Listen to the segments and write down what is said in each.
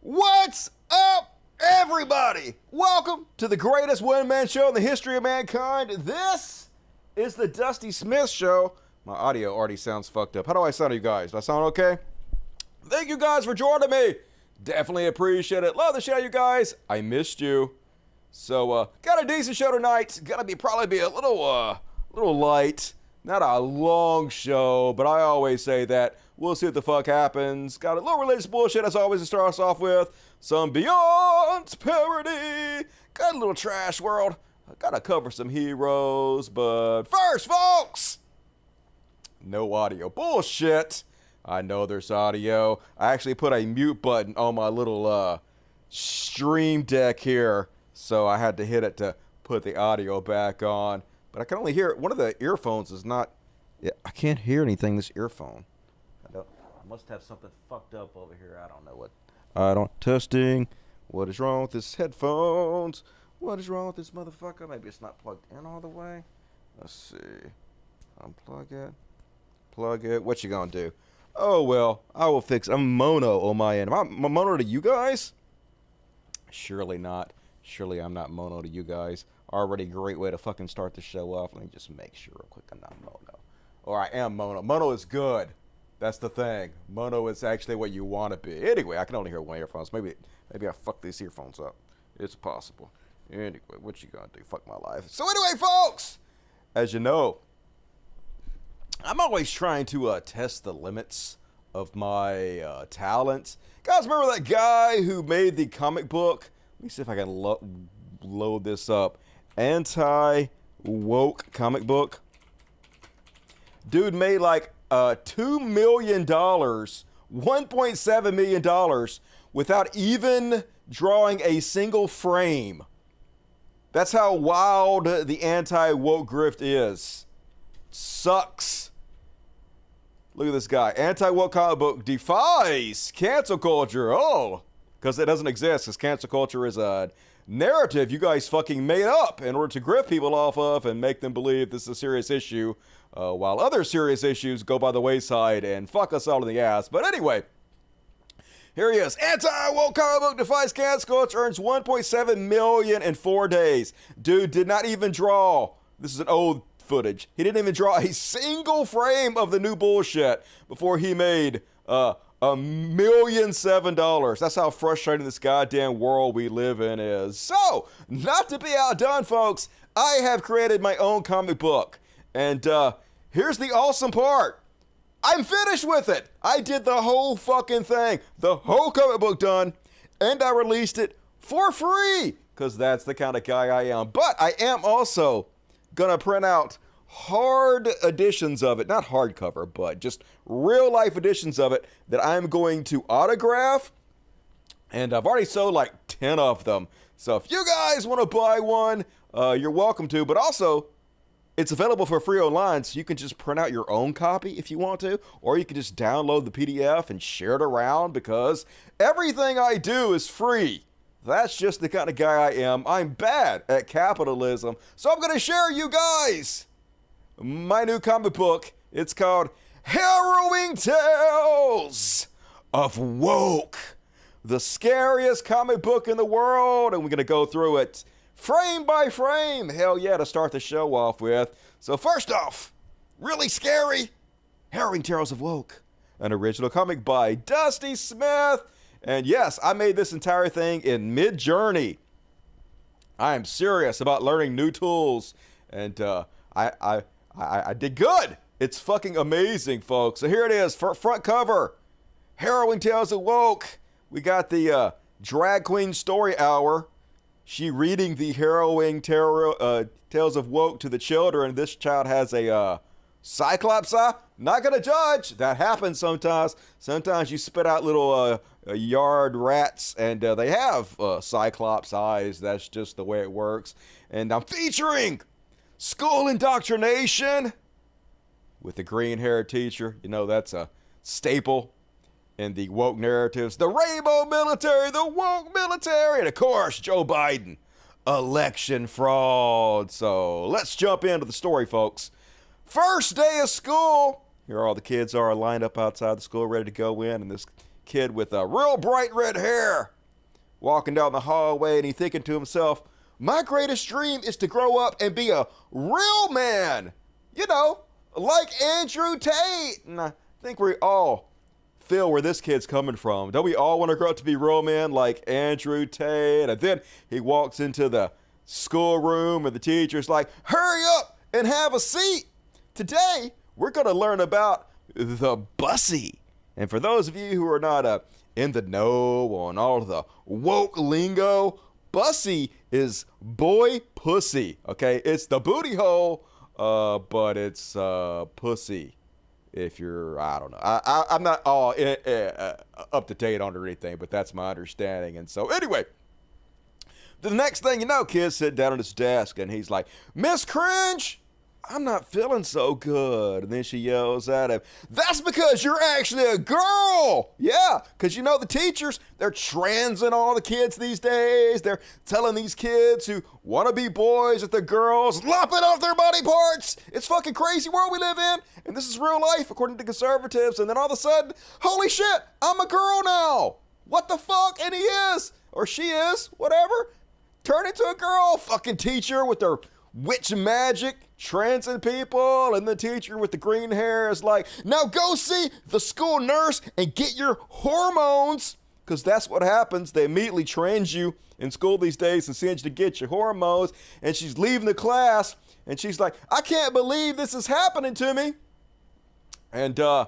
What's up, everybody? Welcome to the greatest one-man show in the history of mankind. This is the Dusty Smith Show. My audio already sounds fucked up. How do I sound to you guys? Do I sound okay? Thank you guys for joining me. Definitely appreciate it. Love the show, you guys. I missed you. So, got a decent show tonight. Gonna probably be a little light. Not a long show, but I always say that. We'll see what the fuck happens. Got a little religious bullshit as always to start us off with. Some Beyond parody. Got a little trash world. I gotta cover some heroes, but first, folks, no audio. Bullshit. I know there's audio. I actually put a mute button on my little stream deck here, so I had to hit it to put the audio back on. But I can only hear it. One of the earphones is not. Yeah, I can't hear anything. This earphone. I must have something fucked up over here. I don't know what. I don't. Testing. What is wrong with this headphones? What is wrong with this motherfucker? Maybe it's not plugged in all the way. Let's see. Unplug it. Plug it. What you gonna do? Oh well, I will fix. I'm mono on my end. Am I mono to you guys? Surely not. Surely I'm not mono to you guys. Already a great way to fucking start the show off. Let me just make sure real quick I'm not mono. Or I am mono. Mono is good. That's the thing. Mono is actually what you want to be. Anyway, I can only hear one earphones. Maybe I fucked these earphones up. It's possible. Anyway, what you gonna do? Fuck my life. So anyway, folks, as you know, I'm always trying to test the limits of my talents. Guys, remember that guy who made the comic book? Let me see if I can load this up. Anti-woke comic book. Dude made like $2 million, $1.7 million without even drawing a single frame. That's how wild the anti-woke grift is. Sucks. Look at this guy. Anti-woke comic book defies cancel culture. Oh, because it doesn't exist, because cancel culture is a narrative you guys fucking made up in order to grift people off of and make them believe this is a serious issue, while other serious issues go by the wayside and fuck us all in the ass. But anyway, here he is. Anti-woke comic book defies cancel culture, earns $1.7 million in 4 days. Dude did not even draw. This is an old footage. He didn't even draw a single frame of the new bullshit before he made $1,007,000. That's how frustrating this goddamn world we live in is. So, not to be outdone, folks, I have created my own comic book. And here's the awesome part. I'm finished with it. I did the whole fucking thing. The whole comic book done. And I released it for free. Because that's the kind of guy I am. But I am also going to print out hard editions of it, not hardcover, but just real life editions of it that I'm going to autograph, and I've already sold like 10 of them. So if you guys want to buy one, you're welcome to, but also it's available for free online, so you can just print out your own copy if you want to, or you can just download the PDF and share it around, because everything I do is free. That's just the kind of guy I am. I'm bad at capitalism, so I'm going to share you guys my new comic book. It's called Harrowing Tales of Woke, the scariest comic book in the world, and we're going to go through it frame by frame. Hell yeah, to start the show off with. So first off, really scary, Harrowing Tales of Woke, an original comic by Dusty Smith. And yes, I made this entire thing in Mid-Journey. I am serious about learning new tools, and I did good. It's fucking amazing, folks. So here it is, front cover, Harrowing Tales of Woke. We got the drag queen story hour. She reading the Harrowing Tales of Woke to the children. This child has a Cyclops eye. Not gonna judge. That happens sometimes. Sometimes you spit out little yard rats, and they have Cyclops eyes. That's just the way it works. And I'm featuring school indoctrination with the green-haired teacher. You know, that's a staple in the woke narratives. The rainbow military, the woke military, and of course, Joe Biden. Election fraud. So let's jump into the story, folks. First day of school. Here all the kids are lined up outside the school ready to go in, and this kid with a real bright red hair walking down the hallway, and he's thinking to himself, my greatest dream is to grow up and be a real man, you know, like Andrew Tate. And I think we all feel where this kid's coming from. Don't we all want to grow up to be real men like Andrew Tate? And then he walks into the schoolroom and the teacher's like, hurry up and have a seat. Today, we're going to learn about the bussy. And for those of you who are not in the know on all of the woke lingo, bussy is boy pussy, okay? It's the booty hole, but it's pussy. If you're, I don't know. I'm not all up to date on anything, but that's my understanding. And so anyway, the next thing you know, kid's sitting down at his desk and he's like, Miss Cringe, I'm not feeling so good. And then she yells at him, that's because you're actually a girl. Yeah, because you know the teachers, they're transing all the kids these days. They're telling these kids who want to be boys that they're girls, lopping off their body parts. It's fucking crazy world we live in. And this is real life according to conservatives. And then all of a sudden, holy shit, I'm a girl now. What the fuck? And he is, or she is, whatever. Turn into a girl. Fucking teacher with their witch magic, transing people, and the teacher with the green hair is like, now go see the school nurse and get your hormones, because that's what happens. They immediately trans you in school these days and send you to get your hormones. And she's leaving the class and she's like, I can't believe this is happening to me. And the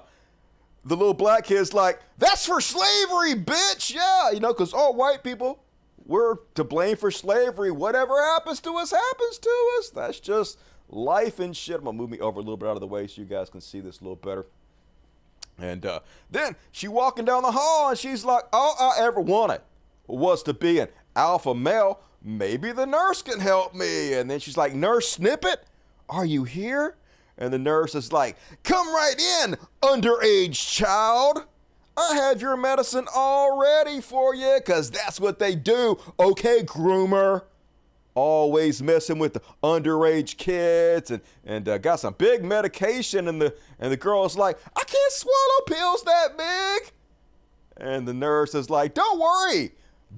little black kid's like, that's for slavery, bitch. Yeah, you know, because all white people, we're to blame for slavery. Whatever happens to us happens to us. That's just life and shit. I'm going to move me over a little bit out of the way so you guys can see this a little better. And then she walking down the hall and she's like, all I ever wanted was to be an alpha male. Maybe the nurse can help me. And then she's like, Nurse Snippet, are you here? And the nurse is like, come right in, underage child. I have your medicine all ready for you, because that's what they do. Okay, groomer. Always messing with the underage kids and got some big medication. And the girl's like, I can't swallow pills that big. And the nurse is like, don't worry,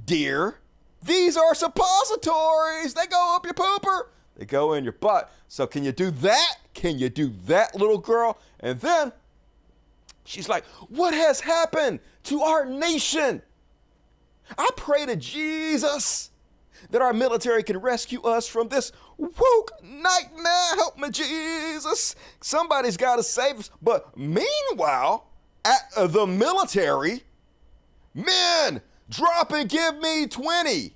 dear. These are suppositories. They go up your pooper. They go in your butt. So can you do that? Can you do that, little girl? And then she's like, what has happened to our nation? I pray to Jesus that our military can rescue us from this woke nightmare. Help me, Jesus. Somebody's got to save us. But meanwhile, at the military, men, drop and give me 20.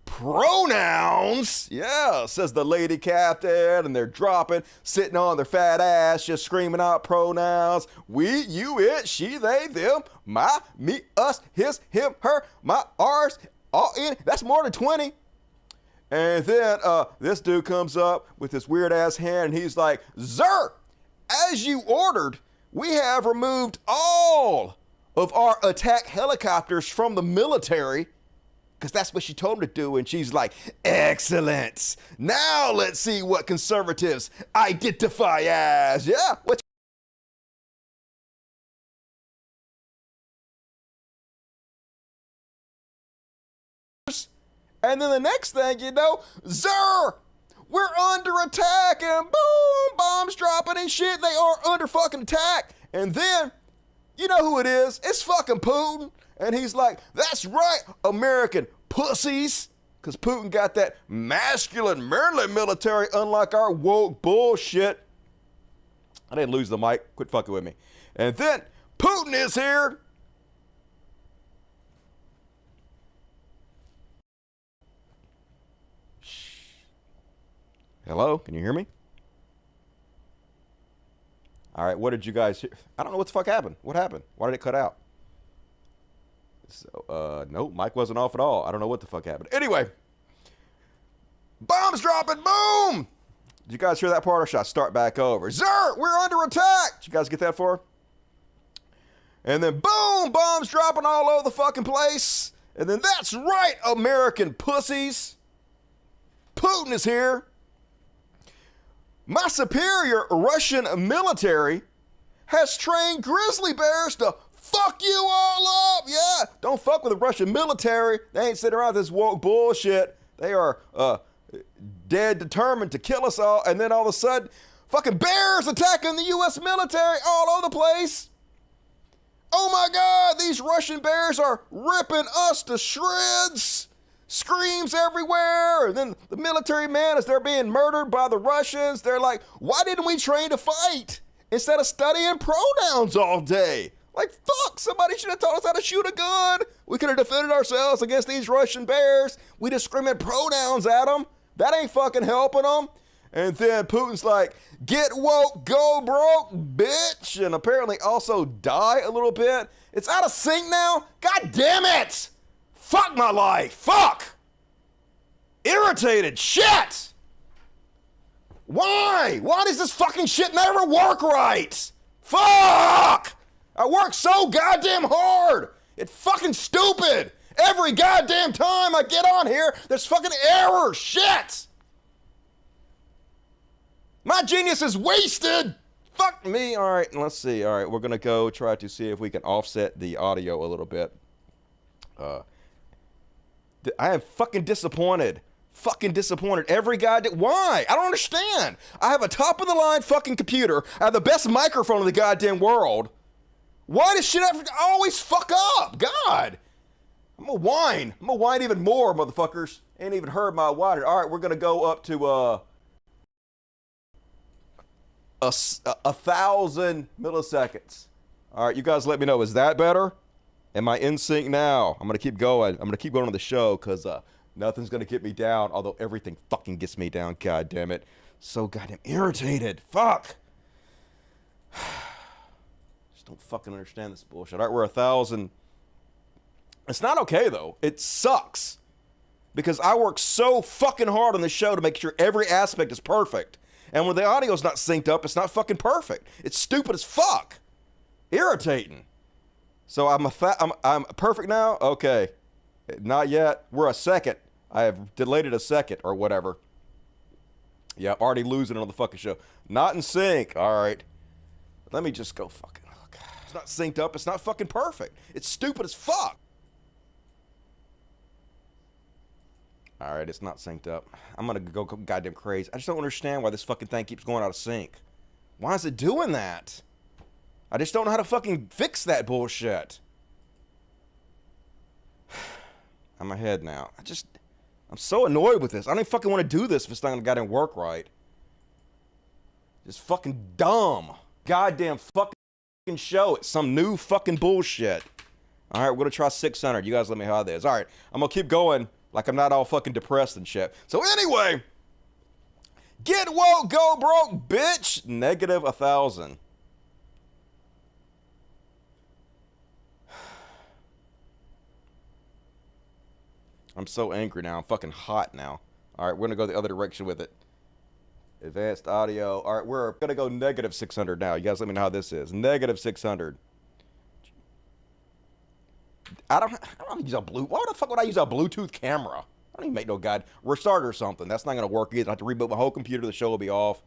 Pronouns, yeah, says the lady captain, and they're dropping, sitting on their fat ass, just screaming out pronouns. We, you, it, she, they, them, my, me, us, his, him, her, my, ours, all in. That's more than 20. And then this dude comes up with this weird ass hand, and he's like, Zer, as you ordered, we have removed all of our attack helicopters from the military, because that's what she told him to do. And she's like, excellent. Now let's see what conservatives identify as. Yeah. What? And then the next thing you know, Zer, we're under attack, and boom, bombs dropping and shit. They are under fucking attack. And then, you know who it is? It's fucking Putin. And he's like, that's right, American pussies. Because Putin got that masculine, manly military, unlike our woke bullshit. I didn't lose the mic. Quit fucking with me. And then Putin is here. Hello? Can you hear me? All right, what did you guys hear? I don't know what the fuck happened. What happened? Why did it cut out? So, no, mic wasn't off at all. I don't know what the fuck happened. Anyway, bombs dropping, boom! Did you guys hear that part, or should I start back over? Zer, we're under attack! Did you guys get that far? And then boom, bombs dropping all over the fucking place. And then that's right, American pussies. Putin is here. My superior Russian military has trained grizzly bears to fuck you all up. Yeah, don't fuck with the Russian military. They ain't sitting around this woke bullshit. They are dead determined to kill us all, and then all of a sudden, fucking bears attacking the U.S. military all over the place. Oh my God, these Russian bears are ripping us to shreds. Screams everywhere. And then the military man, as they're being murdered by the Russians, they're like, why didn't we train to fight instead of studying pronouns all day? Like, fuck, somebody should have taught us how to shoot a gun. We could have defended ourselves against these Russian bears. We just screaming pronouns at them. That ain't fucking helping them. And then Putin's like, get woke, go broke, bitch. And apparently also die a little bit. It's out of sync now. God damn it. Fuck my life. Fuck. Irritated. Shit. Why? Why does this fucking shit never work right? Fuck. I work so goddamn hard. It's fucking stupid. Every goddamn time I get on here, there's fucking errors. Shit. My genius is wasted. Fuck me. All right, let's see. All right, we're going to go try to see if we can offset the audio a little bit. I am fucking disappointed. Fucking disappointed. Every goddamn... Why? I don't understand. I have a top-of-the-line fucking computer. I have the best microphone in the goddamn world. Why does shit have to always fuck up? God. I'm gonna whine. I'm gonna whine even more, motherfuckers. Ain't even heard my whining. All right, we're going to go up to... 1,000 milliseconds. All right, you guys let me know. Is that better? Am I in sync now? I'm going to keep going. I'm going to keep going on the show because nothing's going to get me down, although everything fucking gets me down. God damn it. So goddamn irritated. Fuck. Just don't fucking understand this bullshit. All right, we're 1,000. It's not okay, though. It sucks because I work so fucking hard on this show to make sure every aspect is perfect. And when the audio's not synced up, it's not fucking perfect. It's stupid as fuck. Irritating. So I'm perfect now? Okay. Not yet. We're a second. I have delayed it a second or whatever. Yeah, I'm already losing on the fucking show. Not in sync. All right. Let me just go fucking look. It's not synced up. It's not fucking perfect. It's stupid as fuck. All right, it's not synced up. I'm going to go goddamn crazy. I just don't understand why this fucking thing keeps going out of sync. Why is it doing that? I just don't know how to fucking fix that bullshit. I'm ahead now. I'm so annoyed with this. I don't even fucking want to do this if it's not going to goddamn work right. Just fucking dumb. Goddamn fucking show. It's some new fucking bullshit. All right, we're going to try 600. You guys let me know how that is. All right, I'm going to keep going. Like I'm not all fucking depressed and shit. So anyway, get woke, go broke, bitch. Negative 1,000. I'm so angry now. I'm fucking hot now. All right, we're gonna go the other direction with it. Advanced audio. All right, we're gonna go negative 600 now. You guys let me know how this is. Negative 600. I don't use a why the fuck would I use a Bluetooth camera? I don't even make no guide. Restart or something. That's not going to work either. I have to reboot my whole computer. The show will be off.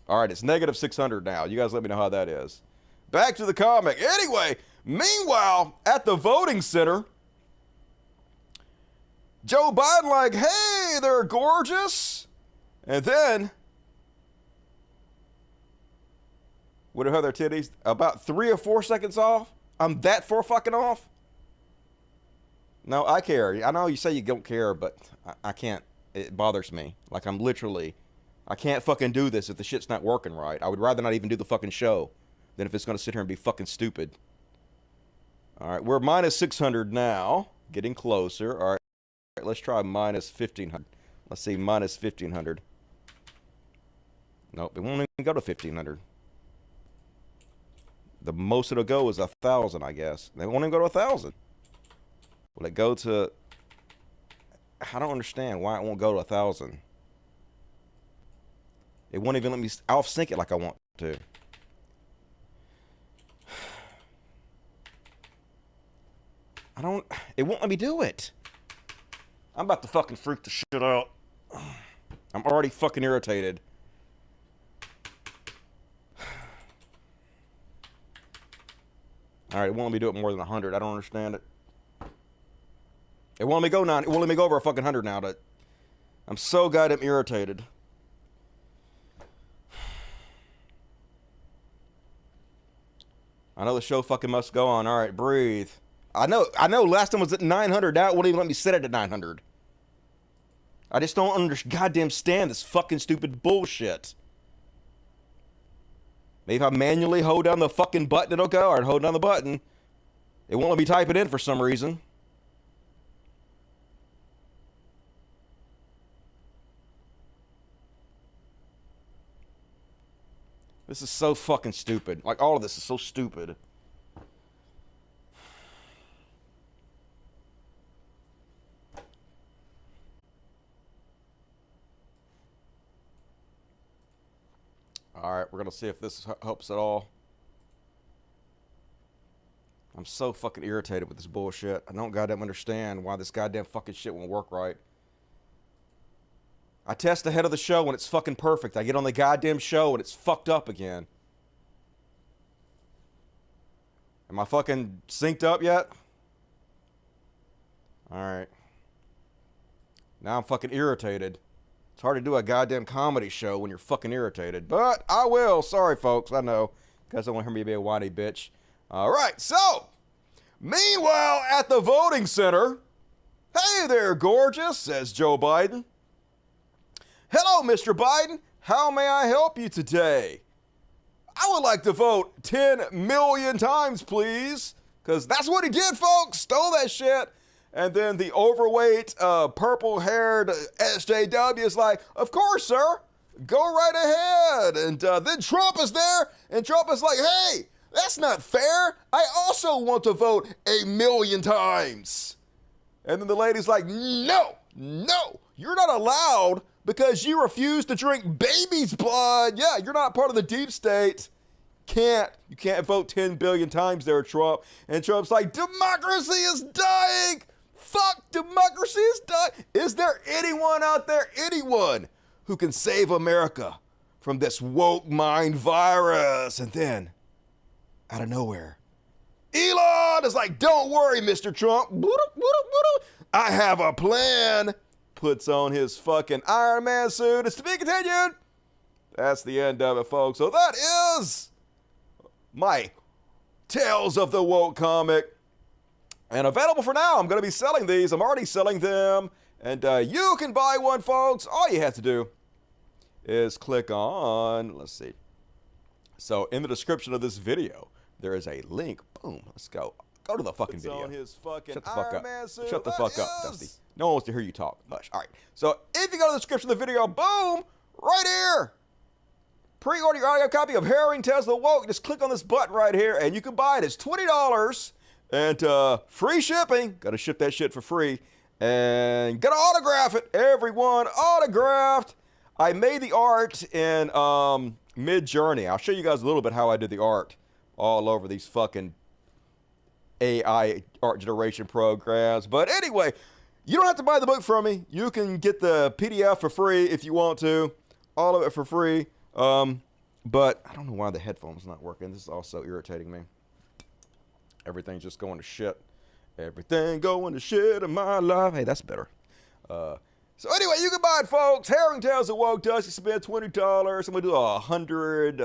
All right, it's negative 600 now. You guys let me know how that is. Back to the comic. Anyway, meanwhile, at the voting center, Joe Biden like, hey, they're gorgeous. And then... would have their titties about 3 or 4 seconds off. I'm that far fucking off. No, I care. I know you say you don't care, but I can't. It bothers me. Like I'm literally, I can't fucking do this if the shit's not working right. I would rather not even do the fucking show than if it's going to sit here and be fucking stupid. All right, we're minus 600 now. Getting closer. All right, let's try minus 1,500. Let's see, minus 1,500. Nope, it won't even go to 1,500. The most it'll go is 1,000, I guess. They won't even go to 1,000. Will it go to... I don't understand why it won't go to 1,000. It won't even let me off-sync it like I want to. It won't let me do it. I'm about to fucking freak the shit out. I'm already fucking irritated. All right, it won't let me do it more than 100. I don't understand it. It won't let me go 9. It won't let me go over a fucking 100 now. I'm so goddamn irritated. I know the show fucking must go on. All right, breathe. I know last time was at 900. Now it won't even let me set it at 900. I just don't goddamn stand this fucking stupid bullshit. Maybe if I manually hold down the fucking button, it'll go. Or hold down the button. It won't let me type it in for some reason. This is so fucking stupid. Like, all of this is so stupid. Alright, we're going to see if this helps at all. I'm so fucking irritated with this bullshit. I don't goddamn understand why this goddamn fucking shit won't work right. I test ahead of the show when it's fucking perfect. I get on the goddamn show and it's fucked up again. Am I fucking synced up yet? Alright. Now I'm fucking irritated. It's hard to do a goddamn comedy show when you're fucking irritated. But I will. Sorry, folks. I know. You guys don't want to hear me be a whiny bitch. Alright, so. Meanwhile, at the voting center. Hey there, gorgeous, says Joe Biden. Hello, Mr. Biden. How may I help you today? I would like to vote 10 million times, please. Because that's what he did, folks. Stole that shit. And then the overweight, purple-haired SJW is like, of course, sir. Go right ahead. And then Trump is there. And Trump is like, hey, that's not fair. I also want to vote 1 million times. And then the lady's like, no, you're not allowed. Because you refuse to drink baby's blood. Yeah, you're not part of the deep state. You can't vote 10 billion times there, Trump. And Trump's like, democracy is dying. Fuck, democracy is dying. Is there anyone out there, anyone, who can save America from this woke mind virus? And then, out of nowhere, Elon is like, don't worry, Mr. Trump. I have a plan. Puts on his fucking Iron Man suit. It's to be continued. That's the end of it, folks. So that is my Tales of the Woke comic. And available for now. I'm going to be selling these. I'm already selling them. And you can buy one, folks. All you have to do is click on, let's see. So in the description of this video, there is a link. Boom. Let's go. Go to the fucking video. On his fucking Shut the fuck up. Shut the fuck up, Dusty. No one wants to hear you talk. Hush. All right. So if you go to the description of the video, boom, right here. Pre-order your audio copy of Harrowing Tales of Wake. Just click on this button right here, and you can buy it. It's $20 and free shipping. Got to ship that shit for free. And got to autograph it. Everyone autographed. I made the art in Mid-Journey. I'll show you guys a little bit how I did the art all over these fucking AI art generation programs. But anyway, you don't have to buy the book from me. You can get the PDF for free if you want to. All of it for free. But I don't know why the headphone's not working. This is also irritating me. Everything's just going to shit. Everything going to shit in my life. Hey, that's better. So anyway, you can buy it, folks. Harrowing Tales of Wake does. You spend $20. I'm going to do 100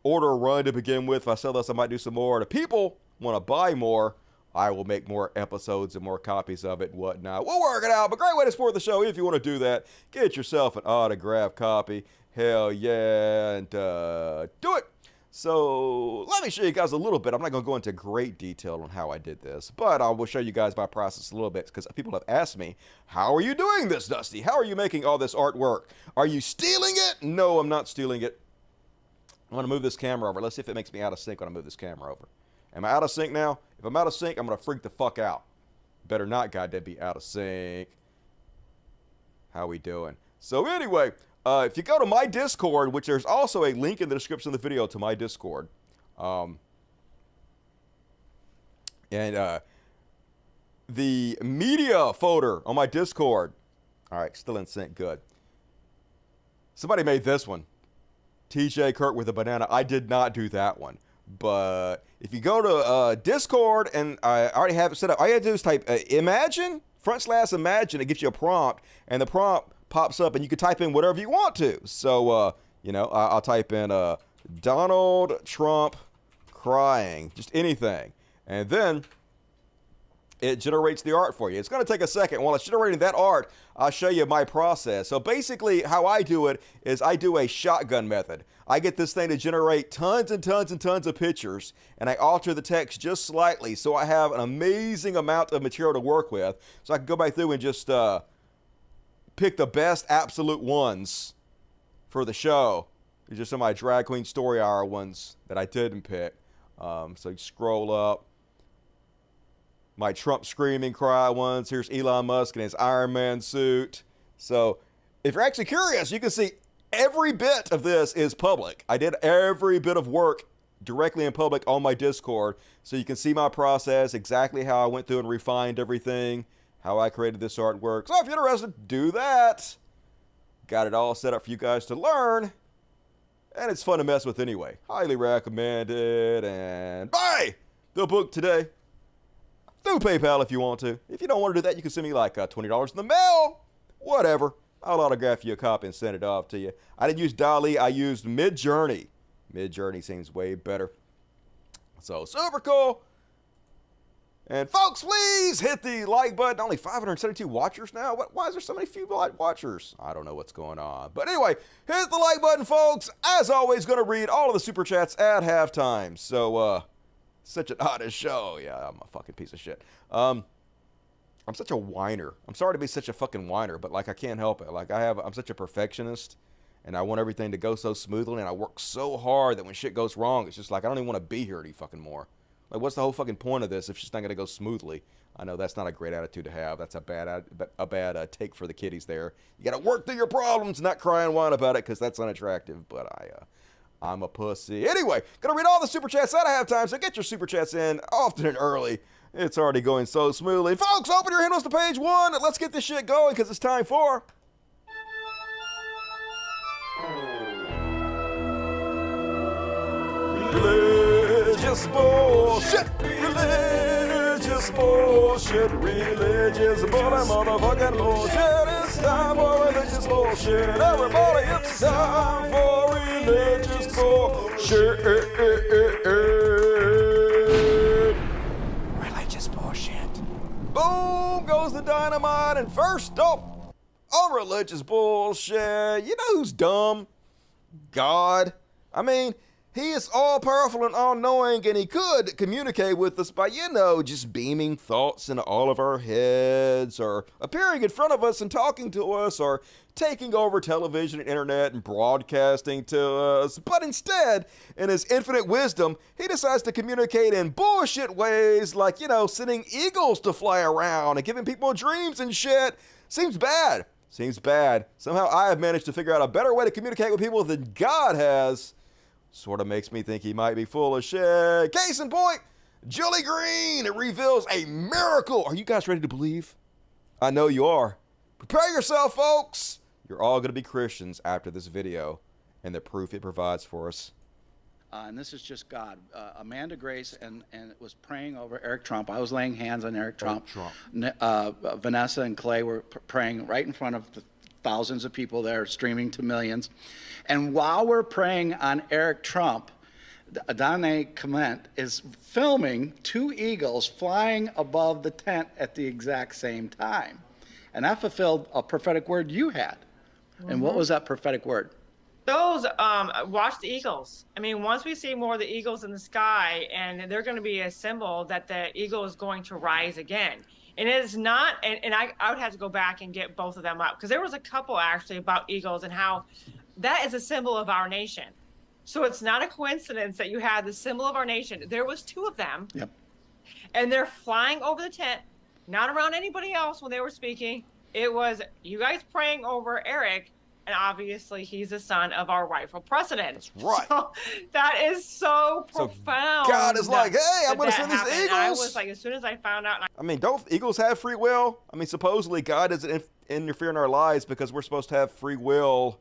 order run to begin with. If I sell this, I might do some more. The people want to buy more, I will make more episodes and more copies of it and whatnot. We'll work it out, but great way to support the show. If you want to do that, get yourself an autographed copy. Hell yeah, and do it. So let me show you guys a little bit. I'm not going to go into great detail on how I did this, but I will show you guys my process a little bit because people have asked me, how are you doing this, Dusty? How are you making all this artwork? Are you stealing it? No, I'm not stealing it. I'm going to move this camera over. Let's see if it makes me out of sync when I move this camera over. Am I out of sync now? If I'm out of sync, I'm going to freak the fuck out. Better not goddamn be out of sync. How we doing? So anyway, if you go to my Discord, which there's also a link in the description of the video to my Discord. The media folder on my Discord. All right, still in sync. Good. Somebody made this one. TJ Kirk with a banana. I did not do that one. But if you go to Discord, and I already have it set up, all you have to do is type imagine, /imagine. It gives you a prompt, and the prompt pops up, and you can type in whatever you want to. So, I'll type in Donald Trump crying, just anything. And then it generates the art for you. It's going to take a second. While it's generating that art, I'll show you my process. So basically how I do it is I do a shotgun method. I get this thing to generate tons and tons and tons of pictures, and I alter the text just slightly so I have an amazing amount of material to work with. So I can go back through and just pick the best absolute ones for the show. These are some of my Drag Queen Story Hour ones that I didn't pick. So you scroll up. My Trump screaming cry ones. Here's Elon Musk in his Iron Man suit. So if you're actually curious, you can see every bit of this is public. I did every bit of work directly in public on my Discord. So you can see my process, exactly how I went through and refined everything, how I created this artwork. So if you're interested, do that. Got it all set up for you guys to learn. And it's fun to mess with anyway. Highly recommended. And buy the book today. Through PayPal if you want to. If you don't want to do that, you can send me like $20 in the mail. Whatever. I'll autograph you a copy and send it off to you. I didn't use Dali. I used Midjourney. Midjourney seems way better. So super cool. And folks, please hit the like button. Only 572 watchers now. Why is there so many few watchers? I don't know what's going on. But anyway, hit the like button, folks. As always, going to read all of the super chats at halftime. So, such an honest show. Yeah, I'm a fucking piece of shit. I'm such a whiner. I'm sorry to be such a fucking whiner, but like I can't help it. Like I'm such a perfectionist, and I want everything to go so smoothly, and I work so hard that when shit goes wrong, it's just like I don't even want to be here any fucking more. Like, what's the whole fucking point of this if it's just not gonna go smoothly? I know that's not a great attitude to have. That's a bad take for the kiddies there. You gotta work through your problems, not cry and whine about it, because that's unattractive. But I'm a pussy. Anyway, gonna read all the super chats out of halftime, so get your super chats in often and early. It's already going so smoothly. Folks, open your handles to page 1. Let's get this shit going, because it's time for... Religious bullshit. Religious bullshit. Religious motherfucking bullshit. It's time for religious bullshit. Everybody, it's time for religious bullshit. Religious bullshit. Boom goes the dynamite. And first up on religious bullshit, you know who's dumb? God. I mean, he is all-powerful and all-knowing, and he could communicate with us by, just beaming thoughts into all of our heads, or appearing in front of us and talking to us, or taking over television and internet and broadcasting to us. But instead, in his infinite wisdom, he decides to communicate in bullshit ways, like, sending eagles to fly around and giving people dreams and shit. Seems bad. Seems bad. Somehow I have managed to figure out a better way to communicate with people than God has. Sort of makes me think he might be full of shit. Case in point, Julie Green. It reveals a miracle. Are you guys ready to believe? I know you are. Prepare yourself, folks. You're all going to be Christians after this video and the proof it provides for us. And this is just God. Amanda Grace and was praying over Eric Trump. I was laying hands on Eric Trump. Vanessa and Clay were praying right in front of the thousands of people there, streaming to millions. And while we're praying on Eric Trump, Danae Clement is filming 2 eagles flying above the tent at the exact same time. And that fulfilled a prophetic word you had. Mm-hmm. And what was that prophetic word? Those, watch the eagles. I mean, once we see more of the eagles in the sky, and they're going to be a symbol that the eagle is going to rise again. And it is not, and I would have to go back and get both of them up, because there was a couple actually about eagles and how that is a symbol of our nation. So it's not a coincidence that you had the symbol of our nation. There was 2 of them. Yep. And they're flying over the tent, not around anybody else when they were speaking. It was you guys praying over Eric, and obviously he's the son of our rightful president. That's right. So that is so profound. God is like, hey, I'm going to send these eagles. I was like, as soon as I found out. I mean, don't eagles have free will? I mean, supposedly God doesn't interfere in our lives because we're supposed to have free will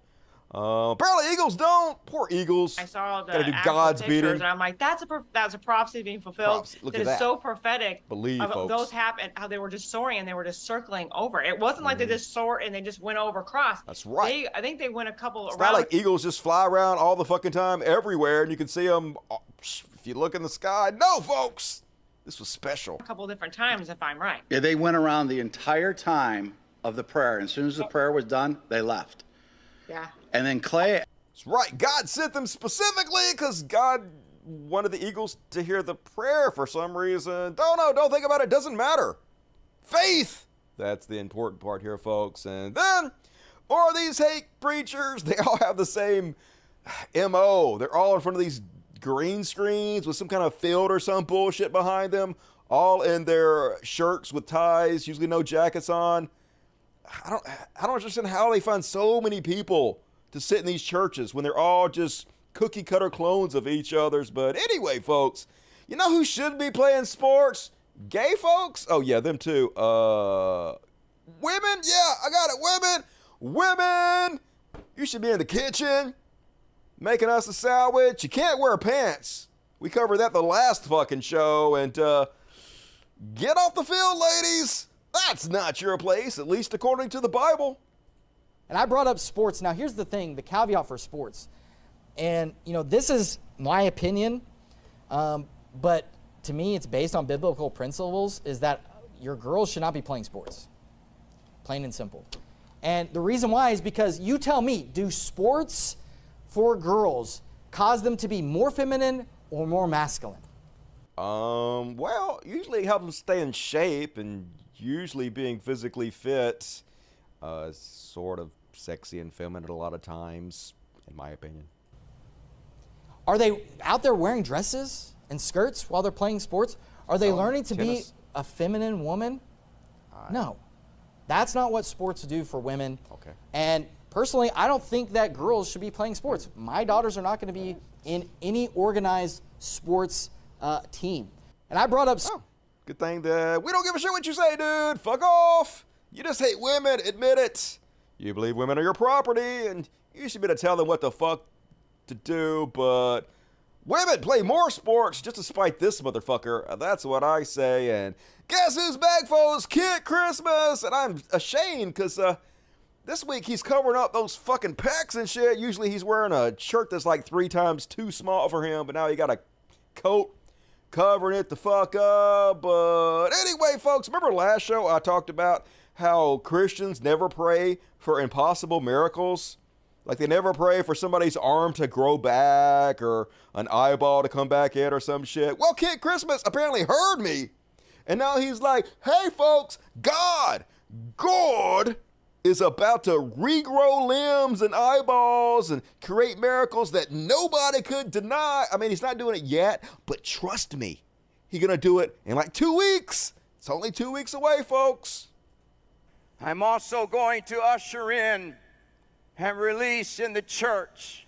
Apparently Eagles don't. Poor Eagles. I saw the Gotta do actual God's pictures, beating. and I'm like, that's a prophecy being fulfilled. Look That at is that. so prophetic. Believe, of folks. those happened, how they were just soaring and they were just circling over. It wasn't like they just soared and they just went over across. That's right. I think they went a couple It's around. not like Eagles just fly around all the fucking time everywhere, and you can see them if you look in the sky. No, folks. This was special. a couple different times, if I'm right. Yeah, they went around the entire time of the prayer. And as soon as the prayer was done, they left. Yeah. And then Clay, That's right. God sent them specifically because God wanted the Eagles to hear the prayer for some reason. Don't think about it. Doesn't matter. Faith. That's the important part here, folks. And then, or these hate preachers, they all have the same MO. They're all in front of these green screens with some kind of field or some bullshit behind them, all in their shirts with ties, usually no jackets on. I don't understand how they find so many people to sit in these churches when they're all just cookie cutter clones of each other's. But anyway, folks, you know who should be playing sports? Gay folks? Oh yeah, them too. Women? Yeah, I got it. Women! You should be in the kitchen making us a sandwich. You can't wear pants. We covered that the last fucking show. And get off the field, ladies. That's not your place, at least according to the Bible. And I brought up sports. Now, here's the thing, the caveat for sports. And, this is my opinion, but to me, it's based on biblical principles, is that your girls should not be playing sports. Plain and simple. And the reason why is because you tell me, do sports for girls cause them to be more feminine or more masculine? Well, usually it helps them stay in shape, and usually being physically fit is sort of sexy and feminine a lot of times, in my opinion. Are they out there wearing dresses and skirts while they're playing sports? Are they learning to be a feminine woman? No. That's not what sports do for women. Okay. And personally, I don't think that girls should be playing sports. My daughters are not going to be in any organized sports team. And I brought up... Oh, good thing that we don't give a shit what you say, dude. Fuck off. You just hate women. Admit it. You believe women are your property, and you should be able to tell them what the fuck to do, but women play more sports just to spite this motherfucker. That's what I say. And guess who's back, folks? Kid Christmas. And I'm ashamed because this week he's covering up those fucking pecs and shit. Usually he's wearing a shirt that's like 3 times too small for him, but now he got a coat covering it the fuck up. But anyway, folks, remember last show I talked about how Christians never pray for impossible miracles? Like they never pray for somebody's arm to grow back or an eyeball to come back in or some shit. Well, Kid Christmas apparently heard me. And now he's like, hey folks, God is about to regrow limbs and eyeballs and create miracles that nobody could deny. I mean, he's not doing it yet, but trust me, he's gonna do it in like 2 weeks. It's only 2 weeks away, folks. I'm also going to usher in and release in the church,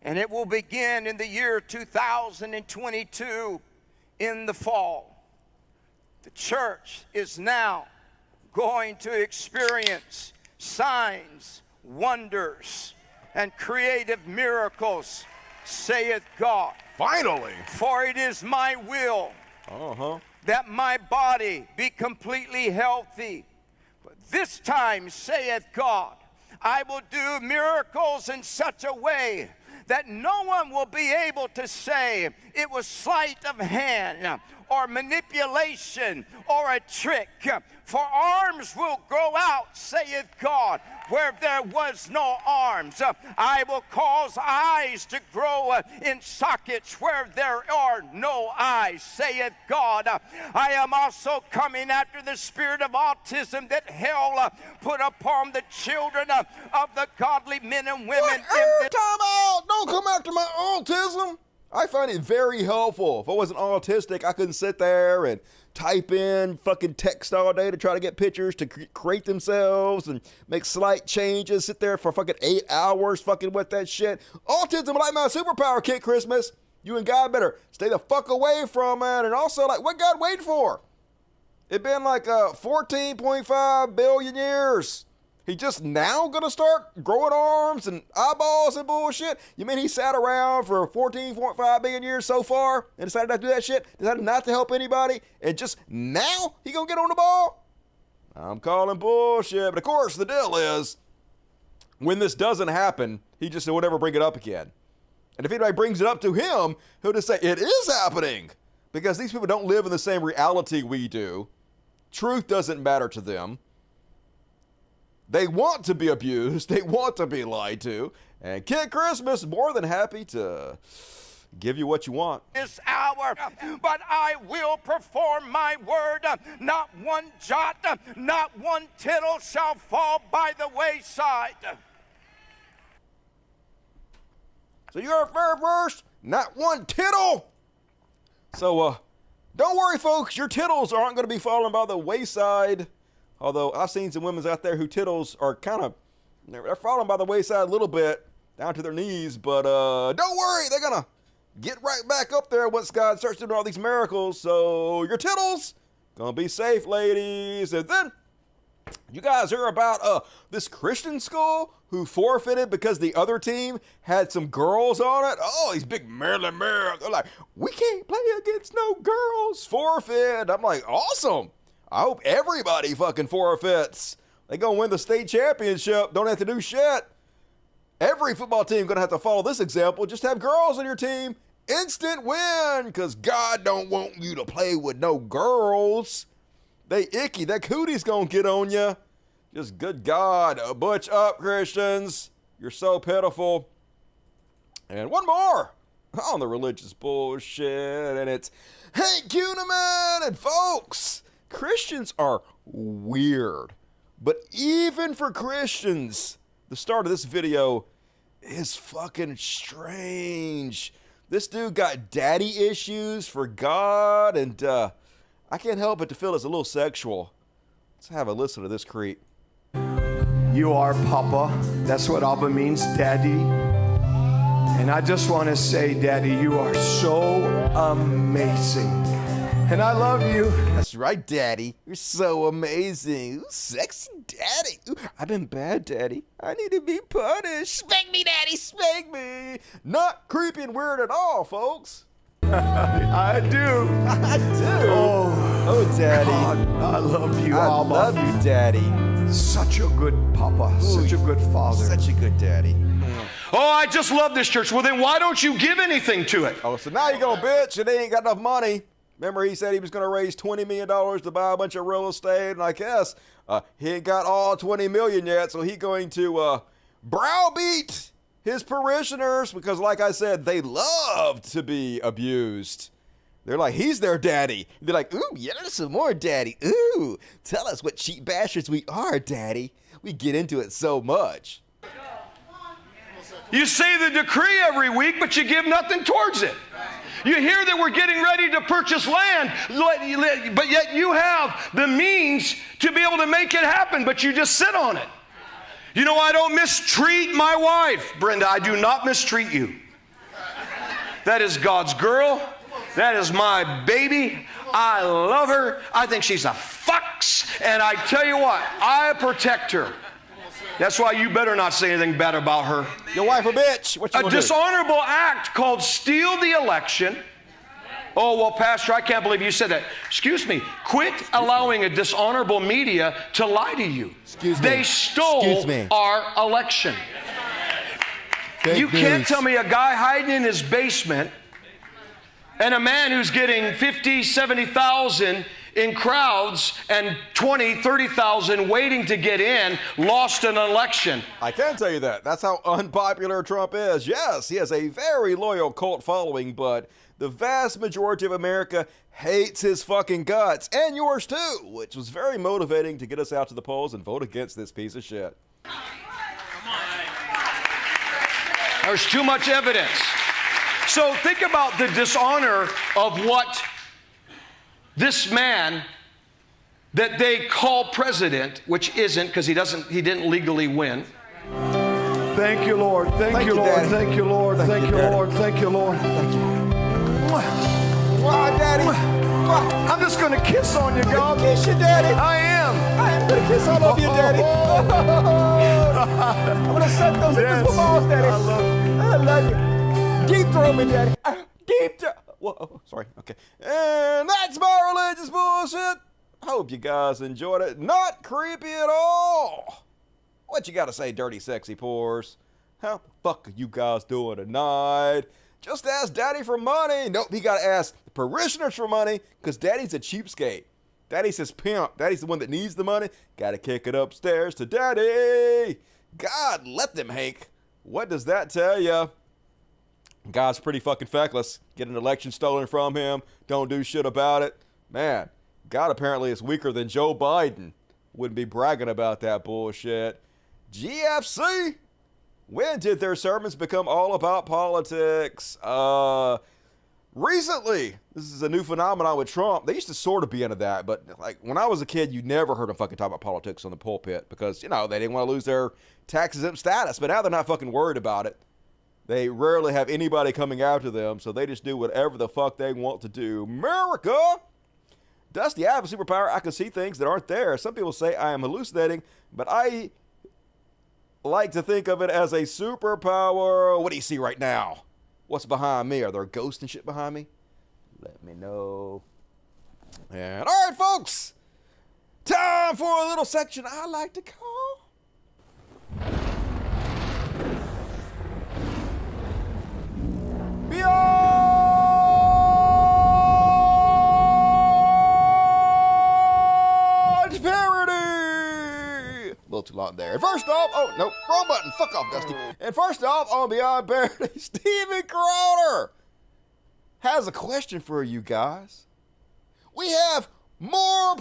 and it will begin in the year 2022 in the fall. The church is now going to experience signs, wonders, and creative miracles, saith God. Finally. For it is my will that my body be completely healthy. But this time, saith God, I will do miracles in such a way that no one will be able to say it was sleight of hand or manipulation or a trick. For arms will grow out, saith God, where there was no arms. I will cause eyes to grow in sockets where there are no eyes, saith God. I am also coming after the spirit of autism that hell put upon the children of the godly men and women. Time out! Don't come after my autism. I find it very helpful. If I wasn't autistic, I couldn't sit there and type in fucking text all day to try to get pictures to create themselves and make slight changes, sit there for fucking 8 hours fucking with that shit. Autism like my superpower, Kid Christmas. You and God better stay the fuck away from it. And also, like, what God waiting for? It been like 14.5 billion years He just now gonna start growing arms and eyeballs and bullshit? You mean he sat around for 14.5 billion years so far and decided not to do that shit? Decided not to help anybody? And just now he gonna get on the ball? I'm calling bullshit. But of course, the deal is, when this doesn't happen, he just will never bring it up again. And if anybody brings it up to him, he'll just say, it is happening. Because these people don't live in the same reality we do. Truth doesn't matter to them. They want to be abused. They want to be lied to. And Kid Christmas is more than happy to give you what you want. This hour, but I will perform my word. Not one jot, not one tittle shall fall by the wayside. So you heard it first, not one tittle. So don't worry, folks. Your tittles aren't going to be falling by the wayside. Although I've seen some women out there who tittles are kind of, they're falling by the wayside a little bit, down to their knees. But don't worry, they're going to get right back up there once God starts doing all these miracles. So your tittles going to be safe, ladies. And then you guys hear about this Christian school who forfeited because the other team had some girls on it? Oh, these big Maryland Maryland. They're like, we can't play against no girls. Forfeit. I'm like, awesome. I hope everybody fucking forfeits. They gonna win the state championship. Don't have to do shit. Every football team gonna have to follow this example. Just have girls on your team. Instant win. Because God don't want you to play with no girls. They icky. That cootie's gonna get on you. Just good God. Butch up, Christians. You're so pitiful. And one more on the religious bullshit. And it's Hank Kuhneman. And folks, Christians are weird, but even for Christians, the start of this video is fucking strange. This dude got daddy issues for God, and I can't help but to feel it's a little sexual. Let's have a listen to this creep. You are Papa. That's what Abba means, Daddy. And I just want to say, Daddy, you are so amazing. And I love you. That's right, Daddy. You're so amazing. Ooh, sexy Daddy. Ooh, I've been bad, Daddy. I need to be punished. Spank me, Daddy. Spank me. Not creepy and weird at all, folks. I do. I do. Oh, Daddy. God, I love you, I Abba. love you, Daddy. Such a good Papa. Ooh, such a good father. Such a good Daddy. Oh, I just love this church. Well, then why don't you give anything to it? Oh, so now you're going to bitch and they ain't got enough money. Remember, he said he was going to raise $20 million to buy a bunch of real estate, and I guess he ain't got all $20 million yet, so he's going to browbeat his parishioners because, like I said, they love to be abused. They're like, he's their daddy. They're like, ooh, yeah, there's some more, Daddy. Ooh, tell us what cheap bastards we are, Daddy. We get into it so much. You say the decree every week, but you give nothing towards it. You hear that we're getting ready to purchase land, but yet you have the means to be able to make it happen, but you just sit on it. You know, I don't mistreat my wife. Brenda, I do not mistreat you. That is God's girl. That is my baby. I love her. I think she's a fox. And I tell you what, I protect her. That's why you better not say anything bad about her. Your wife a bitch. What you gonna do? A dishonorable act called steal the election. Oh, well, Pastor, I can't believe you said that. Excuse me. Quit allowing a dishonorable media to lie to you. Excuse me. They stole our election. You can't tell me a guy hiding in his basement and a man who's getting 50, 70,000 in crowds and 20, 30,000 waiting to get in lost an election. I can tell you that. That's how unpopular Trump is. Yes, he has a very loyal cult following, but the vast majority of America hates his fucking guts, and yours too, which was very motivating to get us out to the polls and vote against this piece of shit. There's too much evidence. So think about the dishonor of what this man that they call president, which isn't, because he didn't legally win. Thank you, Lord. Thank you, Lord. Daddy. Thank you, Lord. Thank you, Lord. Thank you, Lord. Why, Daddy? I'm just going to kiss on you, God. Kiss you, Daddy. I am. Kiss all over you, Daddy. I'm gonna suck those invisible balls, Daddy. I love you. Deep throw me, Daddy. Deep throw. Whoa, sorry. Okay. And that's my religious bullshit. Hope you guys enjoyed it. Not creepy at all. What you gotta say, dirty, sexy pores? How the fuck are you guys doing tonight? Just ask Daddy for money. Nope, he gotta ask the parishioners for money because Daddy's a cheapskate. Daddy's his pimp. Daddy's the one that needs the money. Gotta kick it upstairs to Daddy. God, let them, Hank. What does that tell you? God's pretty fucking feckless. Get an election stolen from him. Don't do shit about it. Man, God apparently is weaker than Joe Biden. Wouldn't be bragging about that bullshit. GFC? When did their sermons become all about politics? Recently. This is a new phenomenon with Trump. They used to sort of be into that, but like when I was a kid, you never heard them fucking talk about politics on the pulpit because, you know, they didn't want to lose their tax-exempt status, but now they're not fucking worried about it. They rarely have anybody coming after them, so they just do whatever the fuck they want to do. America! Dusty, I have a superpower. I can see things that aren't there. Some people say I am hallucinating, but I like to think of it as a superpower. What do you see right now? What's behind me? Are there ghosts and shit behind me? Let me know. And all right, folks. Time for a little section I like to call Beyond Parody. A little too long there. And first off, oh, nope, wrong button. Fuck off, Dusty. And first off, on Beyond Parody, Steven Crowder has a question for you guys. We have more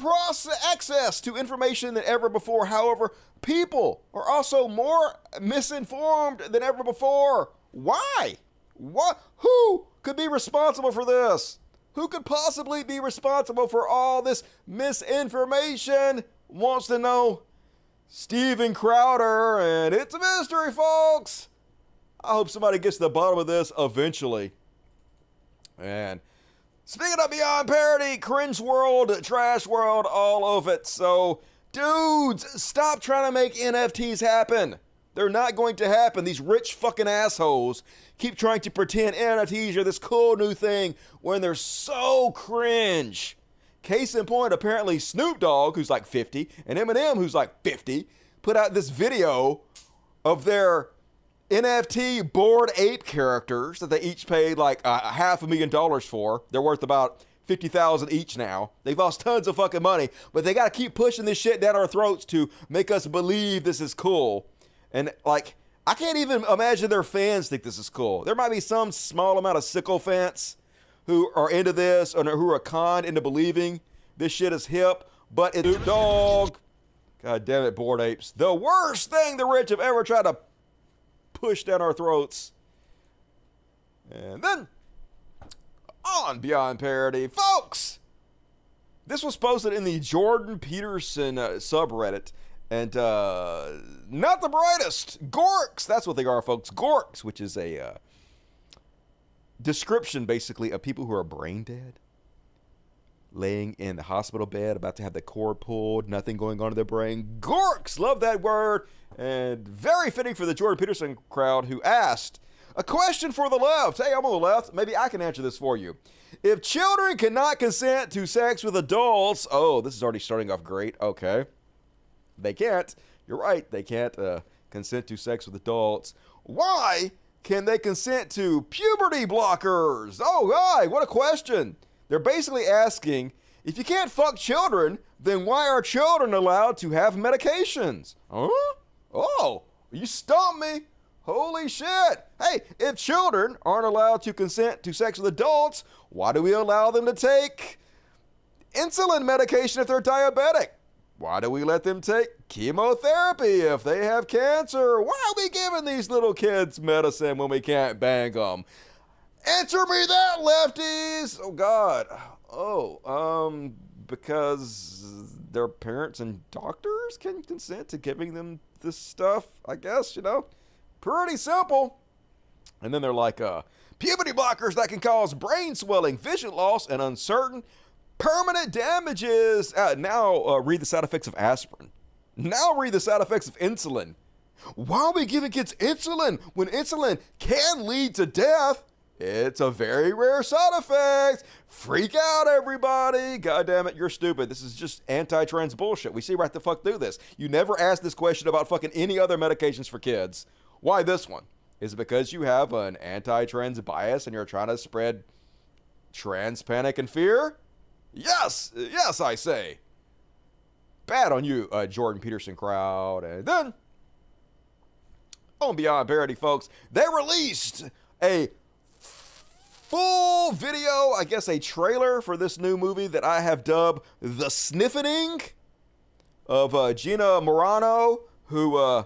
access to information than ever before. However, people are also more misinformed than ever before. Why? What? Who could be responsible for this? Who could possibly be responsible for all this misinformation? Wants to know. Steven Crowder, and it's a mystery, folks. I hope somebody gets to the bottom of this eventually. And speaking of Beyond Parody, cringe world, trash world, all of it. So, dudes, stop trying to make NFTs happen. They're not going to happen. These rich fucking assholes keep trying to pretend NFTs are this cool new thing when they're so cringe. Case in point, apparently Snoop Dogg, who's like 50, and Eminem, who's like 50, put out this video of their NFT Bored Ape characters that they each paid like $500,000 for. They're worth about $50,000 each now. They've lost tons of fucking money, but they got to keep pushing this shit down our throats to make us believe this is cool. And like, I can't even imagine their fans think this is cool. There might be some small amount of sycophants who are into this or who are conned into believing this shit is hip, but it's Snoop Dogg. God damn it, Bored Apes. The worst thing the rich have ever tried to push down our throats. And then, on Beyond Parody, folks, this was posted in the Jordan Peterson subreddit, and not the brightest. Gorks, that's what they are, folks. Gorks, which is a description, basically, of people who are brain dead, laying in the hospital bed, about to have the cord pulled, nothing going on in their brain. Gorks, love that word, and very fitting for the Jordan Peterson crowd who asked a question for the left. Hey, I'm on the left. Maybe I can answer this for you. If children cannot consent to sex with adults, oh, this is already starting off great. Okay. They can't. You're right. They can't consent to sex with adults. Why can they consent to puberty blockers? Oh, God, what a question. They're basically asking, if you can't fuck children, then why are children allowed to have medications? Huh? Oh, you stumped me. Holy shit. Hey, if children aren't allowed to consent to sex with adults, why do we allow them to take insulin medication if they're diabetic? Why do we let them take chemotherapy if they have cancer? Why are we giving these little kids medicine when we can't bang them? Answer me that, lefties! Oh, God. Oh, because their parents and doctors can consent to giving them this stuff, I guess, you know? Pretty simple. And then they're like, puberty blockers that can cause brain swelling, vision loss, and uncertain permanent damages. Now read the side effects of aspirin. Now read the side effects of insulin. Why are we giving kids insulin when insulin can lead to death? It's a very rare side effect. Freak out, everybody. God damn it, you're stupid. This is just anti-trans bullshit. We see right the fuck through this. You never asked this question about fucking any other medications for kids. Why this one? Is it because you have an anti-trans bias and you're trying to spread trans panic and fear? Yes, yes, I say. Bad on you, Jordan Peterson crowd. And then, on Beyond Parody, folks, they released a full video, I guess a trailer for this new movie that I have dubbed The Sniffening of Gina Morano, who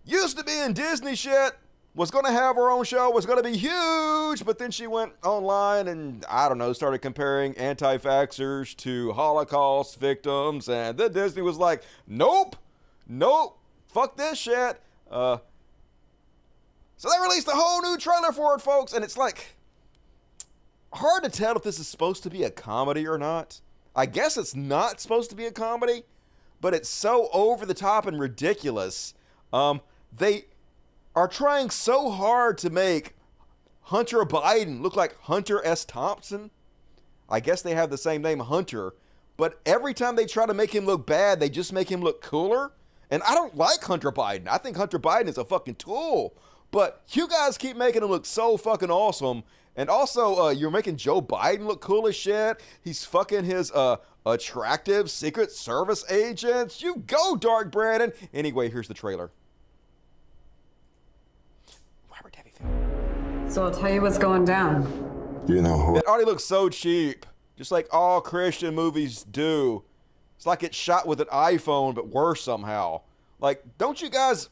used to be in Disney shit, was going to have her own show, was going to be huge, but then she went online and, I don't know, started comparing anti-vaxxers to Holocaust victims, and then Disney was like, nope, fuck this shit. So they released a whole new trailer for it, folks, and it's like, hard to tell if this is supposed to be a comedy or not. I guess it's not supposed to be a comedy, but it's so over the top and ridiculous. They are trying so hard to make Hunter Biden look like Hunter S. Thompson. I guess they have the same name, Hunter, but every time they try to make him look bad, they just make him look cooler. And I don't like Hunter Biden. I think Hunter Biden is a fucking tool, but you guys keep making him look so fucking awesome. And also, you're making Joe Biden look cool as shit. He's fucking his attractive Secret Service agents. You go, Dark Brandon. Anyway, here's the trailer. Robert Davyfield. So I'll tell you what's going down. You know who? It already looks so cheap, just like all Christian movies do. It's like it's shot with an iPhone, but worse somehow. Like, don't you guys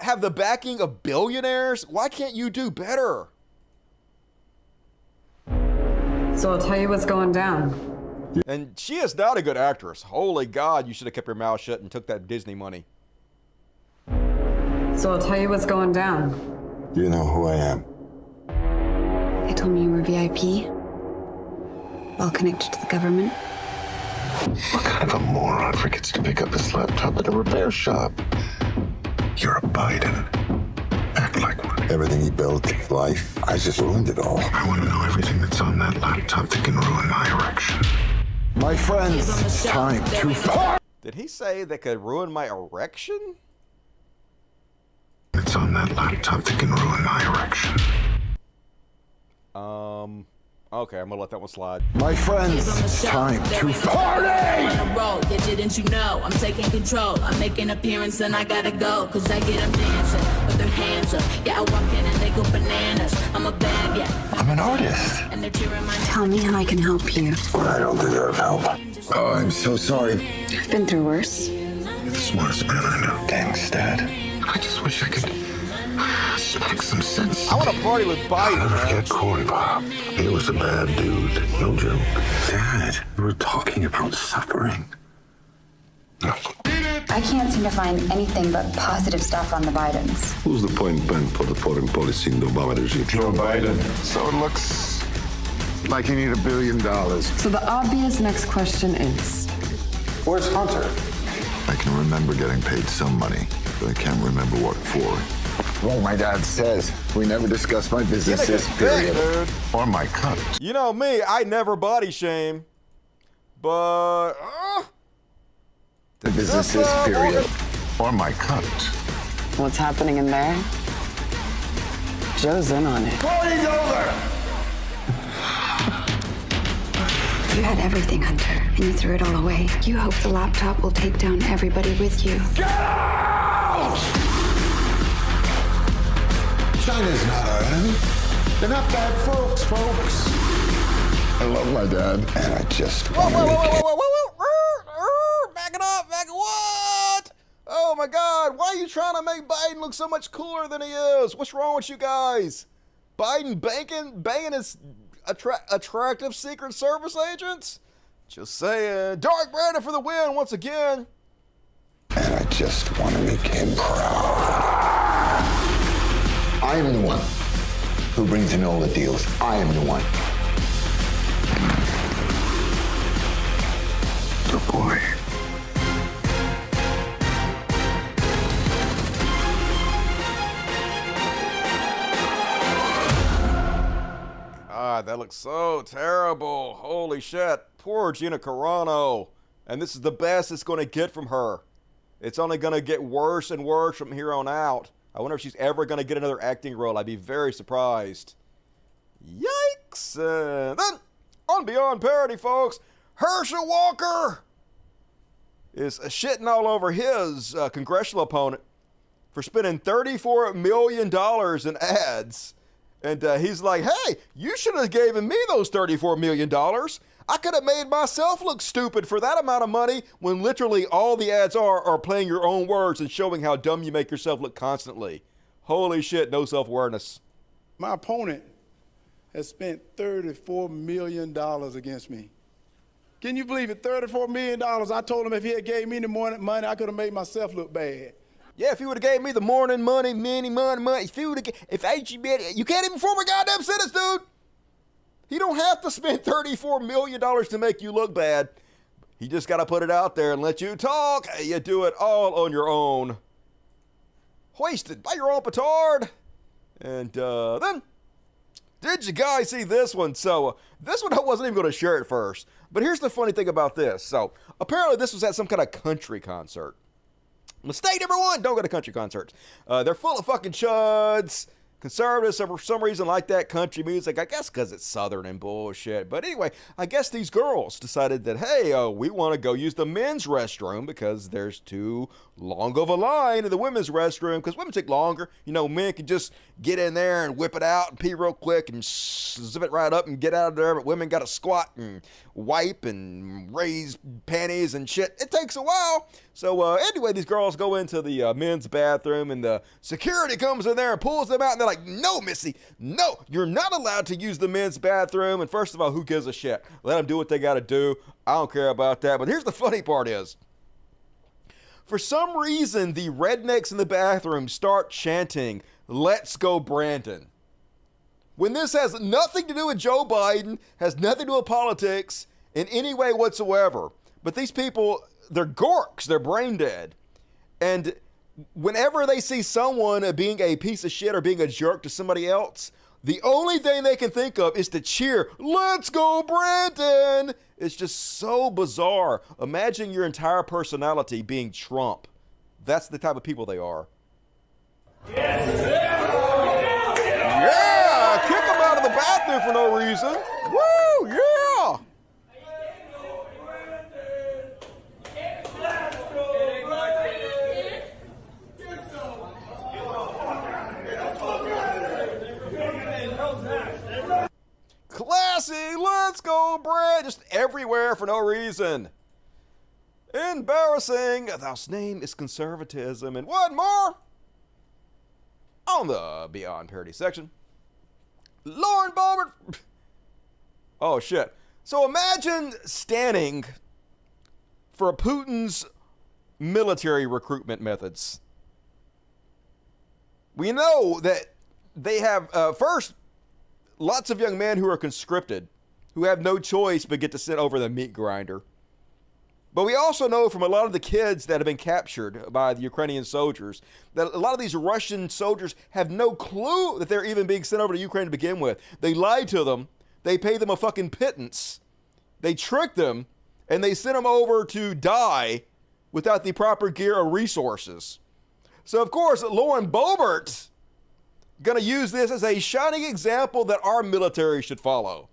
have the backing of billionaires? Why can't you do better? So I'll tell you what's going down. And she is not a good actress. Holy God, you should have kept your mouth shut and took that Disney money. So I'll tell you what's going down. You know who I am. They told me you were VIP. Well connected to the government. What kind of a moron forgets to pick up his laptop at a repair shop? You're a Biden. Act like one. Everything he built, his life, I just ruined it all. I want to know everything that's on that laptop that can ruin my erection. My friends, it's time to part. Did he say that could ruin my erection? It's on that laptop that can ruin my erection. Okay, I'm gonna let that one slide. My friends, it's time to party! On the road, yeah, didn't you know? I'm taking control. I make an appearance and I gotta go. Cause I get them dancing with their hands up. Yeah, I walk in and they go bananas. I'm a bad, yeah. I'm an artist. And they're cheering my Tell me how I can help you. Well, I don't deserve help. Oh, I'm so sorry. I've been through worse. You're the smartest man I know. Thanks, Dad. I just wish I could smack some sense. I want to party with Biden. I'll never forget Corn Bob. He was a bad dude. No joke. Dad, we were talking about suffering. No. I can't seem to find anything but positive stuff on the Bidens. Who's the point man for the foreign policy in the Obama regime? Joe Biden. So it looks like you need $1 billion. So the obvious next question is, Where's Hunter? I can remember getting paid some money, but I can't remember what for. Well, my dad says we never discuss my businesses, period. Dude. Or my cut. You know me, I never body shame. But, The businesses, period. Or my cut. what's happening in there? Joe's in on it. Party's over! You had everything, Hunter, and you threw it all away. You hope the laptop will take down everybody with you. Get out! China's not our enemy. They're not bad folks. I love my dad, and I just want to make it. whoa. Back it up, what? Oh my God, why are you trying to make Biden look so much cooler than he is? What's wrong with you guys? Biden banging his attractive Secret Service agents? Just saying. Dark Brandon for the win once again. And I just want to make him proud. I am the one who brings in all the deals. I am the one. Good boy. that looks so terrible. Holy shit. Poor Gina Carano. And this is the best it's going to get from her. It's only going to get worse and worse from here on out. I wonder if she's ever going to get another acting role. I'd be very surprised. Yikes. Then, on Beyond Parody, folks, Herschel Walker is shitting all over his congressional opponent for spending $34 million in ads. And he's like, hey, you should have given me those $34 million. I could have made myself look stupid for that amount of money, when literally all the ads are playing your own words and showing how dumb you make yourself look constantly. Holy shit, no self-awareness. My opponent has spent $34 million against me. Can you believe it? $34 million. I told him if he had gave me the morning money, I could have made myself look bad. Yeah, if he would have gave me the morning money, if he would have, you can't even form a goddamn sentence, dude. He don't have to spend $34 million to make you look bad. He just got to put it out there and let you talk. You do it all on your own. Hoisted by your own petard. And then, did you guys see this one? So, this one I wasn't even going to share at first. But here's the funny thing about this. So, apparently this was at some kind of country concert. Mistake number one, don't go to country concerts. They're full of fucking chuds. Conservatives, for some reason, like that country music. I guess because it's southern and bullshit. But anyway, I guess these girls decided that, hey, we want to go use the men's restroom because there's too long of a line in the women's restroom, because women take longer. You know, men can just get in there and whip it out and pee real quick and zip it right up and get out of there. But women got to squat and wipe and raise panties and shit. It takes a while. So anyway, these girls go into the men's bathroom, and the security comes in there and pulls them out, and they're like, no, missy, no, you're not allowed to use the men's bathroom. And first of all, who gives a shit? Let them do what they got to do. I don't care about that. But here's the funny part is, for some reason, the rednecks in the bathroom start chanting, "Let's go Brandon." When this has nothing to do with Joe Biden, has nothing to do with politics in any way whatsoever. But these people, they're gorks, they're brain dead. And whenever they see someone being a piece of shit or being a jerk to somebody else, the only thing they can think of is to cheer, "Let's go Brandon." It's just so bizarre. Imagine your entire personality being Trump. That's the type of people they are. Yeah, kick them out of the bathroom for no reason. Woo, yeah. Classy, let's go, Brad. Just everywhere for no reason. Embarrassing. Thou's name is conservatism. And one more on the Beyond Parody section. Lauren Boebert. Oh, shit. So imagine standing for Putin's military recruitment methods. We know that they have, first, lots of young men who are conscripted, who have no choice but get to sit over the meat grinder. But we also know from a lot of the kids that have been captured by the Ukrainian soldiers that a lot of these Russian soldiers have no clue that they're even being sent over to Ukraine to begin with. They lied to them. They paid them a fucking pittance. They tricked them, and they sent them over to die without the proper gear or resources. So, of course, Lauren Boebert going to use this as a shining example that our military should follow.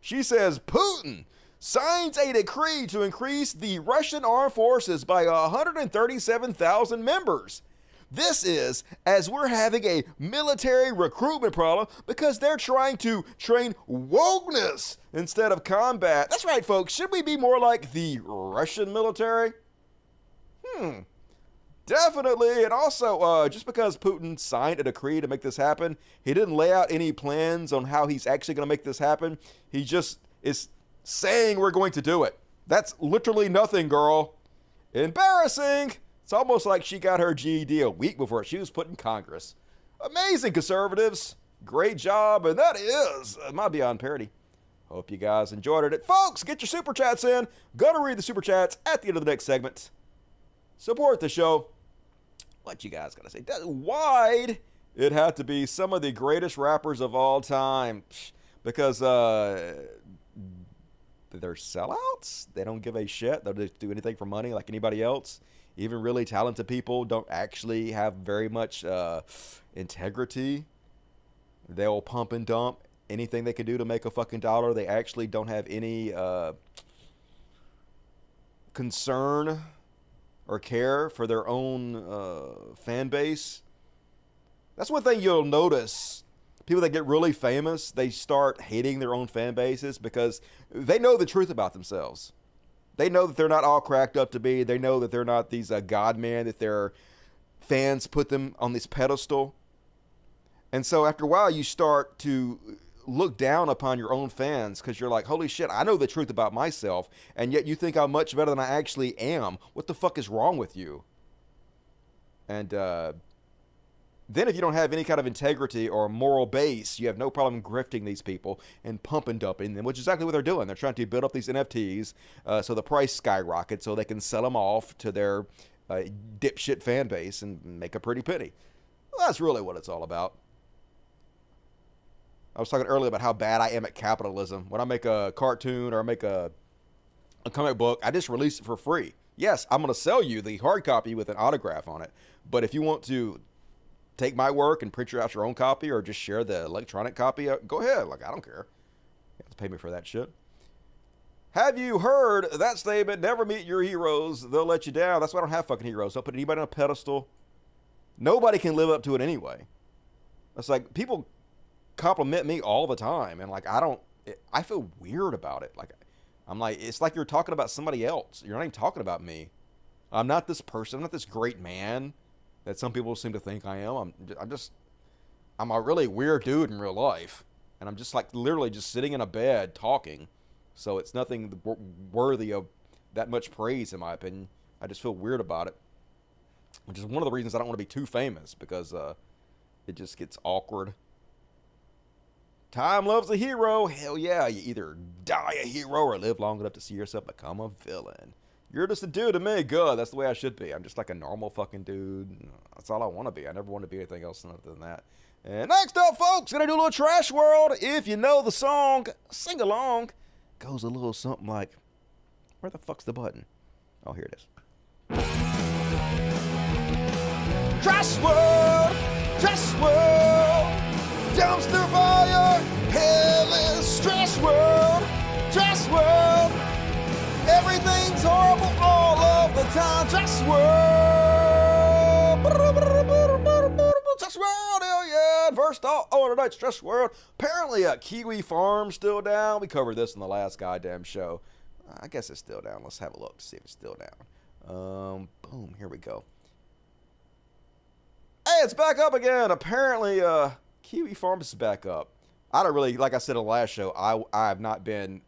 She says, Putin signs a decree to increase the Russian armed forces by 137,000 members. This is as we're having a military recruitment problem because they're trying to train wokeness instead of combat. That's right, folks. Should we be more like the Russian military? Definitely. And also, just because Putin signed a decree to make this happen, he didn't lay out any plans on how he's actually going to make this happen. He just is saying we're going to do it. That's literally nothing, girl. Embarrassing. It's almost like she got her GED a week before she was put in Congress. Amazing, conservatives. Great job. And that is my Beyond Parody. Hope you guys enjoyed it. Folks, get your super chats in. Gonna read the super chats at the end of the next segment. Support the show. What you guys gotta say? Why'd it have to be some of the greatest rappers of all time? because they're sellouts. They don't give a shit. They'll just do anything for money like anybody else. Even really talented people don't actually have very much integrity. They'll pump and dump anything they can do to make a fucking dollar. They actually don't have any concern or care for their own fan base. That's one thing you'll notice. People that get really famous, they start hating their own fan bases because they know the truth about themselves. They know that they're not all cracked up to be. They know that they're not these god men, that their fans put them on this pedestal. And so after a while, you start to look down upon your own fans because you're like, holy shit, I know the truth about myself, and yet you think I'm much better than I actually am. What the fuck is wrong with you? And then if you don't have any kind of integrity or moral base, you have no problem grifting these people and pump and dumping them, which is exactly what they're doing. They're trying to build up these NFTs so the price skyrockets so they can sell them off to their dipshit fan base and make a pretty penny. Well, that's really what it's all about. I was talking earlier about how bad I am at capitalism. When I make a cartoon or I make a comic book, I just release it for free. Yes, I'm going to sell you the hard copy with an autograph on it. But if you want to take my work and print out your own copy or just share the electronic copy, go ahead. Like, I don't care. You have to pay me for that shit. Have you heard that statement? Never meet your heroes. They'll let you down. That's why I don't have fucking heroes. Don't put anybody on a pedestal. Nobody can live up to it anyway. It's like people compliment me all the time, and like I feel weird about it. Like I'm like, it's like you're talking about somebody else. You're not even talking about me. I'm not this person. I'm not this great man that some people seem to think I am. I'm a really weird dude in real life, and I'm just like literally just sitting in a bed talking. So it's nothing worthy of that much praise, in my opinion. I just feel weird about it, which is one of the reasons I don't want to be too famous, because it just gets awkward. Time loves a hero. Hell yeah, you either die a hero or live long enough to see yourself become a villain. You're just a dude to me. Good. That's the way I should be. I'm just like a normal fucking dude. That's all I want to be. I never want to be anything else other than that. And next up, folks, gonna do a little Trash World. If you know the song, sing along. Goes a little something like, where the fuck's the button? Oh, here it is. Trash World! Trash World! Dumpster fire! Hellish Trash World! Trash World! Everything's horrible all of the time. Trash World! Trash World! Hell yeah! First off, tonight's Trash World. Apparently, Kiwi Farm's still down. We covered this in the last goddamn show. I guess it's still down. Let's have a look to see if it's still down. Boom. Here we go. Hey, it's back up again. Apparently, Kiwi Farms is back up. I don't really, like I said in the last show, I have not been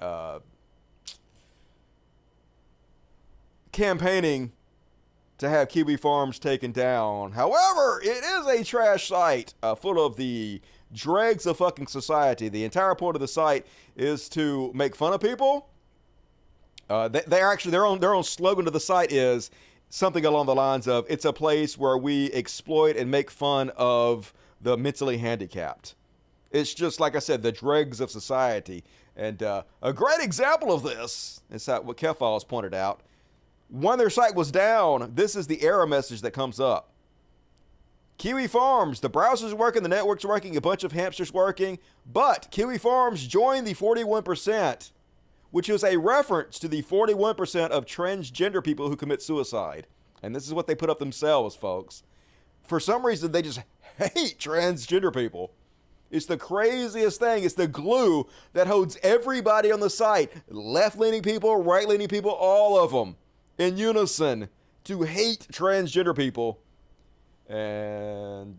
campaigning to have Kiwi Farms taken down. However, it is a trash site full of the dregs of fucking society. The entire point of the site is to make fun of people. They actually, their own slogan to the site is something along the lines of, it's a place where we exploit and make fun of the mentally handicapped. It's just, like I said, the dregs of society. And a great example of this is what Kefal has pointed out. When their site was down, this is the error message that comes up. Kiwi Farms, the browser's working, the network's working, a bunch of hamsters working, but Kiwi Farms joined the 41%, which is a reference to the 41% of transgender people who commit suicide. And this is what they put up themselves, folks. For some reason, they just hate transgender people. It's the craziest thing. It's the glue that holds everybody on the site, left-leaning people, right-leaning people, all of them, in unison, to hate transgender people. And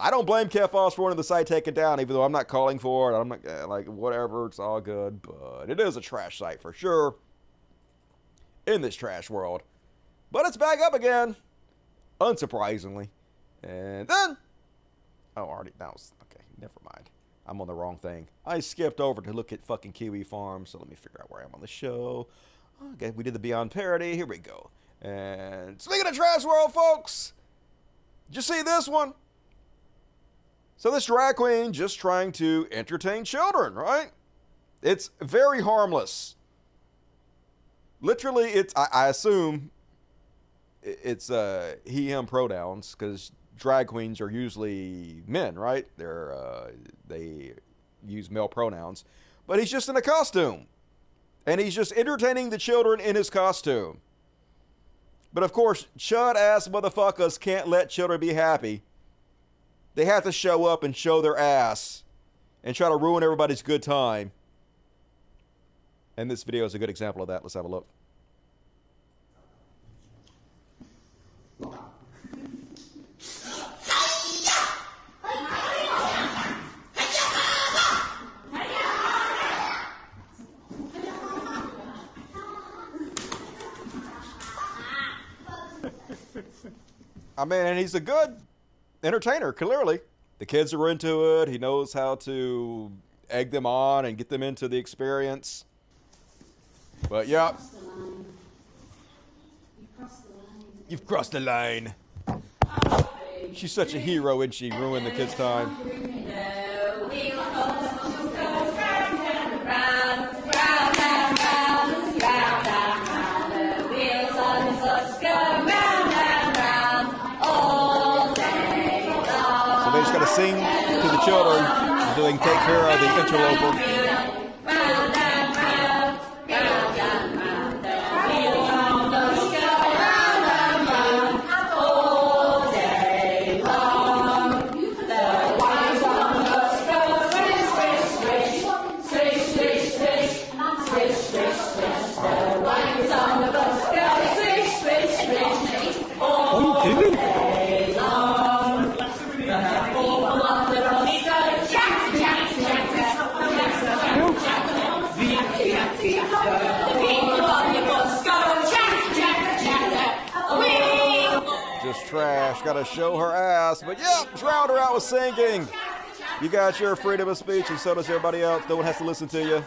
I don't blame Kefos for wanting the site taken down, even though I'm not calling for it. I'm not, like, whatever, it's all good. But it is a trash site for sure in this trash world. But it's back up again, unsurprisingly. And then, okay, never mind. I'm on the wrong thing. I skipped over to look at fucking Kiwi Farm, so let me figure out where I am on the show. Okay, we did the Beyond parody. Here we go. And speaking of trash world, folks, did you see this one? So this drag queen just trying to entertain children, right? It's very harmless. Literally, I assume it's he, him pronouns, because drag queens are usually men, right? They use male pronouns. But he's just in a costume. And he's just entertaining the children in his costume. But of course, chud-ass motherfuckers can't let children be happy. They have to show up and show their ass and try to ruin everybody's good time. And this video is a good example of that. Let's have a look. I mean, and he's a good entertainer, clearly. The kids are into it. He knows how to egg them on and get them into the experience. But yeah. You've crossed the line. She's such a hero, isn't she? Ruined the kids' time. So they just gotta sing to the children so they can take care of the interloper. Just trash. Gotta show her ass. But yeah, drowned her out with singing. You got your freedom of speech, and so does everybody else. No one has to listen to you.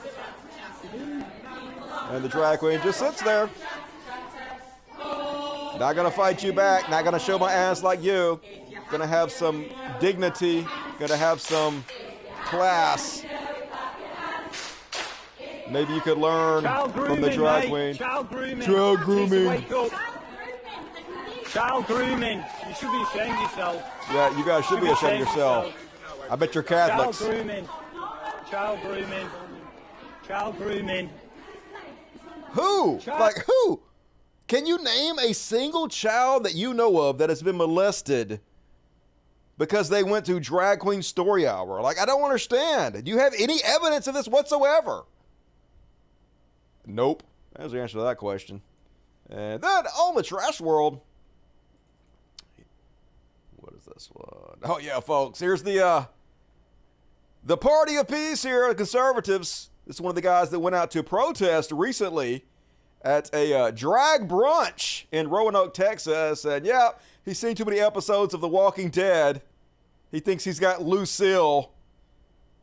And the drag queen just sits there. Not gonna fight you back. Not gonna show my ass like you. Gonna have some dignity. Gonna have some class. Maybe you could learn from the drag queen. Child grooming. Child grooming. Child grooming. You should be ashamed of yourself. Yeah, you guys should be ashamed of yourself. I bet you're Catholics. Child grooming. Child grooming. Child grooming. Who? Like who? Can you name a single child that you know of that has been molested because they went to Drag Queen Story Hour? Like, I don't understand. Do you have any evidence of this whatsoever? Nope. That's the answer to that question. And then on the trash world. What is this one? Oh yeah, folks. Here's the party of peace here, the conservatives. This is one of the guys that went out to protest recently at a drag brunch in Roanoke, Texas. And yeah, he's seen too many episodes of The Walking Dead. He thinks he's got Lucille.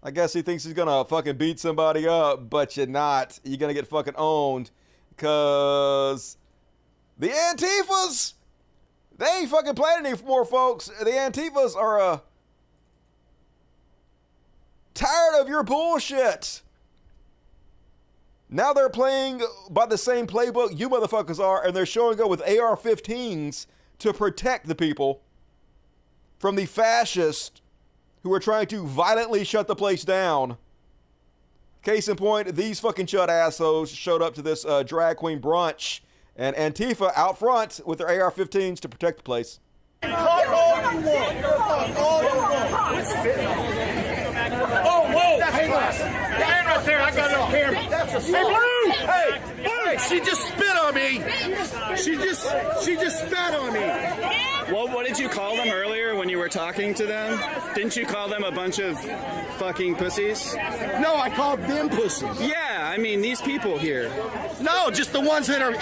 I guess he thinks he's gonna fucking beat somebody up, but you're not. You're gonna get fucking owned. Because the Antifas, they ain't fucking playing anymore, folks. The Antifas are tired of your bullshit. Now they're playing by the same playbook you motherfuckers are, and they're showing up with AR-15s to protect the people from the fascists who are trying to violently shut the place down. Case in point, these fucking chud assholes showed up to this drag queen brunch, and Antifa out front with their AR-15s to protect the place. Oh, whoa! That's class. Stand right there. I got it on camera. That's a hey, Blue! Hey, she just spit on me. She just spat on me. Well, what did you call them earlier when you were talking to them? Didn't you call them a bunch of fucking pussies? No, I called them pussies. Yeah, I mean these people here. No, just the ones that are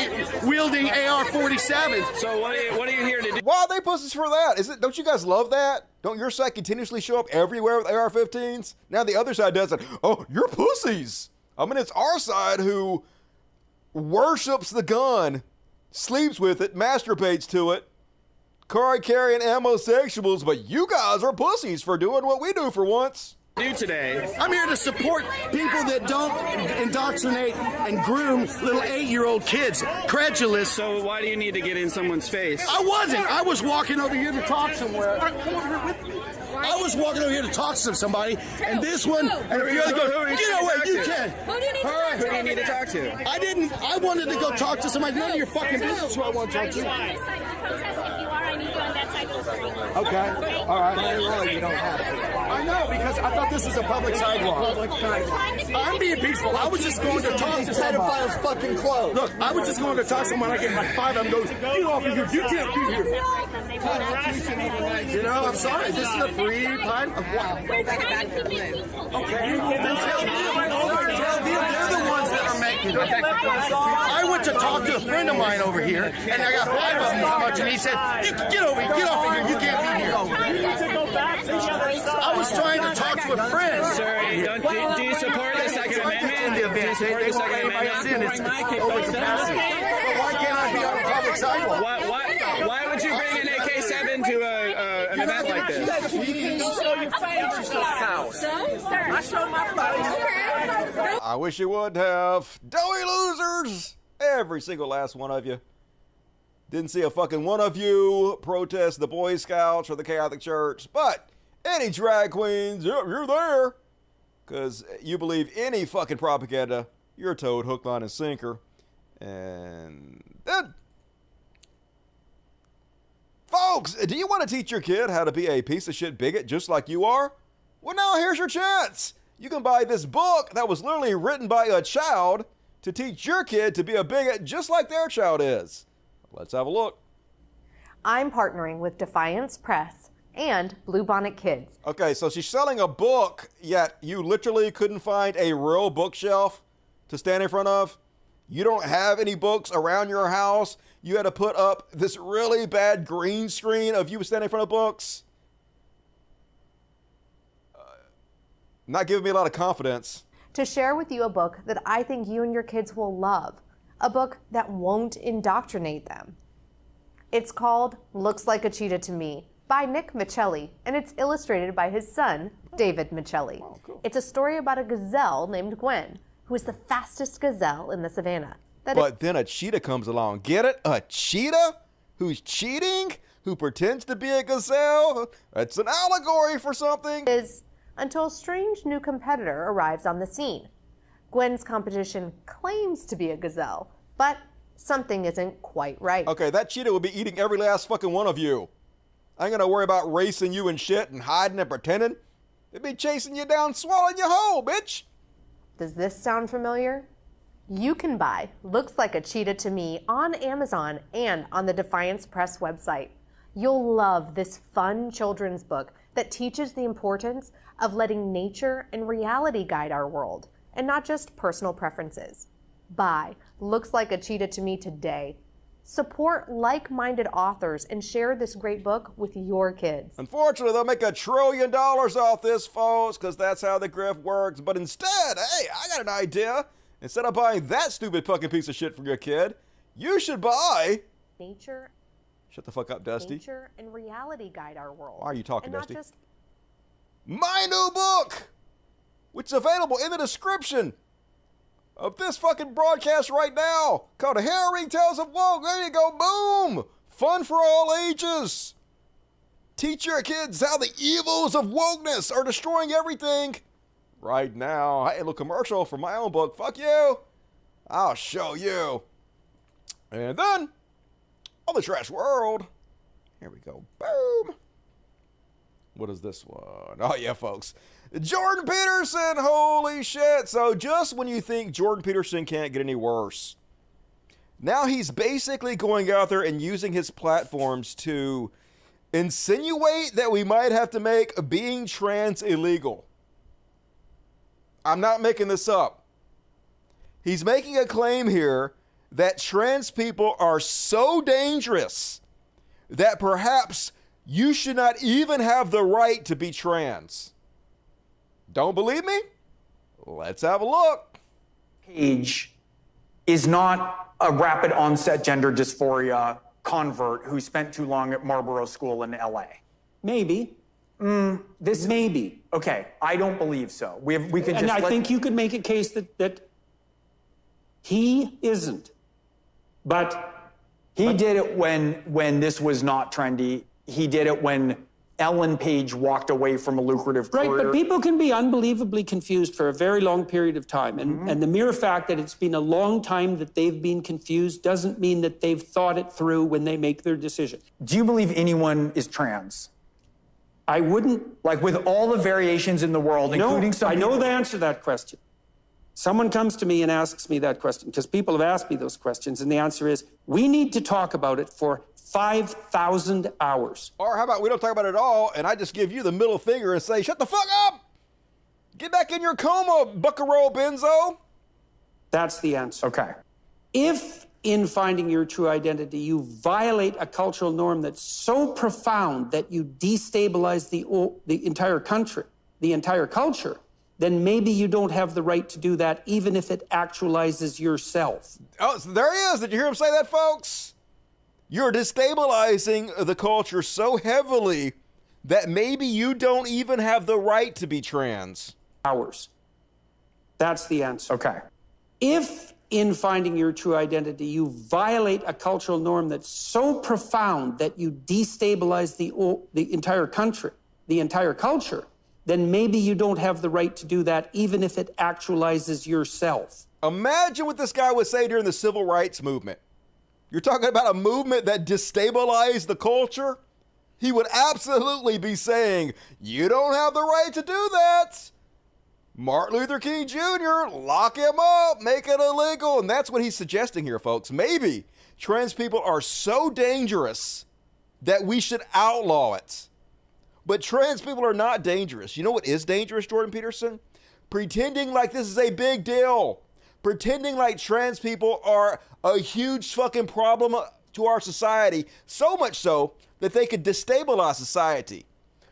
wielding AR-47s. So what are you here to do? Why are they pussies for that? Don't you guys love that? Don't your side continuously show up everywhere with AR-15s? Now the other side does it. Oh, you're pussies. I mean, it's our side who worships the gun, sleeps with it, masturbates to it, card-carrying homosexuals, but you guys are pussies for doing what we do for once. Today. I'm here to support people that don't indoctrinate and groom little 8-year-old kids. Credulous. So why do you need to get in someone's face? I wasn't. I was walking over here to talk somewhere. Come over here with me. I was walking over here to talk to somebody, and this one, and the other goes, get away, you can. Who do you need to talk to? I didn't. I wanted to go talk to somebody. None of your fucking business who I want to talk to. Okay. All right. You don't have to. I know, because I thought this was a public sidewalk. I'm being peaceful. I was just going to talk to somebody. Pedophile's fucking clothes. Look, I was just going to talk to someone. I get like 5 of them goes, get off of here. You can't be here. You know, I'm sorry. This is a free time. Wow. Okay. Then tell them they're the ones that are making it. I went to talk to a friend of mine over here, and I got 5 of them come up to me. He said, get over here. Get off of here. You can't be here. I was trying to talk to a friend. Sir, do you support the Second Amendment? Do you support the Second Amendment? Why can't I be on a public sidewalk? Why would you bring an AK-7 to an event like this? I wish you would have. Doughy losers! Every single last one of you. Didn't see a fucking one of you protest the Boy Scouts or the Catholic Church, but any drag queens, you're there. Because you believe any fucking propaganda, you're told hook, line, and sinker. And then, folks, do you want to teach your kid how to be a piece of shit bigot just like you are? Well, now here's your chance. You can buy this book that was literally written by a child to teach your kid to be a bigot just like their child is. Let's have a look. I'm partnering with Defiance Press and Bluebonnet Kids. Okay, so she's selling a book, yet you literally couldn't find a real bookshelf to stand in front of. You don't have any books around your house. You had to put up this really bad green screen of you standing in front of books. Not giving me a lot of confidence. To share with you a book that I think you and your kids will love. A book that won't indoctrinate them. It's called Looks Like a Cheetah to Me by Nick Michelli, and it's illustrated by his son, David Michelli. Oh, cool. It's a story about a gazelle named Gwen, who is the fastest gazelle in the savannah. But then a cheetah comes along. Get it? A cheetah? Who's cheating? Who pretends to be a gazelle? It's an allegory for something. Until a strange new competitor arrives on the scene. Gwen's competition claims to be a gazelle, but something isn't quite right. Okay, that cheetah will be eating every last fucking one of you. I ain't gonna worry about racing you and shit and hiding and pretending. It'd be chasing you down, swallowing you whole, bitch. Does this sound familiar? You can buy Looks Like a Cheetah to Me on Amazon and on the Defiance Press website. You'll love this fun children's book that teaches the importance of letting nature and reality guide our world, and not just personal preferences. Buy Looks Like a Cheetah to Me today. Support like-minded authors and share this great book with your kids. Unfortunately, they'll make $1 trillion off this, folks, because that's how the grift works. But instead, hey, I got an idea. Instead of buying that stupid fucking piece of shit for your kid, you should buy... Nature. Shut the fuck up, Dusty. Nature and reality guide our world. Why are you talking, and not Dusty? Just... My new book, which is available in the description of this fucking broadcast right now, called Harrowing Tales of Wake. There you go, boom! Fun for all ages. Teach your kids how the evils of wokeness are destroying everything. Right now, hey, little commercial for my own book. Fuck you. I'll show you. And then, on the trash world, here we go, boom. What is this one? Oh, yeah, folks. Jordan Peterson, holy shit. So just when you think Jordan Peterson can't get any worse, now he's basically going out there and using his platforms to insinuate that we might have to make being trans illegal. I'm not making this up. He's making a claim here that trans people are so dangerous that perhaps you should not even have the right to be trans. Don't believe me? Let's have a look. Page is not a rapid onset gender dysphoria convert who spent too long at Marlboro School in LA? Maybe. Maybe. Okay, I don't believe so. We could just. And I think you could make a case that he isn't. But he did it when this was not trendy. He did it when Ellen Page walked away from a lucrative career. Right, but people can be unbelievably confused for a very long period of time. And the mere fact that it's been a long time that they've been confused doesn't mean that they've thought it through when they make their decision. Do you believe anyone is trans? I wouldn't. Like with all the variations in the world, including some I know the answer to that question. Someone comes to me and asks me that question, because people have asked me those questions, and the answer is, we need to talk about it for 5,000 hours. Or how about we don't talk about it at all, and I just give you the middle finger and say, shut the fuck up! Get back in your coma, Buckaroo Benzo! That's the answer. Okay. If in finding your true identity, you violate a cultural norm that's so profound that you destabilize the entire country, the entire culture, then maybe you don't have the right to do that, even if it actualizes yourself. Oh, so there he is. Did you hear him say that, folks? You're destabilizing the culture so heavily that maybe you don't even have the right to be trans. Hours. That's the answer. Okay. If in finding your true identity, you violate a cultural norm that's so profound that you destabilize the entire country, the entire culture, then maybe you don't have the right to do that, even if it actualizes yourself. Imagine what this guy would say during the civil rights movement. You're talking about a movement that destabilized the culture? He would absolutely be saying, you don't have the right to do that. Martin Luther King Jr., lock him up, make it illegal. And that's what he's suggesting here, folks. Maybe trans people are so dangerous that we should outlaw it. But trans people are not dangerous. You know what is dangerous, Jordan Peterson? Pretending like this is a big deal. Pretending like trans people are a huge fucking problem to our society, so much so that they could destabilize society.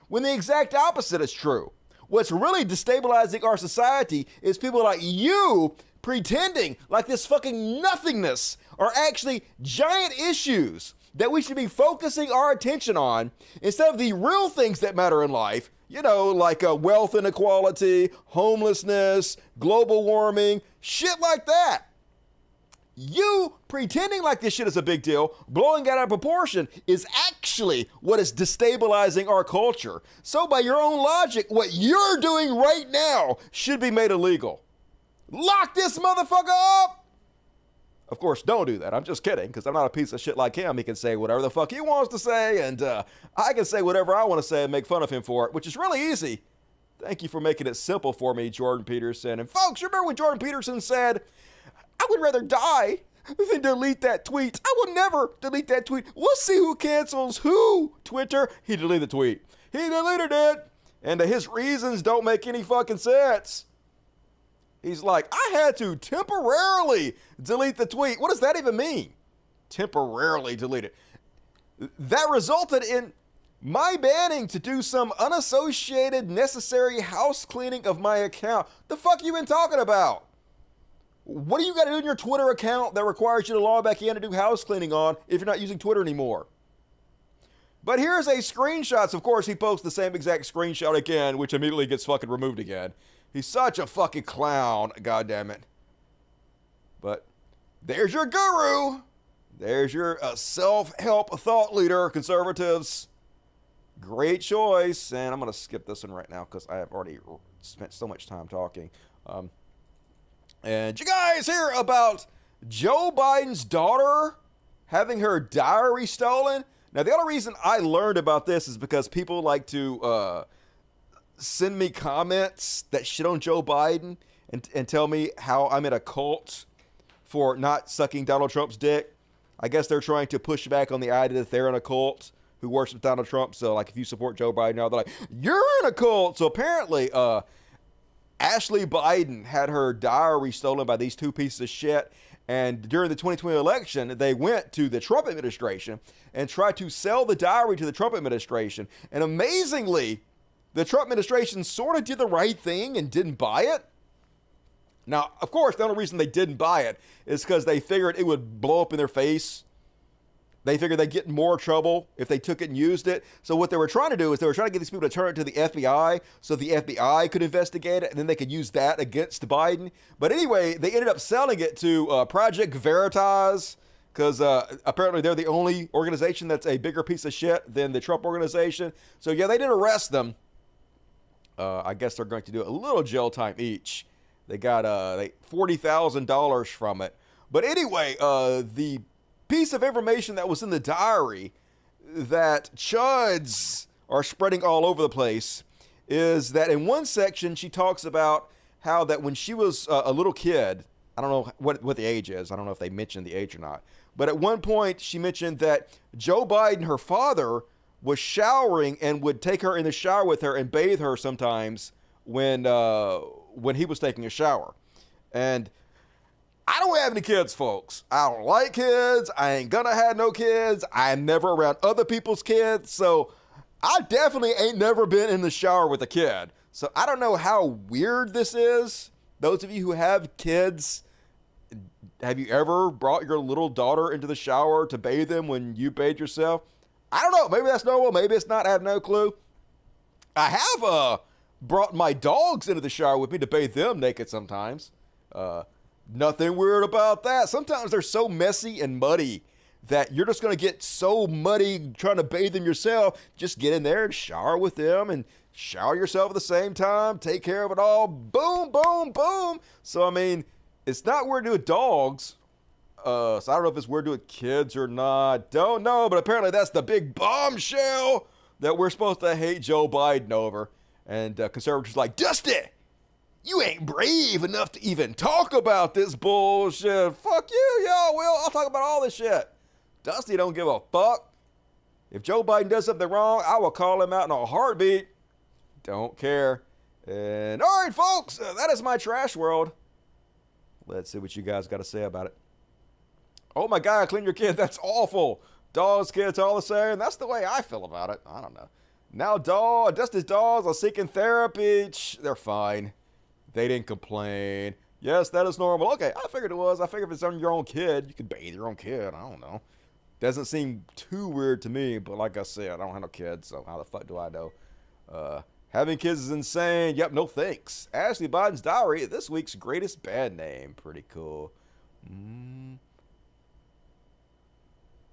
When the exact opposite is true. What's really destabilizing our society is people like you pretending like this fucking nothingness are actually giant issues that we should be focusing our attention on instead of the real things that matter in life, you know, like wealth inequality, homelessness, global warming, shit like that. You pretending like this shit is a big deal, blowing it out of proportion, is actually what is destabilizing our culture. So by your own logic, what you're doing right now should be made illegal. Lock this motherfucker up! Of course, don't do that. I'm just kidding, because I'm not a piece of shit like him. He can say whatever the fuck he wants to say, and I can say whatever I want to say and make fun of him for it, which is really easy. Thank you for making it simple for me, Jordan Peterson. And folks, remember when Jordan Peterson said, I would rather die than delete that tweet. I will never delete that tweet. We'll see who cancels who. Twitter, he deleted the tweet. He deleted it. And his reasons don't make any fucking sense. He's like, I had to temporarily delete the tweet. What does that even mean? Temporarily delete it. That resulted in my banning to do some unassociated necessary house cleaning of my account. The fuck you been talking about? What do you got to do in your Twitter account that requires you to log back in to do house cleaning on if you're not using Twitter anymore? But here's a screenshot. Of course, he posts the same exact screenshot again, which immediately gets fucking removed again. He's such a fucking clown, goddammit. But there's your guru. There's your self-help thought leader, conservatives. Great choice. And I'm going to skip this one right now because I have already spent so much time talking. And did you guys hear about Joe Biden's daughter having her diary stolen? Now, the only reason I learned about this is because people like to send me comments that shit on Joe Biden and tell me how I'm in a cult for not sucking Donald Trump's dick. I guess they're trying to push back on the idea that they're in a cult who worships Donald Trump. So, like, if you support Joe Biden now, they're like, you're in a cult. So, apparently, Ashley Biden had her diary stolen by these two pieces of shit. And during the 2020 election, they went to the Trump administration and tried to sell the diary to the Trump administration. And amazingly, the Trump administration sort of did the right thing and didn't buy it. Now, of course, the only reason they didn't buy it is because they figured it would blow up in their face. they figured they'd get in more trouble if they took it and used it. So what they were trying to do is they were trying to get these people to turn it to the FBI so the FBI could investigate it, and then they could use that against Biden. But anyway, they ended up selling it to Project Veritas, because apparently they're the only organization that's a bigger piece of shit than the Trump organization. So yeah, they did arrest them. I guess they're going to do a little jail time each. They got $40,000 from it. But anyway, the piece of information that was in the diary that chuds are spreading all over the place is that in one section she talks about how that when she was a little kid, I don't know what the age is. I don't know if they mentioned the age or not. But at one point she mentioned that Joe Biden, her father, was showering and would take her in the shower with her and bathe her sometimes when he was taking a shower. And I don't have any kids, folks. I don't like kids. I ain't gonna have no kids. I'm never around other people's kids. So I definitely ain't never been in the shower with a kid. So I don't know how weird this is. Those of you who have kids, have you ever brought your little daughter into the shower to bathe them when you bathe yourself? I don't know. Maybe that's normal. Maybe it's not. I have no clue. I have brought my dogs into the shower with me to bathe them naked sometimes. Nothing weird about that. Sometimes they're so messy and muddy that you're just going to get so muddy trying to bathe them yourself. Just get in there and shower with them and shower yourself at the same time. Take care of it all. Boom, boom, boom. So, I mean, it's not weird to do with dogs. So I don't know if it's weird to do with kids or not. Don't know, but apparently that's the big bombshell that we're supposed to hate Joe Biden over. And conservatives like, Dusty, you ain't brave enough to even talk about this bullshit. Fuck you, y'all will. I'll talk about all this shit. Dusty don't give a fuck. If Joe Biden does something wrong, I will call him out in a heartbeat. Don't care. And all right, folks, that is my trash world. Let's see what you guys got to say about it. Oh my God, clean your kid. That's awful. Dogs, kids, all the same. That's the way I feel about it. I don't know. Now, Dusty's dogs are seeking therapy. They're fine. They didn't complain. Yes, that is normal. Okay, I figured it was. I figured if it's on your own kid, you could bathe your own kid. I don't know. Doesn't seem too weird to me, but like I said, I don't have no kids, so how the fuck do I know? Having kids is insane. Yep, no thanks. Ashley Biden's diary, this week's greatest bad name. Pretty cool.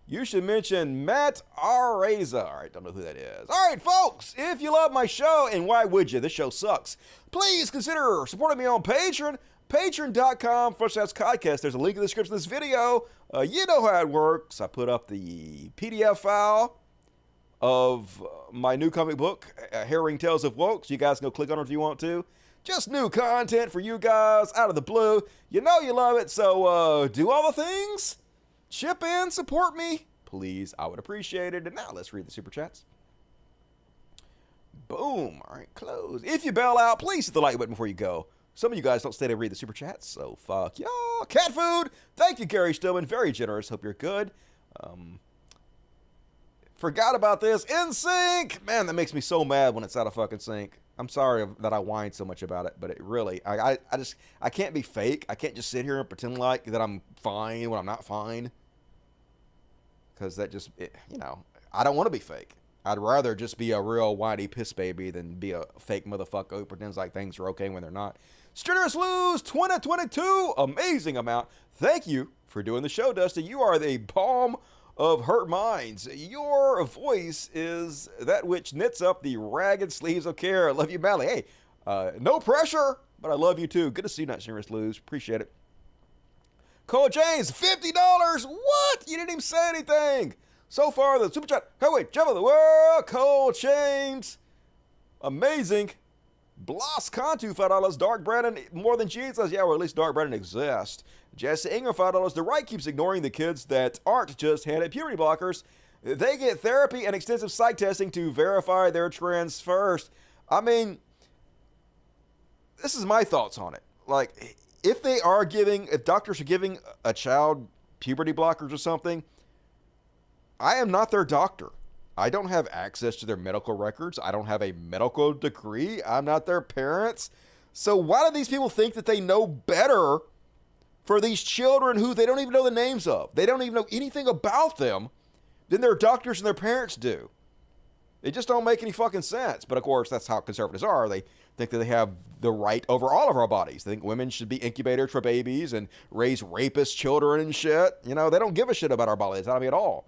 You should mention Matt Areza. All right, don't know who that is. All right, folks, if you love my show, and why would you? This show sucks. Please consider supporting me on Patreon. Patreon.com/podcast. There's a link in the description of this video. You know how it works. I put up the PDF file of my new comic book, Harrowing Tales of Wake. So you guys can go click on it if you want to. Just new content for you guys out of the blue. You know you love it, so do all the things. Chip in, support me, please. I would appreciate it. And now let's read the super chats. Boom. All right, close. If you bail out, please hit the like button before you go. Some of you guys don't stay to read the super chats, so fuck y'all. Cat food. Thank you, Gary Stillman. Very generous. Hope you're good. Forgot about this. In sync. Man, that makes me so mad when it's out of fucking sync. I'm sorry that I whine so much about it, but it really, I can't be fake. I can't just sit here and pretend like that I'm fine when I'm not fine. Because that just, you know, I don't want to be fake. I'd rather just be a real whiny piss baby than be a fake motherfucker who pretends like things are okay when they're not. Strenuous Lose 2022, amazing amount. Thank you for doing the show, Dusty. You are the balm of hurt minds. Your voice is that which knits up the ragged sleeves of care. I love you, Mally. Hey, no pressure, but I love you too. Good to see you, not Strenuous Lose. Appreciate it. Cole James, $50. What? You didn't even say anything. So far, the super chat heavyweight champ of the world, Cole James. Amazing. Blas Cantu, $5. Dark Brandon, more than Jesus. Yeah, well, at least Dark Brandon exists. Jesse Ingram, $5. The right keeps ignoring the kids that aren't just handed puberty blockers. They get therapy and extensive psych testing to verify their trends first. I mean, this is my thoughts on it. Like, if doctors are giving a child puberty blockers or something, I am not their doctor. I don't have access to their medical records. I don't have a medical degree. I'm not their parents. So why do these people think that they know better for these children who they don't even know the names of? They don't even know anything about them. than their doctors and their parents do. It just don't make any fucking sense. But of course, that's how conservatives are. They think that they have the right over all of our bodies. They think women should be incubators for babies and raise rapist children and shit. You know, they don't give a shit about our bodies, not me at all.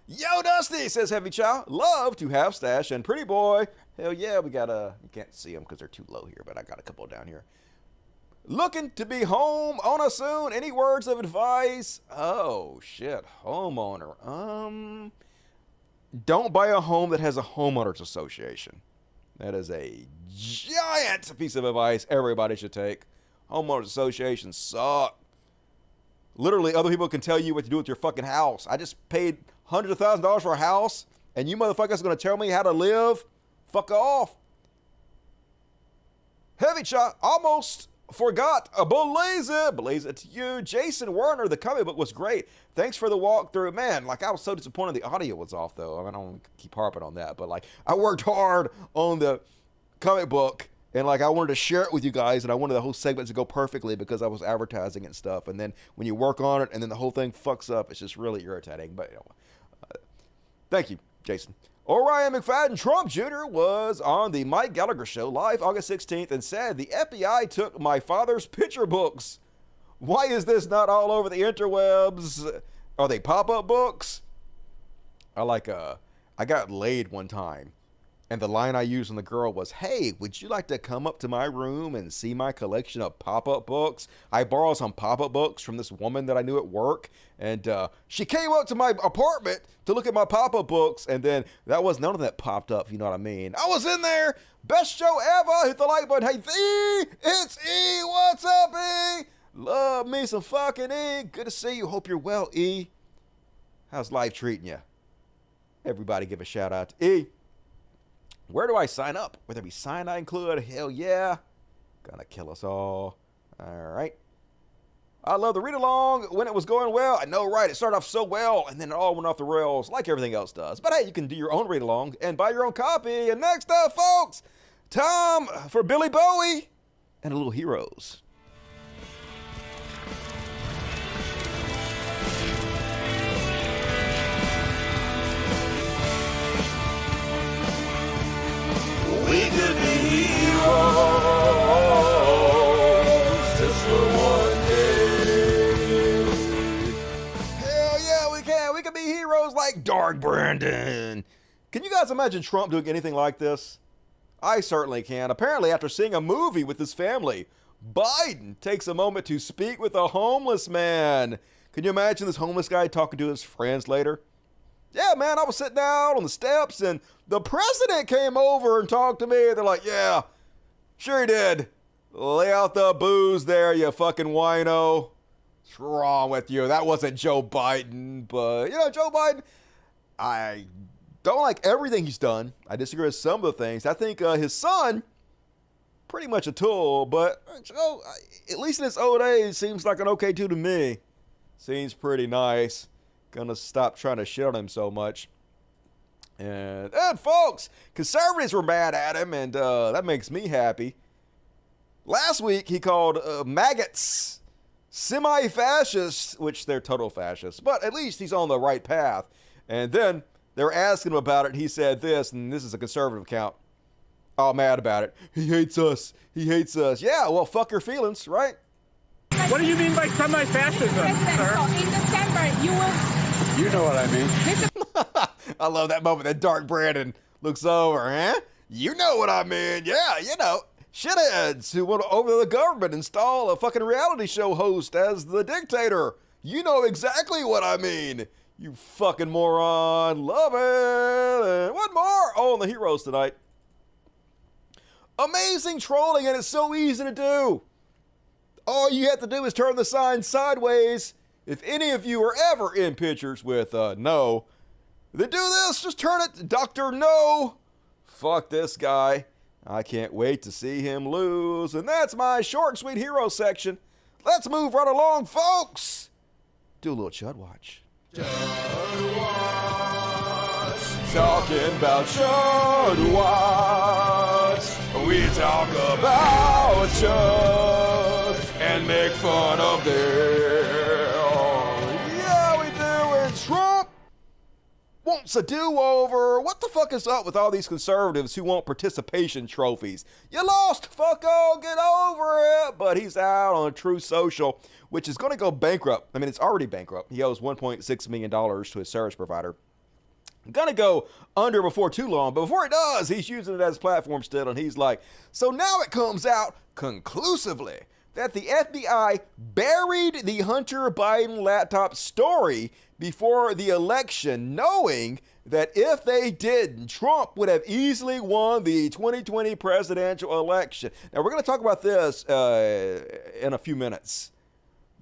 Yo, Dusty, says Heavy Chow. Love to have stash and pretty boy. Hell yeah, we got you can't see them because they're too low here, but I got a couple down here. Looking to be home on us soon. Any words of advice? Oh, shit. Homeowner. Don't buy a home that has a homeowners association. That is a giant piece of advice everybody should take. Homeowners associations suck. Literally, other people can tell you what to do with your fucking house. I just paid hundreds of thousands of dollars for a house, and you motherfuckers are going to tell me how to live? Fuck off. Heavy shot. Almost forgot. Blaze it to you. Jason Werner, the comic book was great. Thanks for the walkthrough. Man, like, I was so disappointed the audio was off, though. I mean, I don't keep harping on that, but, like, I worked hard on the comic book, and, like, I wanted to share it with you guys, and I wanted the whole segment to go perfectly because I was advertising and stuff, and then when you work on it, and then the whole thing fucks up, it's just really irritating, but, you know, thank you, Jason. Orion McFadden Trump Jr. was on the Mike Gallagher Show live August 16th and said, the FBI took my father's picture books. Why is this not all over the interwebs? Are they pop-up books? I got laid one time, and the line I used on the girl was, hey, would you like to come up to my room and see my collection of pop-up books? I borrowed some pop-up books from this woman that I knew at work, and she came up to my apartment to look at my pop-up books, and then that was none of that popped up, you know what I mean? I was in there. Best show ever. Hit the like button. Hey, E, it's E. What's up, E? Love me some fucking E. Good to see you. Hope you're well, E. How's life treating you? Everybody give a shout out to E. Where do I sign up? Will there be cyanide included? Hell yeah. Gonna kill us all. All right. I love the read-along when it was going well. I know, right? It started off so well, and then it all went off the rails like everything else does. But hey, you can do your own read-along and buy your own copy. And next up, folks, time for Billy Bowie and a little Heroes. We could be heroes just for one day. Hell yeah, we can. We can be heroes like Dark Brandon. Can you guys imagine Trump doing anything like this? I certainly can. Apparently, after seeing a movie with his family, Biden takes a moment to speak with a homeless man. Can you imagine this homeless guy talking to his friends later? Yeah, man, I was sitting out on the steps and the president came over and talked to me. They're like, yeah, sure he did. Lay out the booze there, you fucking wino. What's wrong with you? That wasn't Joe Biden, but, you know, Joe Biden, I don't like everything he's done. I disagree with some of the things. I think his son, pretty much a tool, but Joe, at least in his old age, seems like an okay dude to me. Seems pretty nice. Gonna stop trying to shit on him so much. And folks, conservatives were mad at him, and that makes me happy. Last week, he called maggots semi-fascists, which they're total fascists, but at least he's on the right path. And then they were asking him about it, and he said this, and this is a conservative account. All mad about it. He hates us. He hates us. Yeah, well, fuck your feelings, right? What do you mean by semi-fascism, sir? In December, you will... You know what I mean. I love that moment that Dark Brandon looks over, huh? You know what I mean. Yeah, you know. Shitheads who want to over the government install a fucking reality show host as the dictator. You know exactly what I mean. You fucking moron. Love it. And one more. Oh, on the heroes tonight. Amazing trolling, and it's so easy to do. All you have to do is turn the sign sideways. If any of you are ever in pictures with no, then do this. Just turn it to Dr. No. Fuck this guy. I can't wait to see him lose. And that's my short and sweet hero section. Let's move right along, folks. Do a little Chud Watch. Chud Watch. Talking about Chud Watch. We talk about Chud and make fun of them. Yeah, we do. And Trump wants a do-over. What the fuck is up with all these conservatives who want participation trophies? You lost, fucko, get over it. But he's out on Truth Social, which is going to go bankrupt. I mean, it's already bankrupt. He owes $1.6 million to his service provider. Going to go under before too long. But before it does, he's using it as a platform still. And he's like, so now it comes out conclusively that the FBI buried the Hunter Biden laptop story before the election, knowing that if they didn't, Trump would have easily won the 2020 presidential election. Now, we're going to talk about this in a few minutes.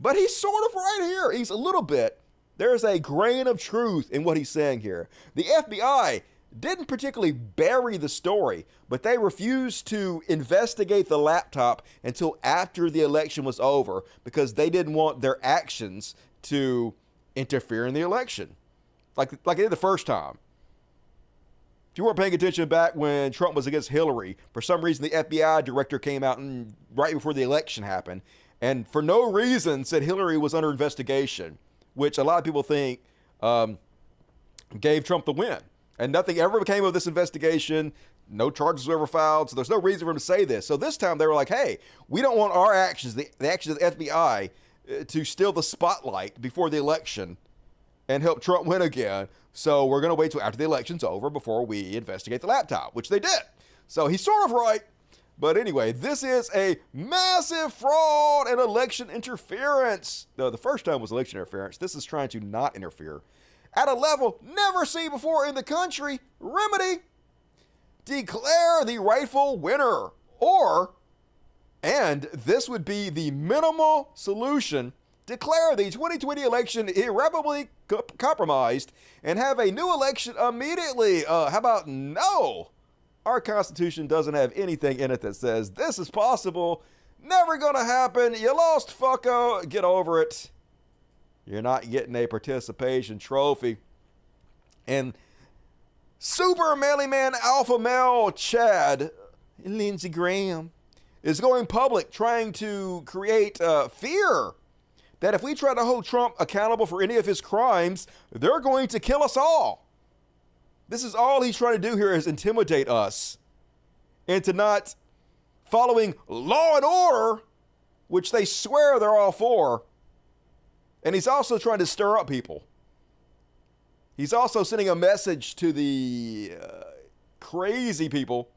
But he's sort of right here. He's a little bit. There's a grain of truth in what he's saying here. The FBI didn't particularly bury the story, but they refused to investigate the laptop until after the election was over because they didn't want their actions to interfere in the election, like they did the first time. If you weren't paying attention back when Trump was against Hillary, for some reason the FBI director came out and right before the election happened, and for no reason said Hillary was under investigation, which a lot of people think gave Trump the win. And nothing ever came of this investigation. No charges were ever filed. So there's no reason for him to say this. So this time they were like, hey, we don't want our actions, the actions of the FBI, to steal the spotlight before the election and help Trump win again. So we're going to wait till after the election's over before we investigate the laptop, which they did. So he's sort of right. But anyway, this is a massive fraud and election interference. No, the first time was election interference. This is trying to not interfere at a level never seen before in the country. Remedy: declare the rightful winner. And this would be the minimal solution, declare the 2020 election irreparably compromised and have a new election immediately. How about no? Our Constitution doesn't have anything in it that says this is possible. Never gonna happen. You lost, fucko. Get over it. You're not getting a participation trophy. And super manly man alpha male Chad Lindsey Graham is going public trying to create fear that if we try to hold Trump accountable for any of his crimes, they're going to kill us all. This is all he's trying to do here is intimidate us into not following law and order, which they swear they're all for. And he's also trying to stir up people. He's also sending a message to the crazy people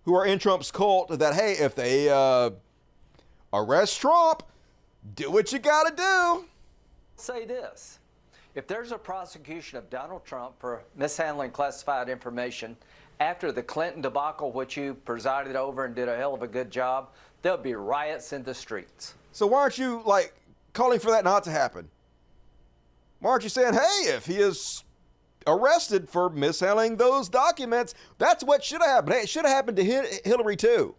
who are in Trump's cult that, hey, if they arrest Trump, do what you got to do. Say this. If there's a prosecution of Donald Trump for mishandling classified information after the Clinton debacle, which you presided over and did a hell of a good job, there'll be riots in the streets. So why aren't you, calling for that not to happen? Why aren't you saying, hey, if he is arrested for mishandling those documents, that's what should have happened. Hey, it should have happened to Hillary too.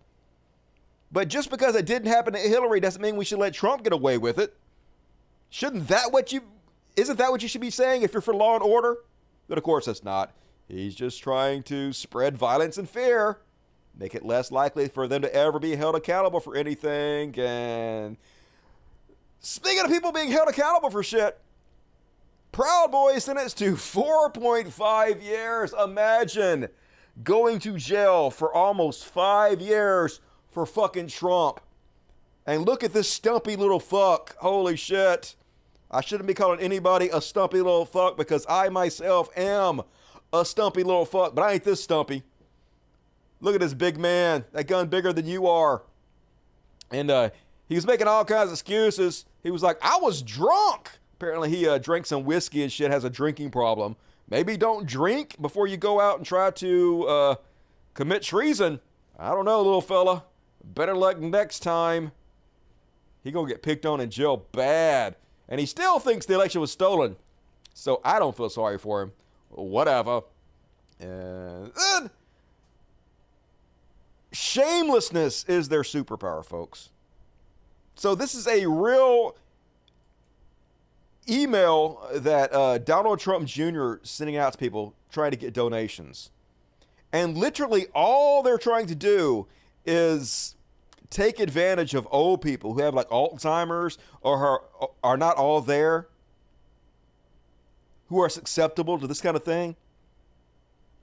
But just because it didn't happen to Hillary doesn't mean we should let Trump get away with it. Isn't that what you should be saying if you're for law and order? But of course that's not. He's just trying to spread violence and fear, make it less likely for them to ever be held accountable for anything. And speaking of people being held accountable for shit, Proud Boy sentenced to 4.5 years. Imagine going to jail for almost 5 years for fucking Trump. And look at this stumpy little fuck. Holy shit. I shouldn't be calling anybody a stumpy little fuck because I myself am a stumpy little fuck, but I ain't this stumpy. Look at this big man. That gun bigger than you are. And he was making all kinds of excuses. He was like, I was drunk. Apparently he drank some whiskey and shit, has a drinking problem. Maybe don't drink before you go out and try to commit treason. I don't know, little fella. Better luck next time. He gonna get picked on in jail bad. And he still thinks the election was stolen. So I don't feel sorry for him. Whatever. And then, shamelessness is their superpower, folks. So this is a real email that Donald Trump Jr. sending out to people trying to get donations. And literally all they're trying to do is take advantage of old people who have Alzheimer's or are not all there. who are susceptible to this kind of thing.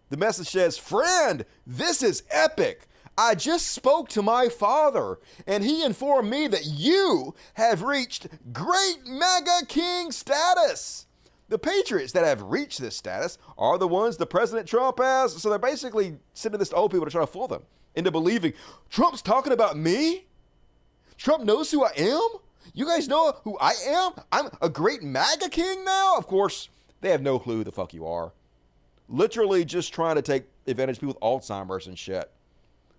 The message says, friend, this is epic. I just spoke to my father, and he informed me that you have reached great mega king status. The patriots that have reached this status are the ones that President Trump has. So they're basically sending this to old people to try to fool them into believing Trump's talking about me. Trump knows who I am. You guys know who I am? I'm a great MAGA king now? Of course, they have no clue who the fuck you are. Literally just trying to take advantage of people with Alzheimer's and shit.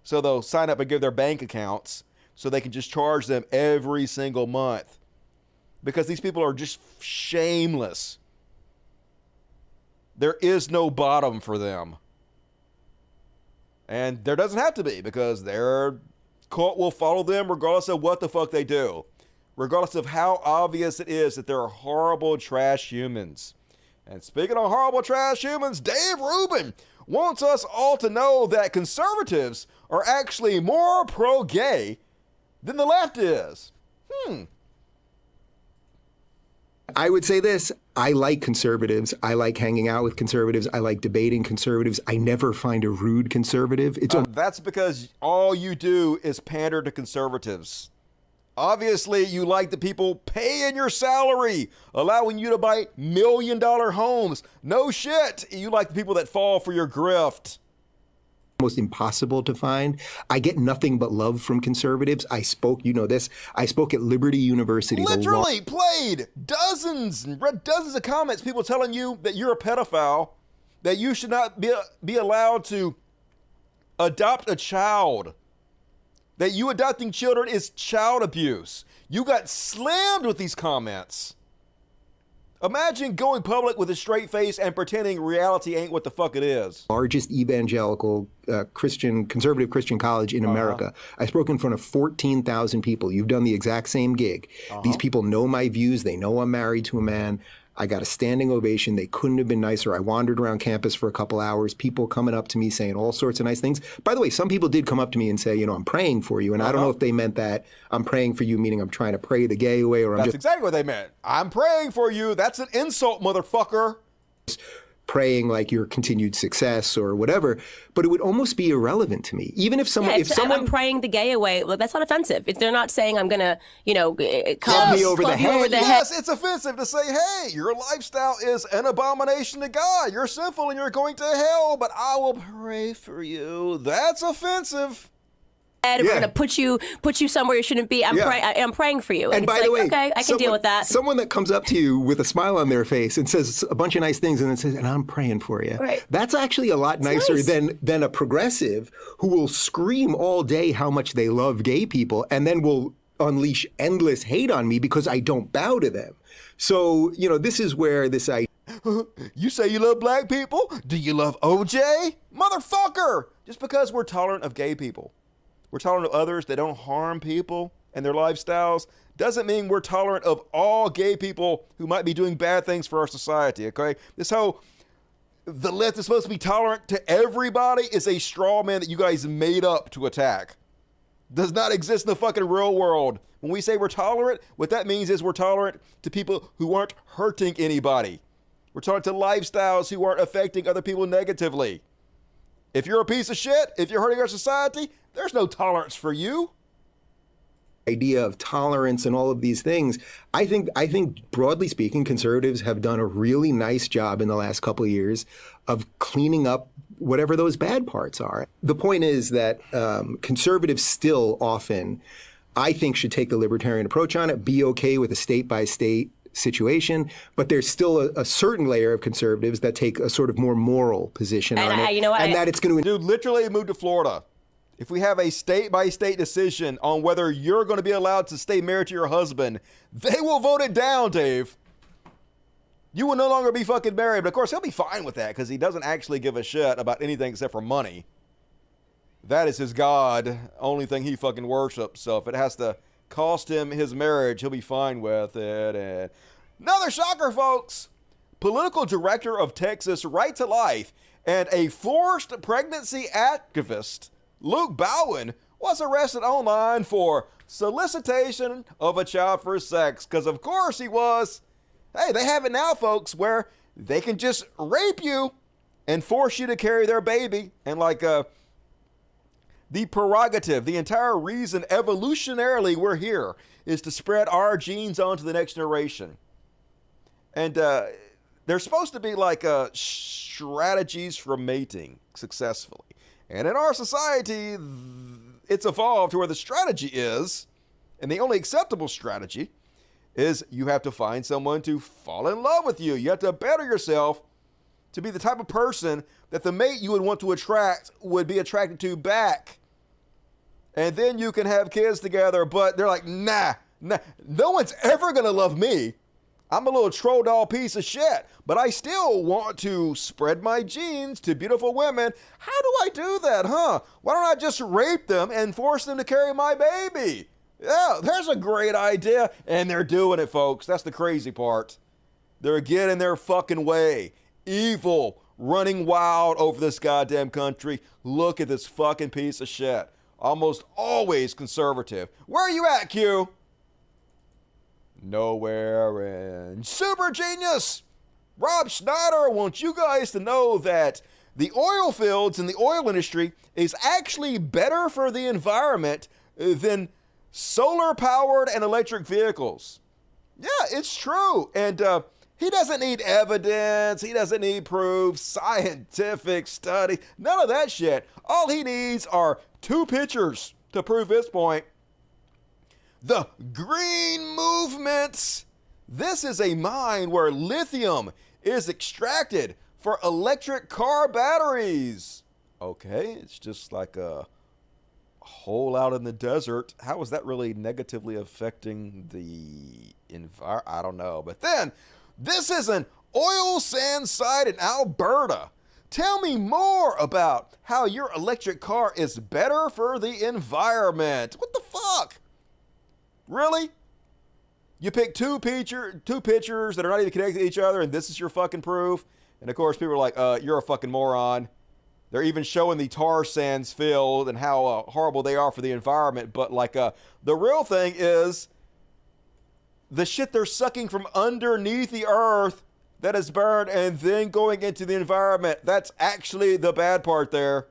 So they'll sign up and give their bank accounts so they can just charge them every single month. Because these people are just shameless. There is no bottom for them. And there doesn't have to be, because their cult will follow them regardless of what the fuck they do. Regardless of how obvious it is that they're horrible trash humans. And speaking of horrible trash humans, Dave Rubin wants us all to know that conservatives are actually more pro-gay than the left is. I would say this. I like conservatives. I like hanging out with conservatives. I like debating conservatives. I never find a rude conservative. That's because all you do is pander to conservatives. Obviously, you like the people paying your salary, allowing you to buy $1 million homes. No shit. You like the people that fall for your grift. Almost impossible to find. I get nothing but love from conservatives. I spoke, you know this, I spoke at Liberty University. Literally played dozens and read dozens of comments, people telling you that you're a pedophile, that you should not be allowed to adopt a child, that you adopting children is child abuse. You got slammed with these comments. Imagine going public with a straight face and pretending reality ain't what the fuck it is. Largest evangelical conservative Christian college in America. I spoke in front of 14,000 people. You've done the exact same gig. These people know my views. They know I'm married to a man. I got a standing ovation. They couldn't have been nicer. I wandered around campus for a couple hours, people coming up to me saying all sorts of nice things. By the way, some people did come up to me and say, you know, I'm praying for you. And I don't know if they meant that I'm praying for you, meaning I'm trying to pray the gay away, or That's exactly what they meant. I'm praying for you. That's an insult, motherfucker. Praying like your continued success or whatever, but it would almost be irrelevant to me. Even if someone, I'm praying the gay away, well, that's not offensive. If they're not saying I'm gonna, club me over the head. Yes, it's offensive to say, hey, your lifestyle is an abomination to God. You're sinful and you're going to hell, but I will pray for you. That's offensive. We're going to put you somewhere you shouldn't be. I'm praying for you. And by the way, okay, I can deal with that. Someone that comes up to you with a smile on their face and says a bunch of nice things and then says, and I'm praying for you. Right. That's actually a lot nicer than a progressive who will scream all day how much they love gay people and then will unleash endless hate on me because I don't bow to them. So, you know, this is where this idea. You say you love black people? Do you love OJ? Motherfucker! Just because we're tolerant of gay people, we're tolerant of others that don't harm people and their lifestyles, doesn't mean we're tolerant of all gay people who might be doing bad things for our society, okay? This whole, the left is supposed to be tolerant to everybody is a straw man that you guys made up to attack. Does not exist in the fucking real world. When we say we're tolerant, what that means is we're tolerant to people who aren't hurting anybody. We're tolerant to lifestyles who aren't affecting other people negatively. If you're a piece of shit, if you're hurting our society, there's no tolerance for you. Idea of tolerance and all of these things. I think broadly speaking, conservatives have done a really nice job in the last couple of years of cleaning up whatever those bad parts are. The point is that conservatives still often, I think, should take the libertarian approach on it, be okay with a state-by-state situation, but there's still a certain layer of conservatives that take a sort of more moral position on it. You know what? And that it's going to... Dude, literally move to Florida. If we have a state-by-state decision on whether you're going to be allowed to stay married to your husband, they will vote it down, Dave. You will no longer be fucking married. But of course, he'll be fine with that because he doesn't actually give a shit about anything except for money. That is his God, only thing he fucking worships. So if it has to cost him his marriage, he'll be fine with it. And another shocker, folks. Political director of Texas Right to Life and a forced pregnancy activist, Luke Bowen, was arrested online for solicitation of a child for sex. Because of course he was. Hey, they have it now, folks, where they can just rape you and force you to carry their baby. And like the prerogative, the entire reason evolutionarily we're here is to spread our genes on to the next generation. And there's supposed to be like strategies for mating successfully. And in our society, it's evolved to where the strategy is, and the only acceptable strategy is you have to find someone to fall in love with you. You have to better yourself to be the type of person that the mate you would want to attract would be attracted to back. And then you can have kids together, but they're like, nah, no one's ever going to love me. I'm a little troll doll piece of shit, but I still want to spread my genes to beautiful women. How do I do that, huh? Why don't I just rape them and force them to carry my baby? Yeah, there's a great idea. And they're doing it, folks. That's the crazy part. They're getting their fucking way. Evil, running wild over this goddamn country. Look at this fucking piece of shit. Almost always conservative. Where are you at, Q? Nowhere. And super genius Rob Schneider wants you guys to know that the oil fields and the oil industry is actually better for the environment than solar powered and electric vehicles. Yeah, it's true. And he doesn't need evidence. He doesn't need proof, scientific study, none of that shit. All he needs are 2 pictures to prove his point. The green movement. This is a mine where lithium is extracted for electric car batteries. Okay, it's just like a hole out in the desert. How is that really negatively affecting the environment? I don't know. But then, this is an oil sand site in Alberta. Tell me more about how your electric car is better for the environment. What the fuck? Really? You pick two pictures that are not even connected to each other, and this is your fucking proof? And of course, people are like, you're a fucking moron. They're even showing the tar sands field and how horrible they are for the environment. But like, the real thing is the shit they're sucking from underneath the earth that is burned and then going into the environment. That's actually the bad part there.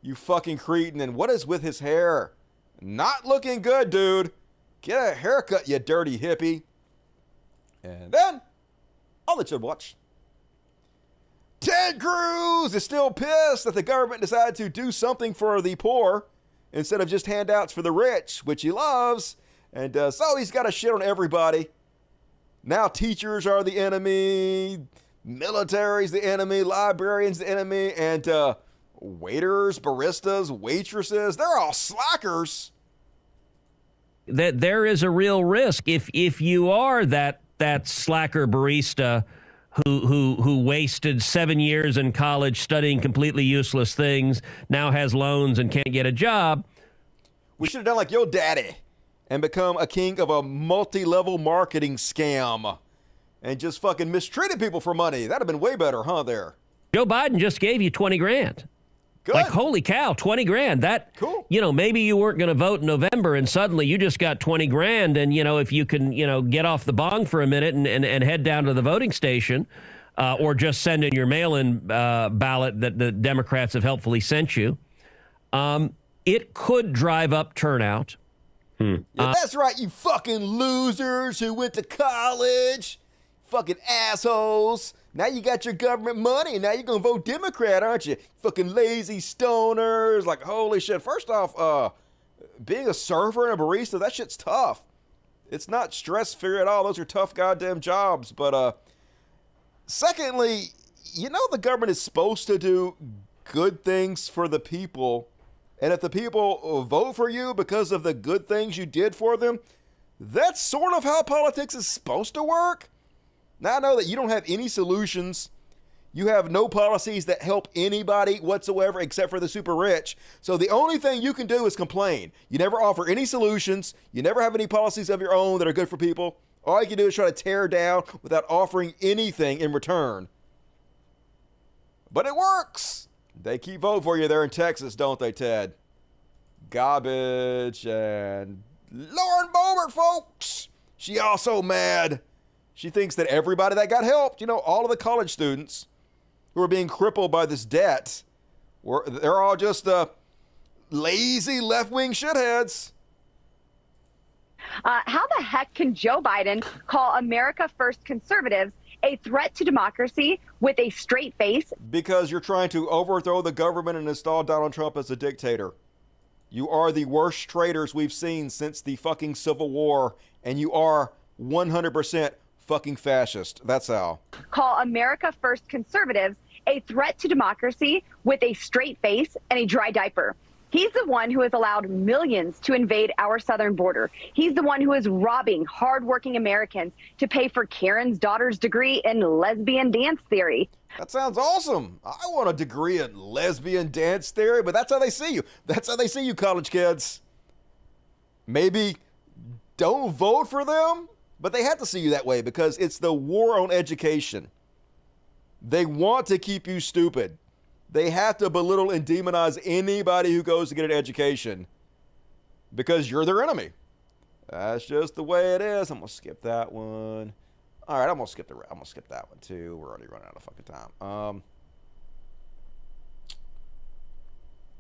You fucking cretin. And what is with his hair? Not looking good, dude. Get a haircut, you dirty hippie. And then, I'll let you watch. Ted Cruz is still pissed that the government decided to do something for the poor instead of just handouts for the rich, which he loves. And so he's got to shit on everybody. Now teachers are the enemy, military's the enemy, librarians the enemy, and waiters, baristas, waitresses, they're all slackers. That there is a real risk if you are that slacker barista who wasted 7 years in college studying completely useless things, now has loans and can't get a job. We should have done like your daddy and become a king of a multi-level marketing scam and just fucking mistreated people for money. That'd have been way better, huh, there? Joe Biden just gave you 20 grand. Good. Like, holy cow, 20 grand. That, cool. You know, maybe you weren't going to vote in November and suddenly you just got 20 grand. And, you know, if you can, you know, get off the bong for a minute and head down to the voting station or just send in your mail-in ballot that the Democrats have helpfully sent you, it could drive up turnout. Yeah, that's right, you fucking losers who went to college. Fucking assholes. Now you got your government money, and now you're going to vote Democrat, aren't you? Fucking lazy stoners. Like, holy shit. First off, being a server and a barista, that shit's tough. It's not stress-free at all. Those are tough goddamn jobs. But secondly, you know the government is supposed to do good things for the people. And if the people vote for you because of the good things you did for them, that's sort of how politics is supposed to work. Now I know that you don't have any solutions. You have no policies that help anybody whatsoever except for the super rich. So the only thing you can do is complain. You never offer any solutions. You never have any policies of your own that are good for people. All you can do is try to tear down without offering anything in return. But it works. They keep voting for you there in Texas, don't they, Ted? Garbage. And Lauren Boebert, folks. She also mad. She thinks that everybody that got helped, all of the college students who are being crippled by this debt, they're all just lazy left-wing shitheads. How the heck can Joe Biden call America First conservatives a threat to democracy with a straight face? Because you're trying to overthrow the government and install Donald Trump as a dictator. You are the worst traitors we've seen since the fucking Civil War, and you are 100% fucking fascist. That's how. Call America First conservatives a threat to democracy with a straight face and a dry diaper. He's the one who has allowed millions to invade our southern border. He's the one who is robbing hardworking Americans to pay for Karen's daughter's degree in lesbian dance theory. That sounds awesome. I want a degree in lesbian dance theory, but that's how they see you. That's how they see you, college kids. Maybe don't vote for them, but they have to see you that way because it's the war on education. They want to keep you stupid. They have to belittle and demonize anybody who goes to get an education because you're their enemy. That's just the way it is. I'm gonna skip that one. All right, I'm gonna skip that one too. We're already running out of fucking time.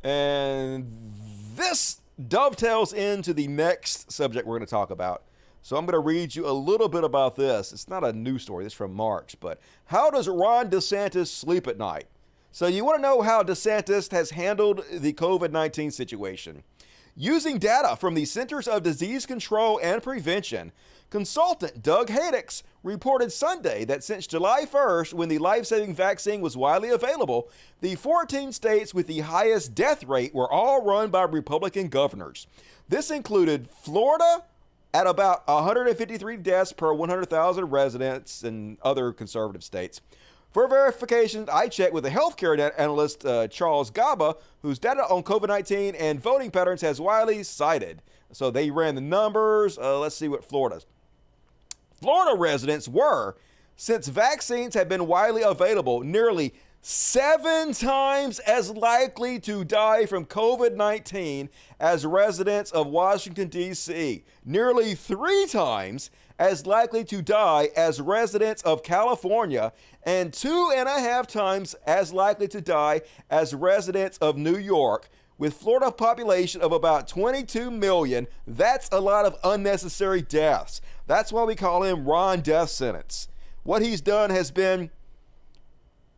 And this dovetails into the next subject we're going to talk about. So I'm going to read you a little bit about this. It's not a news story. This is from March. But how does Ron DeSantis sleep at night? So you want to know how DeSantis has handled the COVID-19 situation. Using data from the Centers of Disease Control and Prevention, consultant Doug Haydox reported Sunday that since July 1st, when the life-saving vaccine was widely available, the 14 states with the highest death rate were all run by Republican governors. This included Florida at about 153 deaths per 100,000 residents and other conservative states. For verification, I checked with the healthcare analyst Charles Gaba, whose data on COVID-19 and voting patterns has widely cited. So they ran the numbers. Let's see what Florida's. Florida residents were, since vaccines have been widely available, nearly 7 times as likely to die from COVID-19 as residents of Washington, D.C., nearly 3 times as likely to die as residents of California, and 2.5 times as likely to die as residents of New York. With Florida population of about 22 million, that's a lot of unnecessary deaths. That's why we call him Ron Death Sentence. What he's done has been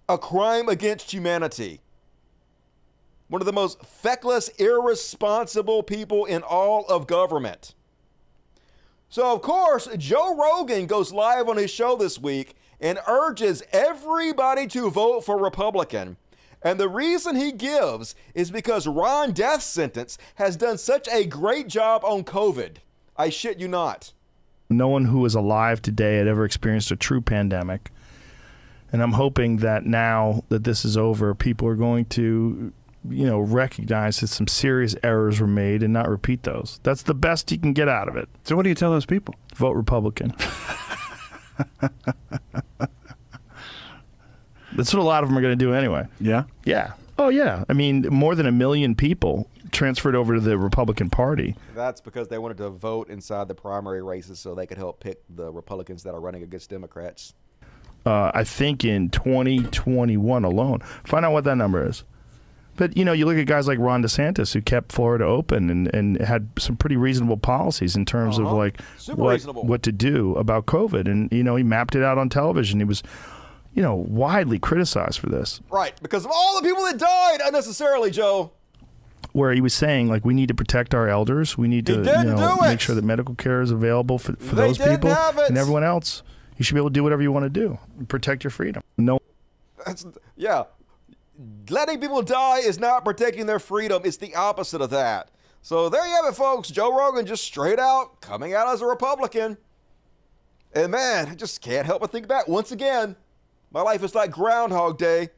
a crime against humanity. One of the most feckless, irresponsible people in all of government. So, of course, Joe Rogan goes live on his show this week and urges everybody to vote for Republican. And the reason he gives is because Ron Death Sentence has done such a great job on COVID. I shit you not. No one who is alive today had ever experienced a true pandemic. And I'm hoping that now that this is over, people are going to, recognize that some serious errors were made and not repeat those. That's the best you can get out of it. So what do you tell those people? Vote Republican. That's what a lot of them are going to do anyway. Yeah? Yeah. Oh, yeah. I mean, more than 1 million people transferred over to the Republican Party. That's because they wanted to vote inside the primary races so they could help pick the Republicans that are running against Democrats. I think in 2021 alone. Find out what that number is. But, you look at guys like Ron DeSantis, who kept Florida open and had some pretty reasonable policies in terms of what to do about COVID. And, he mapped it out on television. He was, widely criticized for this. Right, because of all the people that died unnecessarily, Joe. Where he was saying, we need to protect our elders. We need to, make sure that medical care is available for those people and everyone else. You should be able to do whatever you want to do. Protect your freedom. Yeah. Letting people die is not protecting their freedom. It's the opposite of that. So there you have it, folks. Joe Rogan just straight out coming out as a Republican. And man, I just can't help but think back once again. My life is like Groundhog Day.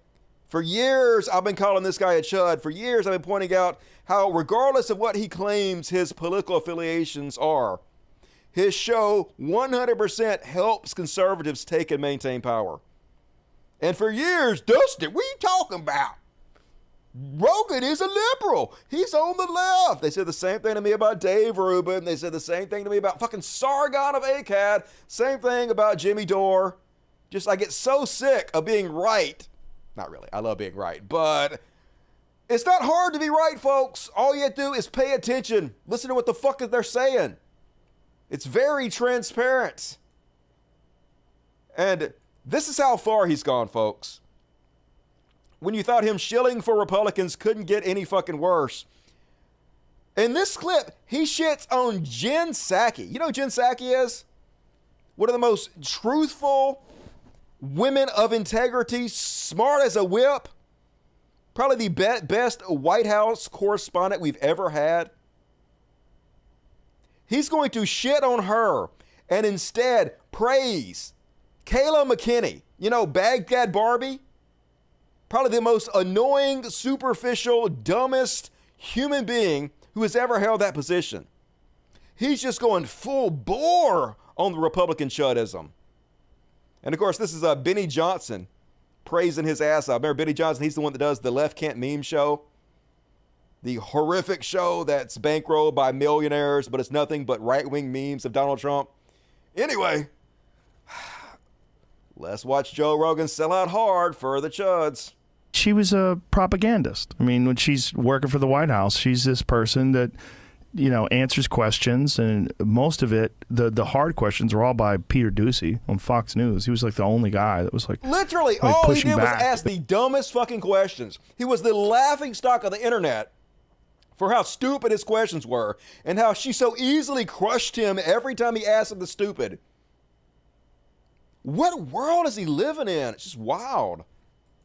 For years, I've been calling this guy a chud. For years, I've been pointing out how regardless of what he claims his political affiliations are, his show 100% helps conservatives take and maintain power. And for years, Dusty, what are you talking about? Rogan is a liberal. He's on the left. They said the same thing to me about Dave Rubin. They said the same thing to me about fucking Sargon of Akkad. Same thing about Jimmy Dore. Just, I get so sick of being right. Not really. I love being right. But it's not hard to be right, folks. All you have to do is pay attention. Listen to what the fuck they're saying. It's very transparent. And this is how far he's gone, folks. When you thought him shilling for Republicans couldn't get any fucking worse. In this clip, he shits on Jen Psaki. You know who Jen Psaki is? One of the most truthful women of integrity, smart as a whip. Probably the best White House correspondent we've ever had. He's going to shit on her and instead praise Kayla McKinney. You know, Baghdad Barbie? Probably the most annoying, superficial, dumbest human being who has ever held that position. He's just going full bore on the Republican chudism. And of course, this is Benny Johnson praising his ass off. Remember Benny Johnson? He's the one that does the Left Can't Meme show. The horrific show that's bankrolled by millionaires, but it's nothing but right-wing memes of Donald Trump. Anyway, let's watch Joe Rogan sell out hard for the chuds. She was a propagandist. I mean, when she's working for the White House, she's this person that, you know, answers questions, and most of it, the hard questions, are all by Peter Doocy on Fox News. He was like the only guy that was like literally all he did was ask the dumbest fucking questions. He was the laughing stock of the internet for how stupid his questions were and how she so easily crushed him every time he asked him the stupid. What world is he living in? It's just wild.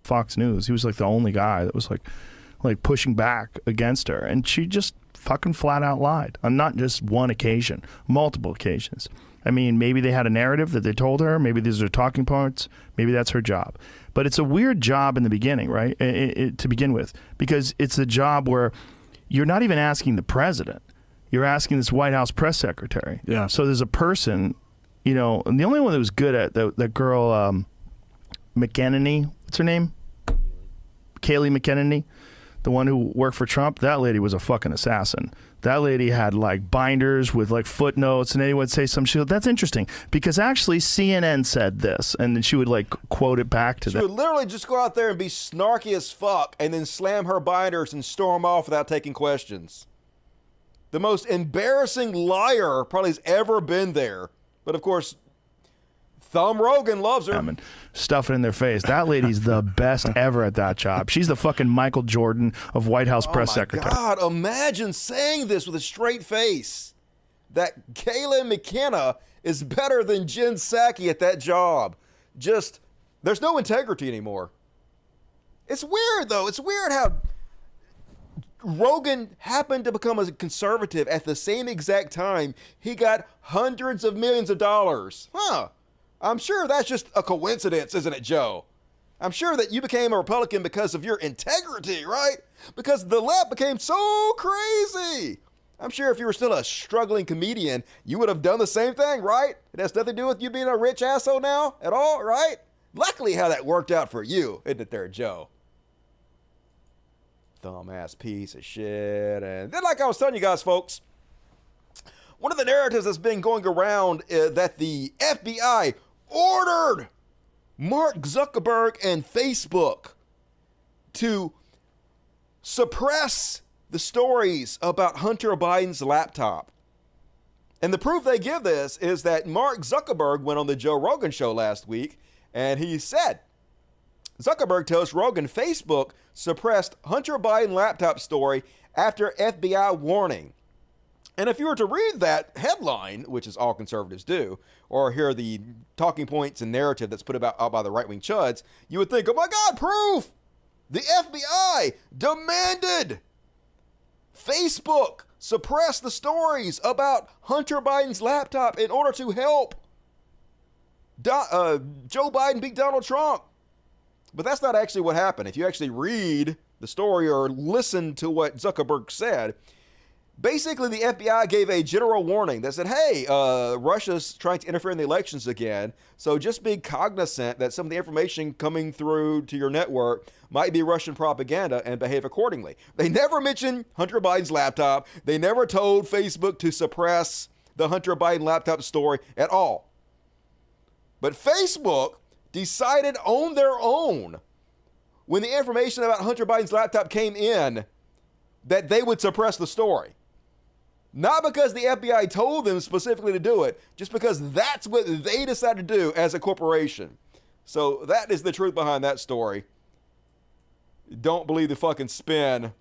Fox News. He was like the only guy that was like pushing back against her, and she just fucking flat out lied on not just one occasion, multiple occasions. I mean, maybe they had a narrative that they told her, maybe these are talking points, maybe that's her job. But it's a weird job in the beginning, right? To begin with, because it's a job where you're not even asking the president, you're asking this White House press secretary. Yeah. So there's a person, you know, and the only one that was good at that girl, McEnany, what's her name? Kayleigh McEnany, the one who worked for Trump. That lady was a fucking assassin. That lady had like binders with like footnotes, and anyone would say some shit. That's interesting because actually CNN said this, and then she would like quote it back to them. She would literally just go out there and be snarky as fuck and then slam her binders and storm off without taking questions. The most embarrassing liar probably has ever been there. But of course, Thumb Rogan loves her. And stuff it in their face. That lady's the best ever at that job. She's the fucking Michael Jordan of White House press secretary. God, imagine saying this with a straight face. That Kayla McKenna is better than Jen Psaki at that job. Just, there's no integrity anymore. It's weird, though. It's weird how Rogan happened to become a conservative at the same exact time he got hundreds of millions of dollars. Huh. I'm sure that's just a coincidence, isn't it, Joe? I'm sure that you became a Republican because of your integrity, right? Because the left became so crazy. I'm sure if you were still a struggling comedian, you would have done the same thing, right? It has nothing to do with you being a rich asshole now at all, right? Luckily how that worked out for you, isn't it there, Joe? Thumb-ass piece of shit. And then like I was telling you guys, folks, one of the narratives that's been going around is that the FBI ordered Mark Zuckerberg and Facebook to suppress the stories about Hunter Biden's laptop. And the proof they give this is that Mark Zuckerberg went on the Joe Rogan show last week, and he said, Zuckerberg tells Rogan Facebook suppressed Hunter Biden laptop story after FBI warning. And if you were to read that headline, which is all conservatives do, or hear the talking points and narrative that's put out by the right-wing chuds, you would think, oh my God, proof! The FBI demanded Facebook suppress the stories about Hunter Biden's laptop in order to help Joe Biden beat Donald Trump. But that's not actually what happened. If you actually read the story or listen to what Zuckerberg said, Basically, the FBI gave a general warning that said, hey, Russia's trying to interfere in the elections again, so just be cognizant that some of the information coming through to your network might be Russian propaganda and behave accordingly. They never mentioned Hunter Biden's laptop. They never told Facebook to suppress the Hunter Biden laptop story at all. But Facebook decided on their own, when the information about Hunter Biden's laptop came in, that they would suppress the story. Not because the FBI told them specifically to do it, just because that's what they decided to do as a corporation. So that is the truth behind that story. Don't believe the fucking spin.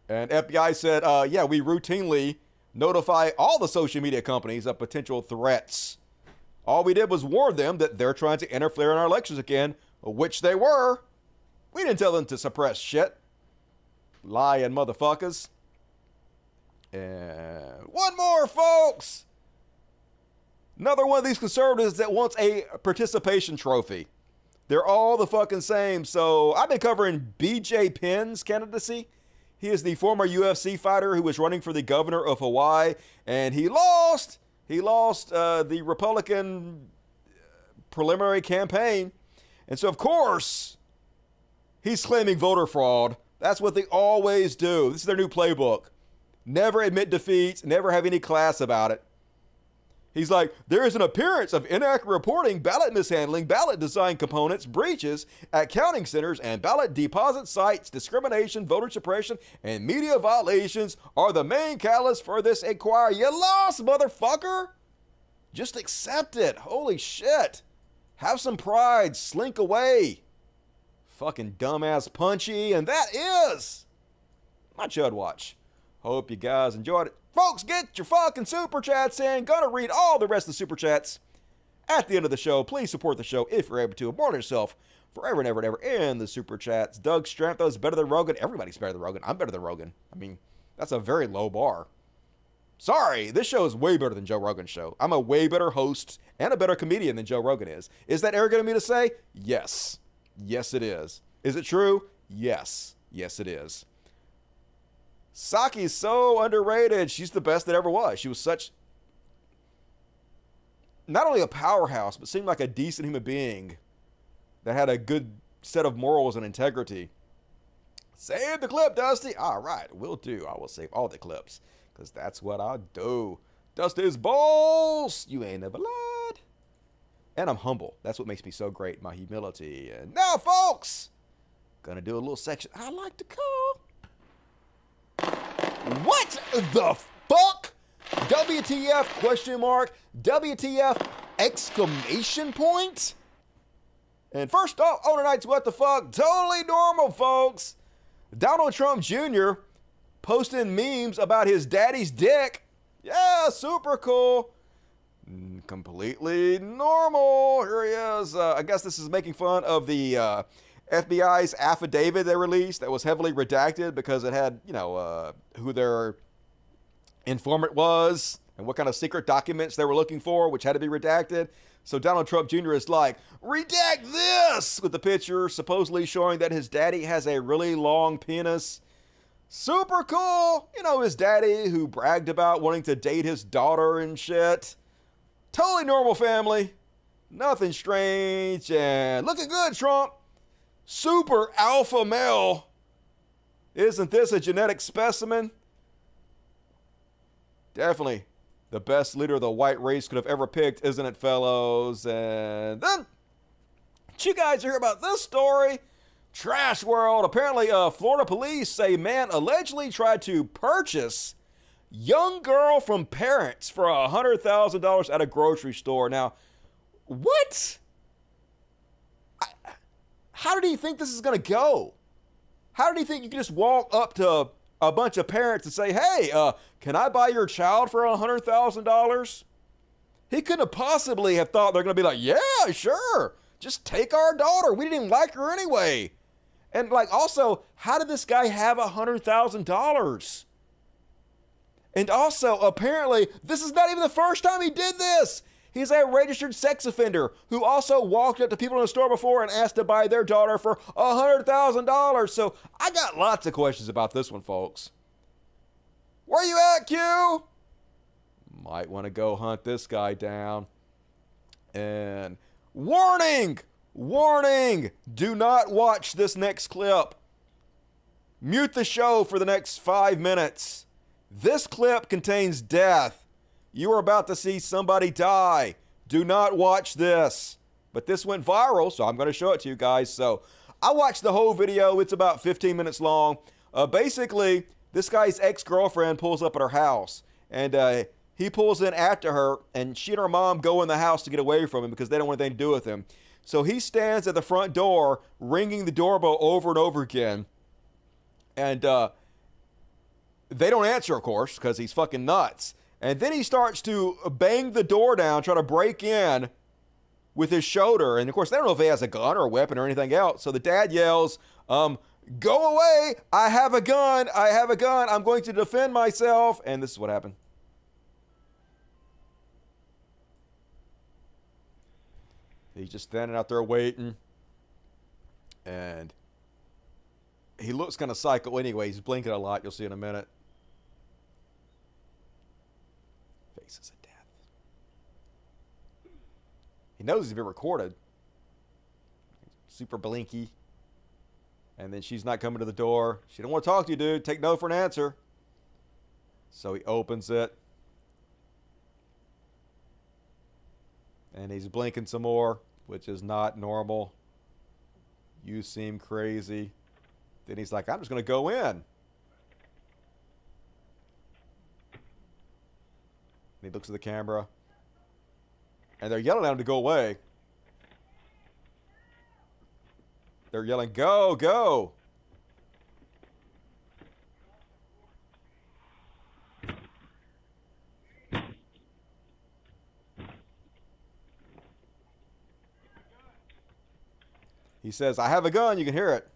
And FBI said, yeah, we routinely notify all the social media companies of potential threats. All we did was warn them that they're trying to interfere in our elections again, which they were. We didn't tell them to suppress shit. Lying motherfuckers. And one more, folks. Another one of these conservatives that wants a participation trophy. They're all the fucking same. So I've been covering BJ Penn's candidacy. He is the former UFC fighter who was running for the governor of Hawaii, and he lost. He lost the Republican preliminary campaign. And so, of course, he's claiming voter fraud. That's what they always do. This is their new playbook. Never admit defeats, never have any class about it. He's like, there is an appearance of inaccurate reporting, ballot mishandling, ballot design components, breaches at counting centers, and ballot deposit sites, discrimination, voter suppression, and media violations are the main catalyst for this inquiry. You lost, motherfucker! Just accept it. Holy shit. Have some pride. Slink away. Fucking dumbass Punchy. And that is my Chud Watch. Hope you guys enjoyed it. Folks, get your fucking super chats in. Gonna read all the rest of the super chats at the end of the show. Please support the show if you're able to. More than yourself forever and ever and ever in the super chats. Doug Stramthos better than Rogan. Everybody's better than Rogan. I'm better than Rogan. I mean, that's a very low bar. Sorry, this show is way better than Joe Rogan's show. I'm a way better host and a better comedian than Joe Rogan is. Is that arrogant of me to say? Yes. Yes, it is. Is it true? Yes. Yes, it is. Saki's so underrated. She's the best that ever was. She was such, not only a powerhouse, but seemed like a decent human being that had a good set of morals and integrity. Save the clip, Dusty. All right, will do. I will save all the clips because that's what I do. Dusty's balls. You ain't never lied. And I'm humble. That's what makes me so great, my humility. And now, folks, gonna do a little section I like to call What the fuck? WTF question mark? WTF exclamation point? And first off, on tonight's What the Fuck, totally normal, folks. Donald Trump Jr. posting memes about his daddy's dick. Yeah, super cool. Completely normal. Here he is. I guess this is making fun of the FBI's affidavit they released that was heavily redacted because it had, who their informant was and what kind of secret documents they were looking for, which had to be redacted. So Donald Trump Jr. is like, redact this, with the picture supposedly showing that his daddy has a really long penis. Super cool. His daddy who bragged about wanting to date his daughter and shit. Totally normal family. Nothing strange. And looking good, Trump. Super alpha male. Isn't this a genetic specimen? Definitely the best leader the white race could have ever picked, isn't it, fellows? And then, did you guys hear about this story? Trash world. Apparently, Florida police say man allegedly tried to purchase young girl from parents for $100,000 at a grocery store. Now, what? How did he think this is going to go? How did he think you could just walk up to a bunch of parents and say, hey, can I buy your child for $100,000? He couldn't have possibly have thought they're going to be like, yeah, sure. Just take our daughter. We didn't even like her anyway. And also, how did this guy have $100,000? And also, apparently, this is not even the first time he did this. He's a registered sex offender who also walked up to people in the store before and asked to buy their daughter for $100,000. So I got lots of questions about this one, folks. Where you at, Q? Might want to go hunt this guy down. And warning! Warning! Do not watch this next clip. Mute the show for the next 5 minutes. This clip contains death. You are about to see somebody die. Do not watch this. But this went viral, so I'm going to show it to you guys. So I watched the whole video. It's about 15 minutes long. Basically, this guy's ex-girlfriend pulls up at her house. And he pulls in after her. And she and her mom go in the house to get away from him because they don't want anything to do with him. So he stands at the front door, ringing the doorbell over and over again. And they don't answer, of course, because he's fucking nuts. And then he starts to bang the door down, try to break in with his shoulder. And, of course, they don't know if he has a gun or a weapon or anything else. So the dad yells, go away. I have a gun. I have a gun. I'm going to defend myself. And this is what happened. He's just standing out there waiting. And he looks kind of psycho anyway. He's blinking a lot. You'll see in a minute. Faces of death. He knows he's been recorded. Super blinky. And then she's not coming to the door. She don't want to talk to you, dude. Take no for an answer. So he opens it. And he's blinking some more, which is not normal. You seem crazy. Then he's like, I'm just going to go in. And he looks at the camera. And they're yelling at him to go away. They're yelling, go, go. He says, I have a gun. You can hear it.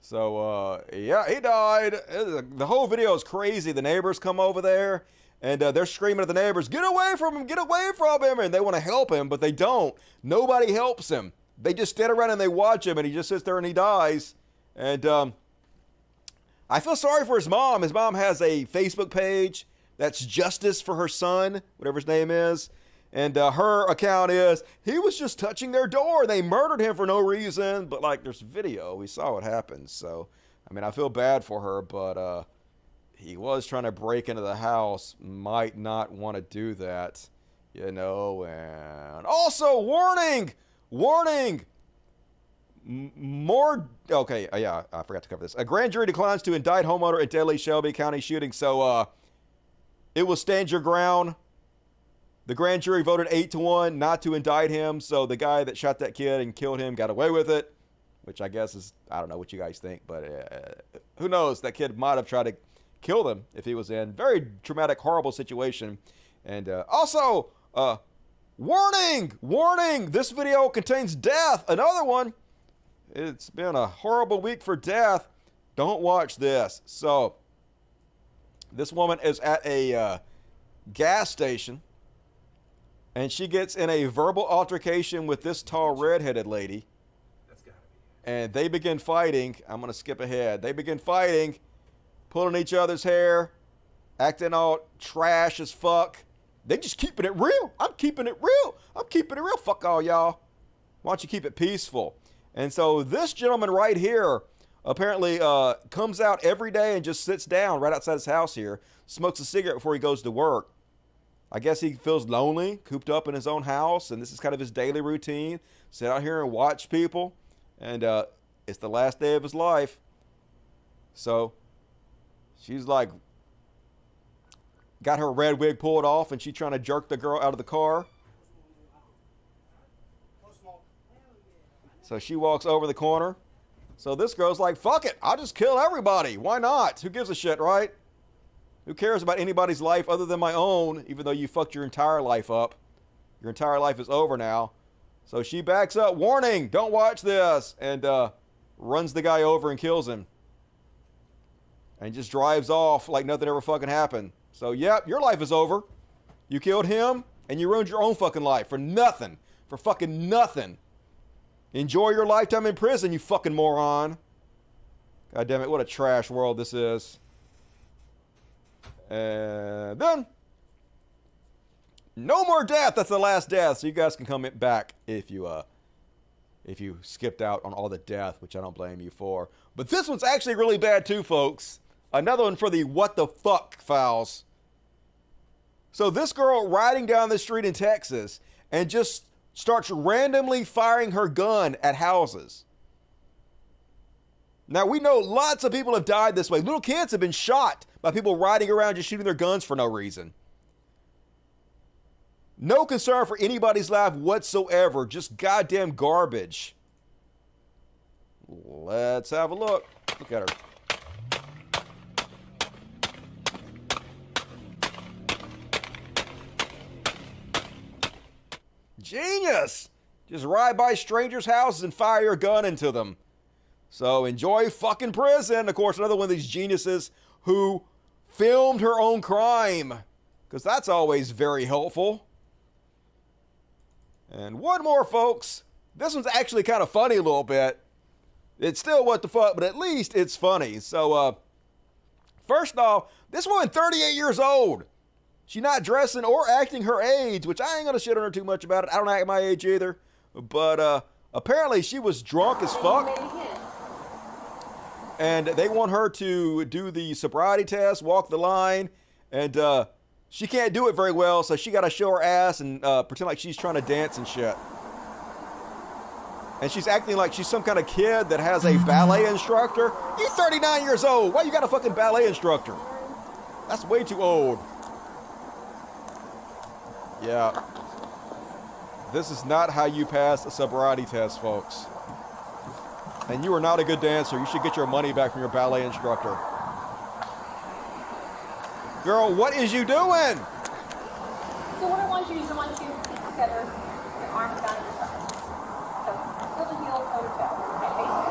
So, yeah, he died. The whole video is crazy. The neighbors come over there, and they're screaming at the neighbors, get away from him, get away from him. And they want to help him, but they don't. Nobody helps him. They just stand around and they watch him, and he just sits there and he dies. And I feel sorry for his mom. His mom has a Facebook page that's Justice for her son, whatever his name is. And her account is, he was just touching their door. They murdered him for no reason. But, like, there's video. We saw what happened. So, I mean, I feel bad for her. But he was trying to break into the house. Might not want to do that. You know. And also, warning! Warning! More. Okay, yeah, I forgot to cover this. A grand jury declines to indict homeowner in deadly Shelby County shooting. So, it will stand your ground. The grand jury voted 8-1 not to indict him. So the guy that shot that kid and killed him got away with it, which I guess is, I don't know what you guys think, but who knows? That kid might have tried to kill them if he was in. Very traumatic, horrible situation. And also, warning, warning, this video contains death. Another one. It's been a horrible week for death. Don't watch this. So this woman is at a gas station. And she gets in a verbal altercation with this tall redheaded lady. And they begin fighting. I'm going to skip ahead. They begin fighting, pulling each other's hair, acting all trash as fuck. They just keeping it real. I'm keeping it real. I'm keeping it real. Fuck all y'all. Why don't you keep it peaceful? And so this gentleman right here apparently comes out every day and just sits down right outside his house here, smokes a cigarette before he goes to work. I guess he feels lonely, cooped up in his own house, and this is kind of his daily routine. Sit out here and watch people, and it's the last day of his life. So she's like, got her red wig pulled off, and she's trying to jerk the girl out of the car. So she walks over the corner. So this girl's like, fuck it, I'll just kill everybody. Why not? Who gives a shit, right? Who cares about anybody's life other than my own, even though you fucked your entire life up? Your entire life is over now. So she backs up, warning, don't watch this, and runs the guy over and kills him. And just drives off like nothing ever fucking happened. So, yep, your life is over. You killed him, and you ruined your own fucking life for nothing. For fucking nothing. Enjoy your lifetime in prison, you fucking moron. God damn it, what a trash world this is. And then, no more death. That's the last death. So you guys can come back if you skipped out on all the death, which I don't blame you for. But this one's actually really bad too, folks. Another one for the what the fuck files. So this girl riding down the street in Texas and just starts randomly firing her gun at houses. Now, we know lots of people have died this way. Little kids have been shot by people riding around just shooting their guns for no reason. No concern for anybody's life whatsoever. Just goddamn garbage. Let's have a look. Look at her. Genius! Just ride by strangers' houses and fire your gun into them. So enjoy fucking prison. Of course, another one of these geniuses who filmed her own crime, because that's always very helpful. And one more, folks. This one's actually kind of funny a little bit. It's still what the fuck, but at least it's funny. So, first off, this woman, 38 years old. She's not dressing or acting her age, which I ain't gonna shit on her too much about it. I don't act my age either. But apparently she was drunk as fuck. And they want her to do the sobriety test, walk the line, and she can't do it very well, so she got to show her ass and pretend like she's trying to dance and shit. And she's acting like she's some kind of kid that has a ballet instructor. You're 39 years old. Why you got a fucking ballet instructor? That's way too old. Yeah. This is not how you pass a sobriety test, folks. And you are not a good dancer. You should get your money back from your ballet instructor. Girl, what is you doing? So what I want you to do is I want you to keep together your arms down at your side. So pull the heel, toe to toe. Okay, face it.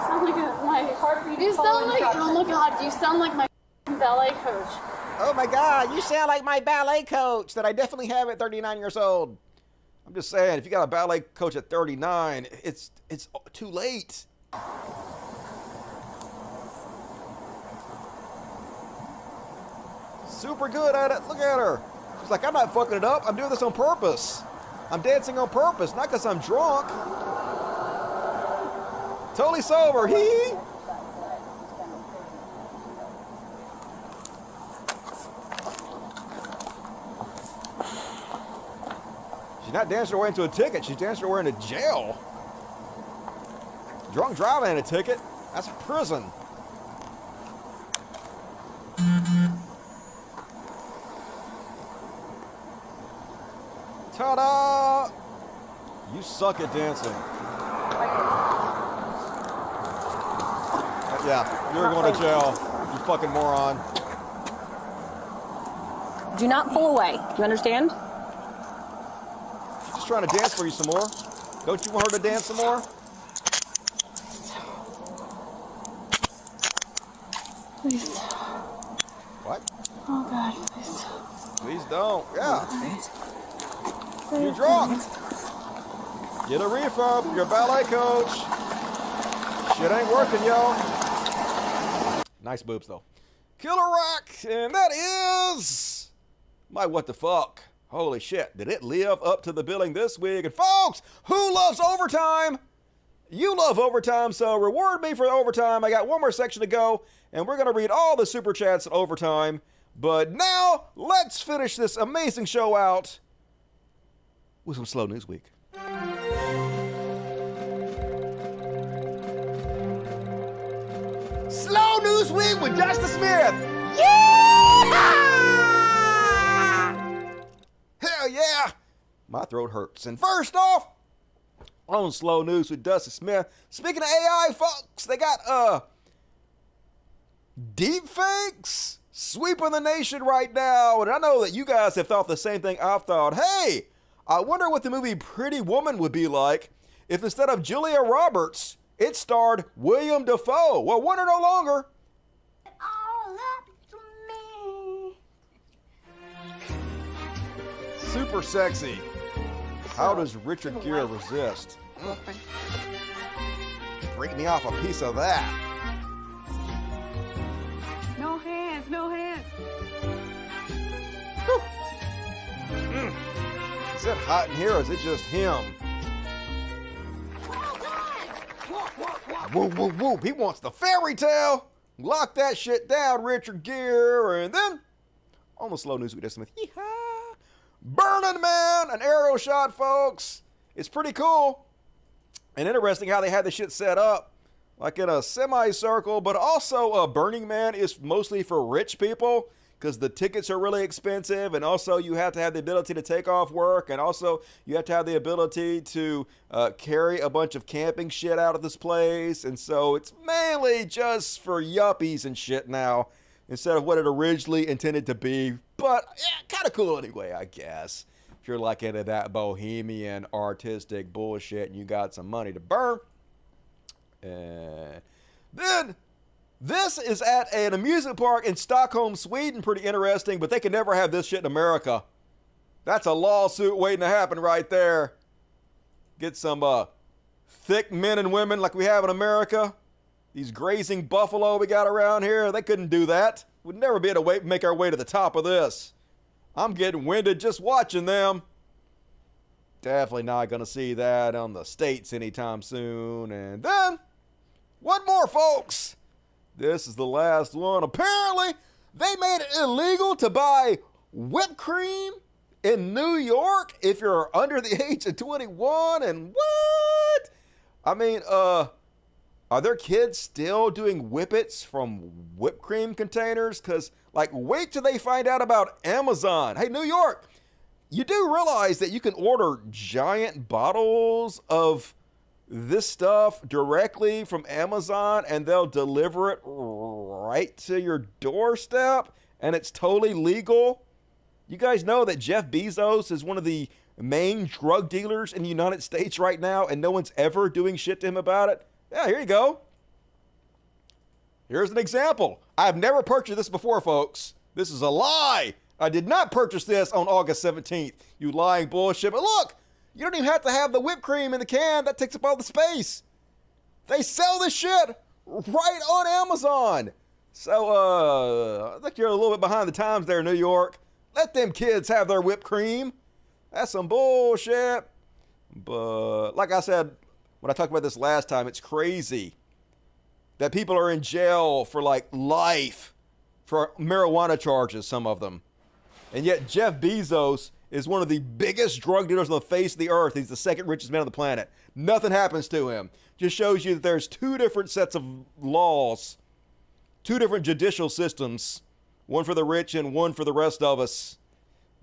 Sound like my heartbeat. You sound like, oh my God, you sound like my ballet coach. Oh my God, you sound like my ballet coach that I definitely have at 39 years old. I'm just saying, if you got a ballet coach at 39, it's too late. Super good at it. Look at her. She's like, I'm not fucking it up. I'm doing this on purpose. I'm dancing on purpose, not because I'm drunk. Totally sober. Hee. She's not dancing her way into a ticket. She's dancing her way into jail. Drunk driving ain't a ticket. That's prison. Ta-da! You suck at dancing. Yeah, you're going to jail. You fucking moron. Do not pull away. You understand? She's trying to dance for you some more. Don't you want her to dance some more? Please. What? Oh God, please. Please don't. Yeah. You're drunk. Get a refund from your ballet coach. Shit ain't working, yo. Nice boobs, though. Killer Rock, and that is my what the fuck. Holy shit, did it live up to the billing this week? And folks, who loves overtime? You love overtime, so reward me for overtime. I got one more section to go, and we're going to read all the super chats at overtime. But now, let's finish this amazing show out with some Slow News Week. Slow News Week with Justin Smith. Yeah! Hell yeah! My throat hurts. And first off, on Slow News with Dusty Smith, speaking of AI, folks, they got deep fakes sweeping the nation right now. And I know that you guys have thought the same thing I've thought. Hey, I wonder what the movie Pretty Woman would be like if instead of Julia Roberts, it starred William Dafoe. Well, wonder no longer. All up to me. Super sexy. How does Richard Gere resist? Break me off a piece of that. No hands, no hands. Is it hot in here or is it just him? Woo, woo, woo. He wants the fairy tale. Lock that shit down, Richard Gere. And then, on the slow news with Smith. Yeehaw. Burning Man, an aerial shot, folks. It's pretty cool and interesting how they had the shit set up, like in a semicircle, but also Burning Man is mostly for rich people because the tickets are really expensive, and also you have to have the ability to take off work, and also you have to have the ability to carry a bunch of camping shit out of this place, and so it's mainly just for yuppies and shit now instead of what it originally intended to be, but yeah, kind of cool anyway, I guess. If you're like into that bohemian artistic bullshit and you got some money to burn. Then this is at an amusement park in Stockholm, Sweden. Pretty interesting, but they can never have this shit in America. That's a lawsuit waiting to happen right there. Get some thick men and women like we have in America. These grazing buffalo we got around here, they couldn't do that. We'd never be able to make our way to the top of this. I'm getting winded just watching them. Definitely not going to see that on the States anytime soon. And then, one more, folks. This is the last one. Apparently, they made it illegal to buy whipped cream in New York if you're under the age of 21. And what? I mean, are there kids still doing whippets from whipped cream containers? Because, like, wait till they find out about Amazon. Hey, New York, you do realize that you can order giant bottles of this stuff directly from Amazon and they'll deliver it right to your doorstep and it's totally legal. You guys know that Jeff Bezos is one of the main drug dealers in the United States right now and no one's ever doing shit to him about it? Yeah, here you go. Here's an example. I've never purchased this before, folks. This is a lie. I did not purchase this on August 17th. You lying bullshit. But look, you don't even have to have the whipped cream in the can. That takes up all the space. They sell this shit right on Amazon. So, I think you're a little bit behind the times there, New York. Let them kids have their whipped cream. That's some bullshit. But, like I said, when I talked about this last time, it's crazy that people are in jail for like life for marijuana charges, some of them. And yet Jeff Bezos is one of the biggest drug dealers on the face of the earth. He's the second richest man on the planet. Nothing happens to him. Just shows you that there's two different sets of laws, two different judicial systems, one for the rich and one for the rest of us.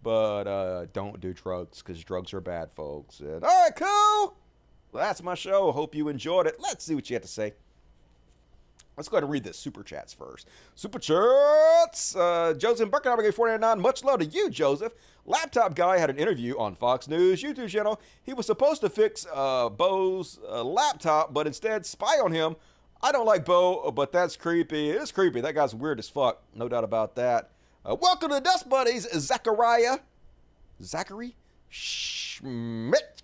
But don't do drugs because drugs are bad, folks. And, all right, cool. Well, that's my show. Hope you enjoyed it. Let's see what you have to say. Let's go ahead and read the super chats first. Super chats. Joseph Burkenheimer gave $4.99. Much love to you, Joseph. Laptop Guy had an interview on Fox News YouTube channel. He was supposed to fix Bo's laptop, but instead spy on him. I don't like Bo, but that's creepy. It is creepy. That guy's weird as fuck. No doubt about that. Welcome to the Dust Buddies, Zachary Schmidt.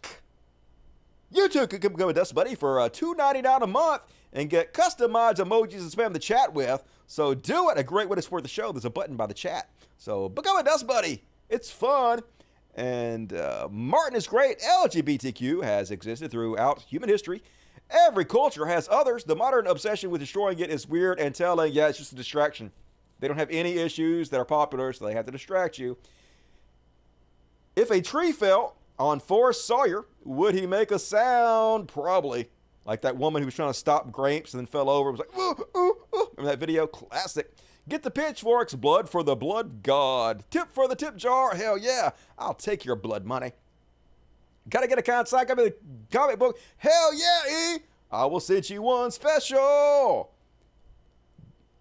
You too could become a Dust Buddy for $2.99 a month and get customized emojis and spam the chat with. So do it. A great way to support the show. There's a button by the chat. So become a Dust Buddy. It's fun. And Martin is great. LGBTQ has existed throughout human history. Every culture has others. The modern obsession with destroying it is weird and telling. Yeah, it's just a distraction. They don't have any issues that are popular, so they have to distract you. If a tree fell on Forrest Sawyer, would he make a sound? Probably. Like that woman who was trying to stop grapes and then fell over. It was like, ooh, ooh, ooh. Remember that video? Classic. Get the pitchforks, blood for the blood god. Tip for the tip jar. Hell yeah. I'll take your blood money. Gotta get a consignment copy of the comic book. Hell yeah, E. I will send you one special.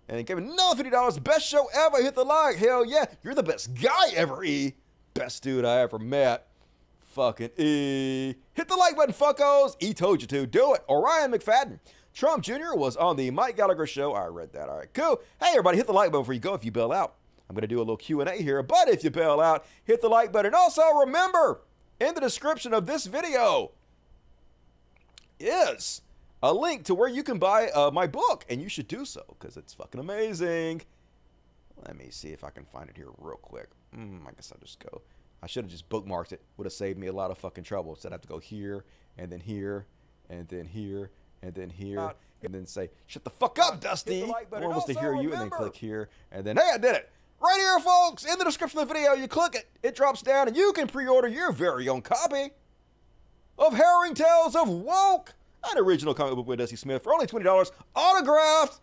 And he gave me another $50. Best show ever. Hit the like. Hell yeah. You're the best guy ever, E. Best dude I ever met. Fucking E. Hit the like button, fuckos. E told you to. Do it. Orion McFadden. Trump Jr. was on the Mike Gallagher show. I read that. All right, cool. Hey, everybody, hit the like button before you go if you bail out. I'm going to do a little Q&A here, but if you bail out, hit the like button. Also, remember, in the description of this video is a link to where you can buy my book, and you should do so because it's fucking amazing. Let me see if I can find it here real quick. I guess I'll just go. I should have just bookmarked it. Would have saved me a lot of fucking trouble. Instead, I have to go here, and then here, and then here, and then here, and then say, shut the fuck up, Dusty. We're almost to hear you, and then click here, and then, hey, I did it. Right here, folks, in the description of the video, you click it, it drops down, and you can pre-order your very own copy of Harrowing Tales of Woke, an original comic book by Dusty Smith for only $20, autographed,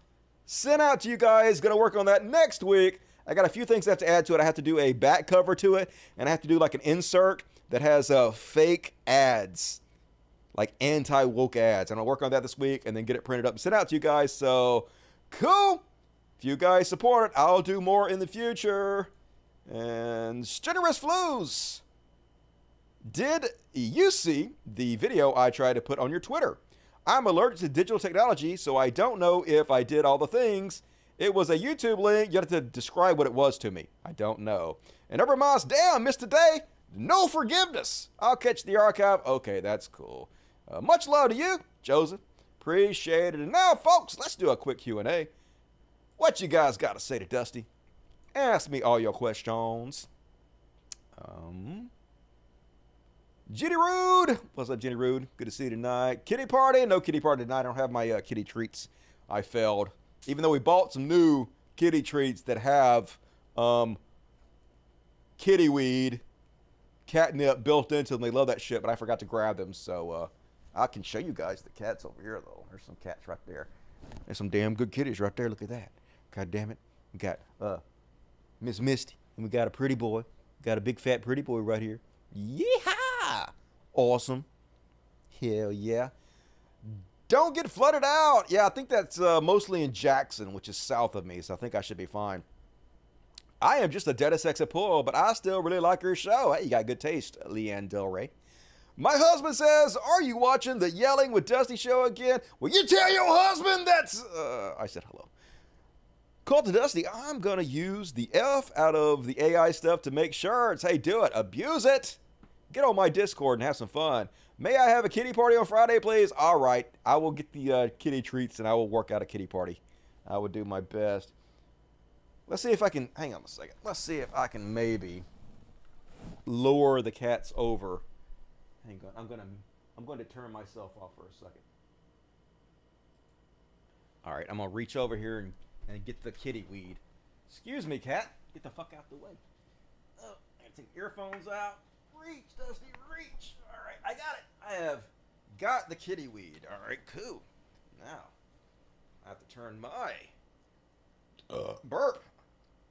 sent out to you guys. Gonna work on that next week. I got a few things I have to add to it. I have to do a back cover to it, and I have to do like an insert that has fake ads, like anti-woke ads. And I'll work on that this week and then get it printed up and sent out to you guys. So, cool. If you guys support it, I'll do more in the future. And generous flues. Did you see the video I tried to put on your Twitter? I'm allergic to digital technology, so I don't know if I did all the things. It was a YouTube link. You have to describe what it was to me. I don't know. And Urban Moss, damn, missed today. No forgiveness. I'll catch the archive. Okay, that's cool. Much love to you, Joseph. Appreciate it. And now, folks, let's do a quick Q&A. What you guys got to say to Dusty? Ask me all your questions. Jenny Rude. What's up, Jenny Rude? Good to see you tonight. Kitty party? No kitty party tonight. I don't have my kitty treats. I failed. Even though we bought some new kitty treats that have kitty weed, catnip built into them. They love that shit, but I forgot to grab them. So I can show you guys the cats over here, though. There's some cats right there. There's some damn good kitties right there. Look at that. God damn it. We got Miss Misty, and we got a pretty boy. We got a big fat pretty boy right here. Yeehaw! Awesome. Hell yeah. Don't get flooded out. Yeah, I think that's mostly in Jackson, which is south of me, so I think I should be fine. I am just a dead sex pool, but I still really like your show. Hey, you got good taste, Leanne Del Rey. My husband says, are you watching the Yelling with Dusty show again? Will you tell your husband that's... I said hello. Call to Dusty. I'm going to use the F out of the AI stuff to make shirts. Hey, do it. Abuse it. Get on my Discord and have some fun. May I have a kitty party on Friday, please? All right. I will get the kitty treats, and I will work out a kitty party. I will do my best. Let's see if I can... Hang on a second. Let's see if I can maybe lure the cats over. Hang on. I'm going to turn myself off for a second. All right. I'm going to reach over here and get the kitty weed. Excuse me, cat. Get the fuck out the way. Oh, I take earphones out. Reach, Dusty, reach. All right, I got it. I have got the kitty weed. All right, cool. Now, I have to turn my burp.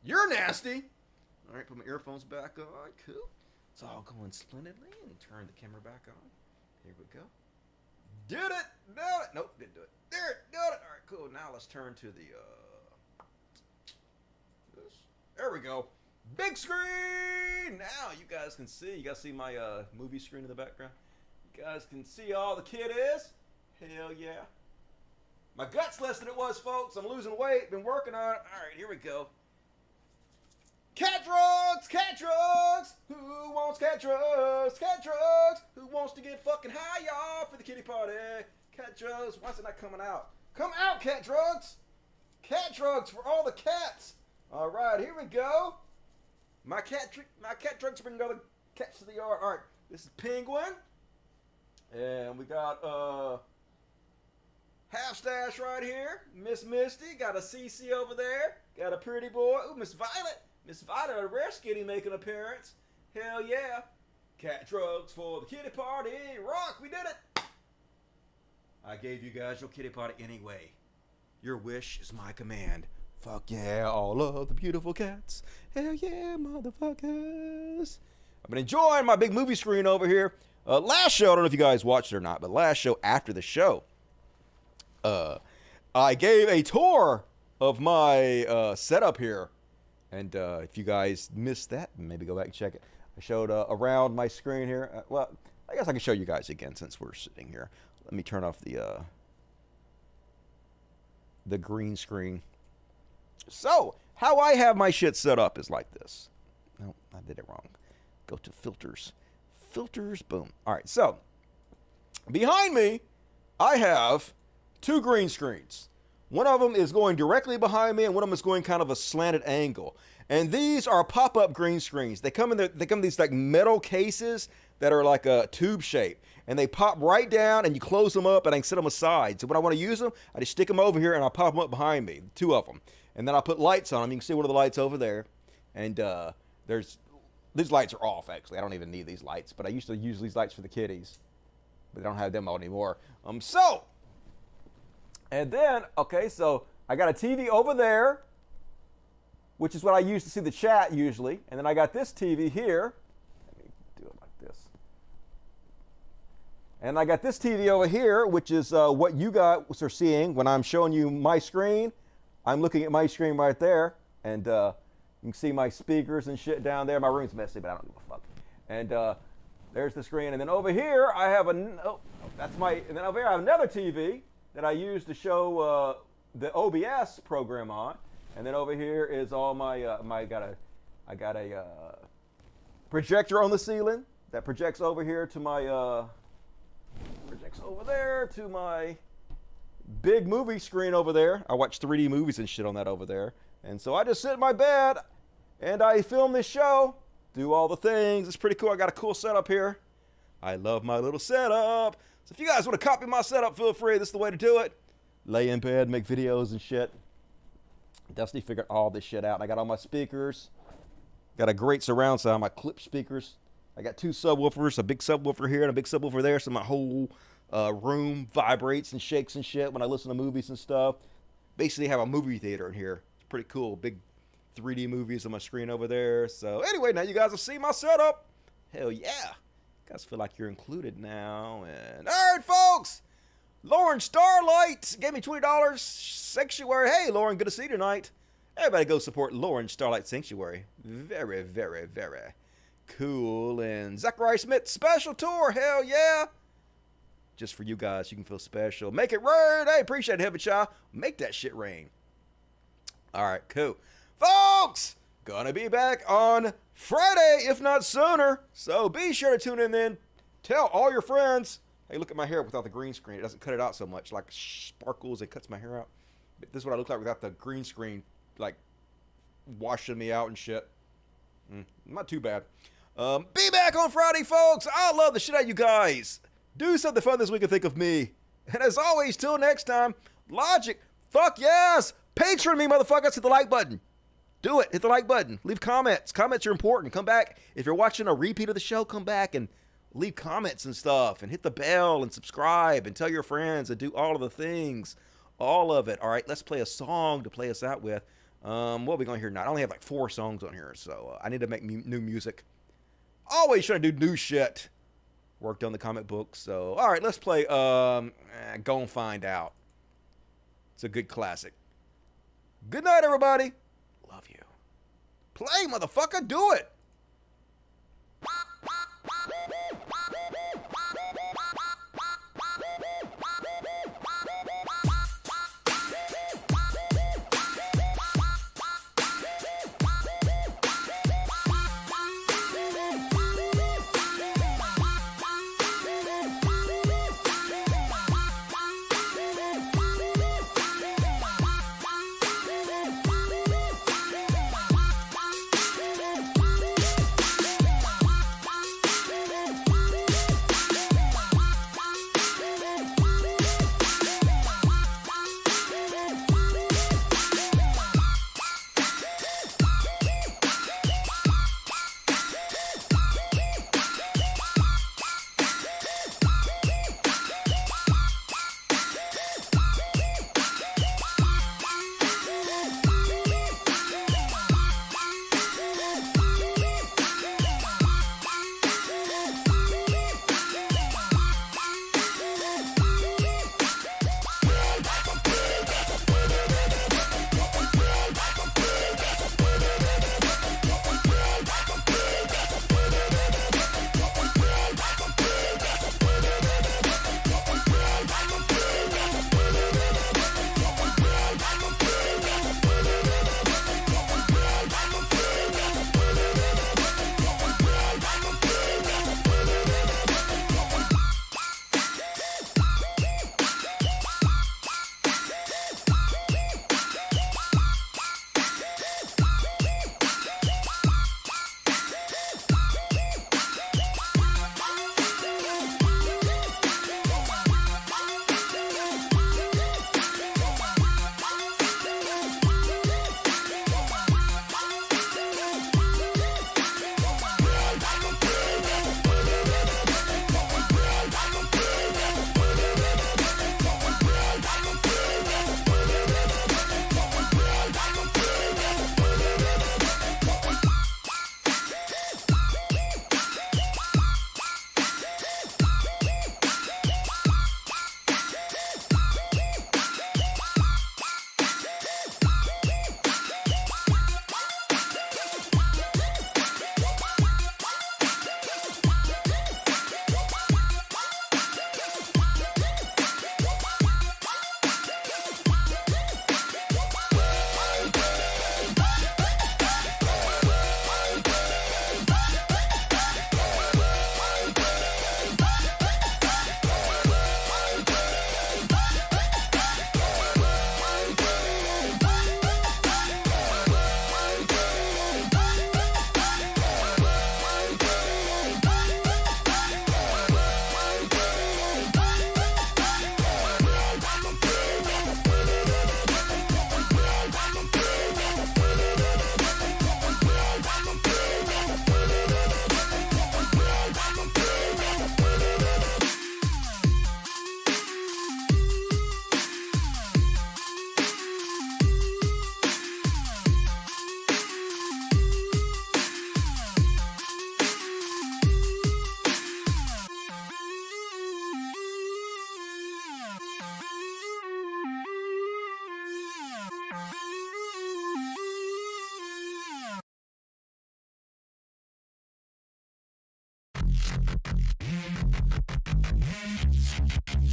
You're nasty. All right, put my earphones back on. Cool. It's all going splendidly. And turn the camera back on. Here we go. Did it. Did it. Nope, didn't do it. There it. Did it. All right, cool. Now let's turn to the this. There we go. Big screen! Now you guys can see. You guys see my movie screen in the background? You guys can see all the kiddies. Hell yeah. My gut's less than it was, folks. I'm losing weight. Been working on it. All right, here we go. Cat drugs! Cat drugs! Who wants cat drugs? Cat drugs! Who wants to get fucking high, y'all, for the kitty party? Cat drugs. Why's it not coming out? Come out, cat drugs! Cat drugs for all the cats. All right, here we go. My cat drugs bring other cats to the yard. All right, this is Penguin. And we got Half Stash right here. Miss Misty. Got a CC over there. Got a pretty boy. Ooh, Miss Violet. Miss Violet, a rare skitty, make an appearance. Hell yeah. Cat drugs for the kitty party. Rock, we did it. I gave you guys your kitty party anyway. Your wish is my command. Fuck yeah, all of the beautiful cats. Hell yeah, motherfuckers. I've been enjoying my big movie screen over here. Last show, I don't know if you guys watched it or not, but last show after the show, I gave a tour of my setup here. And if you guys missed that, maybe go back and check it. I showed around my screen here. Well, I guess I can show you guys again since we're sitting here. Let me turn off the green screen. So, how I have my shit set up is like this. No, I did it wrong. Go to filters. filters, boom. All right, so behind me, I have 2 green screens. One of them is going directly behind me, and one of them is going kind of a slanted angle. And these are pop-up green screens. They come in these like metal cases that are like a tube shape, and they pop right down, and you close them up, and I can set them aside. So when I want to use them, I just stick them over here, and I'll pop them up behind me, 2 of them. And then I'll put lights on them. You can see one of the lights over there. And these lights are off, actually. I don't even need these lights, but I used to use these lights for the kiddies. But they don't have them on anymore. And then, okay, so I got a TV over there, which is what I use to see the chat usually. And then I got this TV here. Let me do it like this. And I got this TV over here, which is what you guys are seeing when I'm showing you my screen. I'm looking at my screen right there. And you can see my speakers and shit down there. My room's messy, but I don't give a fuck. And there's the screen. And then over here, I have and then over here I have another TV that I use to show the OBS program on. And then over here is all my, I got a projector on the ceiling that projects over here to my, projects over there to my big movie screen over there. I watch 3D movies and shit on that over there. And so I just sit in my bed and I film this show, do all the things. It's pretty cool. I got a cool setup here. I love my little setup. So if you guys want to copy my setup, feel free. This is the way to do it. Lay in bed, make videos and shit. Dusty figured all this shit out. I got all my speakers. Got a great surround sound, my clip speakers. I got 2 subwoofers, a big subwoofer here and a big subwoofer there, so my whole room vibrates and shakes and shit when I listen to movies and stuff. Basically have a movie theater in here. It's pretty cool. Big 3D movies on my screen over there. So anyway, now you guys will see my setup. Hell yeah. You guys feel like you're included now. And all right, folks. Lauren Starlight gave me $20 Sanctuary. Hey, Lauren, good to see you tonight. Everybody go support Lauren Starlight Sanctuary. Very, very, very cool. And Zachariah Smith special tour. Hell yeah. Just for you guys, you can feel special. Make it rain. Hey, appreciate it, Heaven Child. Make that shit rain. All right, cool. Folks, gonna be back on Friday, if not sooner. So be sure to tune in then. Tell all your friends. Hey, look at my hair without the green screen. It doesn't cut it out so much. Like sparkles, it cuts my hair out. But this is what I look like without the green screen, like washing me out and shit. Not too bad. Be back on Friday, folks. I love the shit out of you guys. Do something fun this week and think of me. And as always, till next time, Logic, fuck yes. Patreon me, motherfuckers. Hit the like button. Do it. Hit the like button. Leave comments. Comments are important. Come back. If you're watching a repeat of the show, come back and leave comments and stuff. And hit the bell and subscribe and tell your friends and do all of the things. All of it. All right, let's play a song to play us out with. What are we going to hear now? I only have like 4 songs on here, so I need to make new music. Always trying to do new shit. Worked on the comic book, so all right, let's play Go and Find Out. It's a good classic. Good night, everybody. Love you. Play, motherfucker. Do it.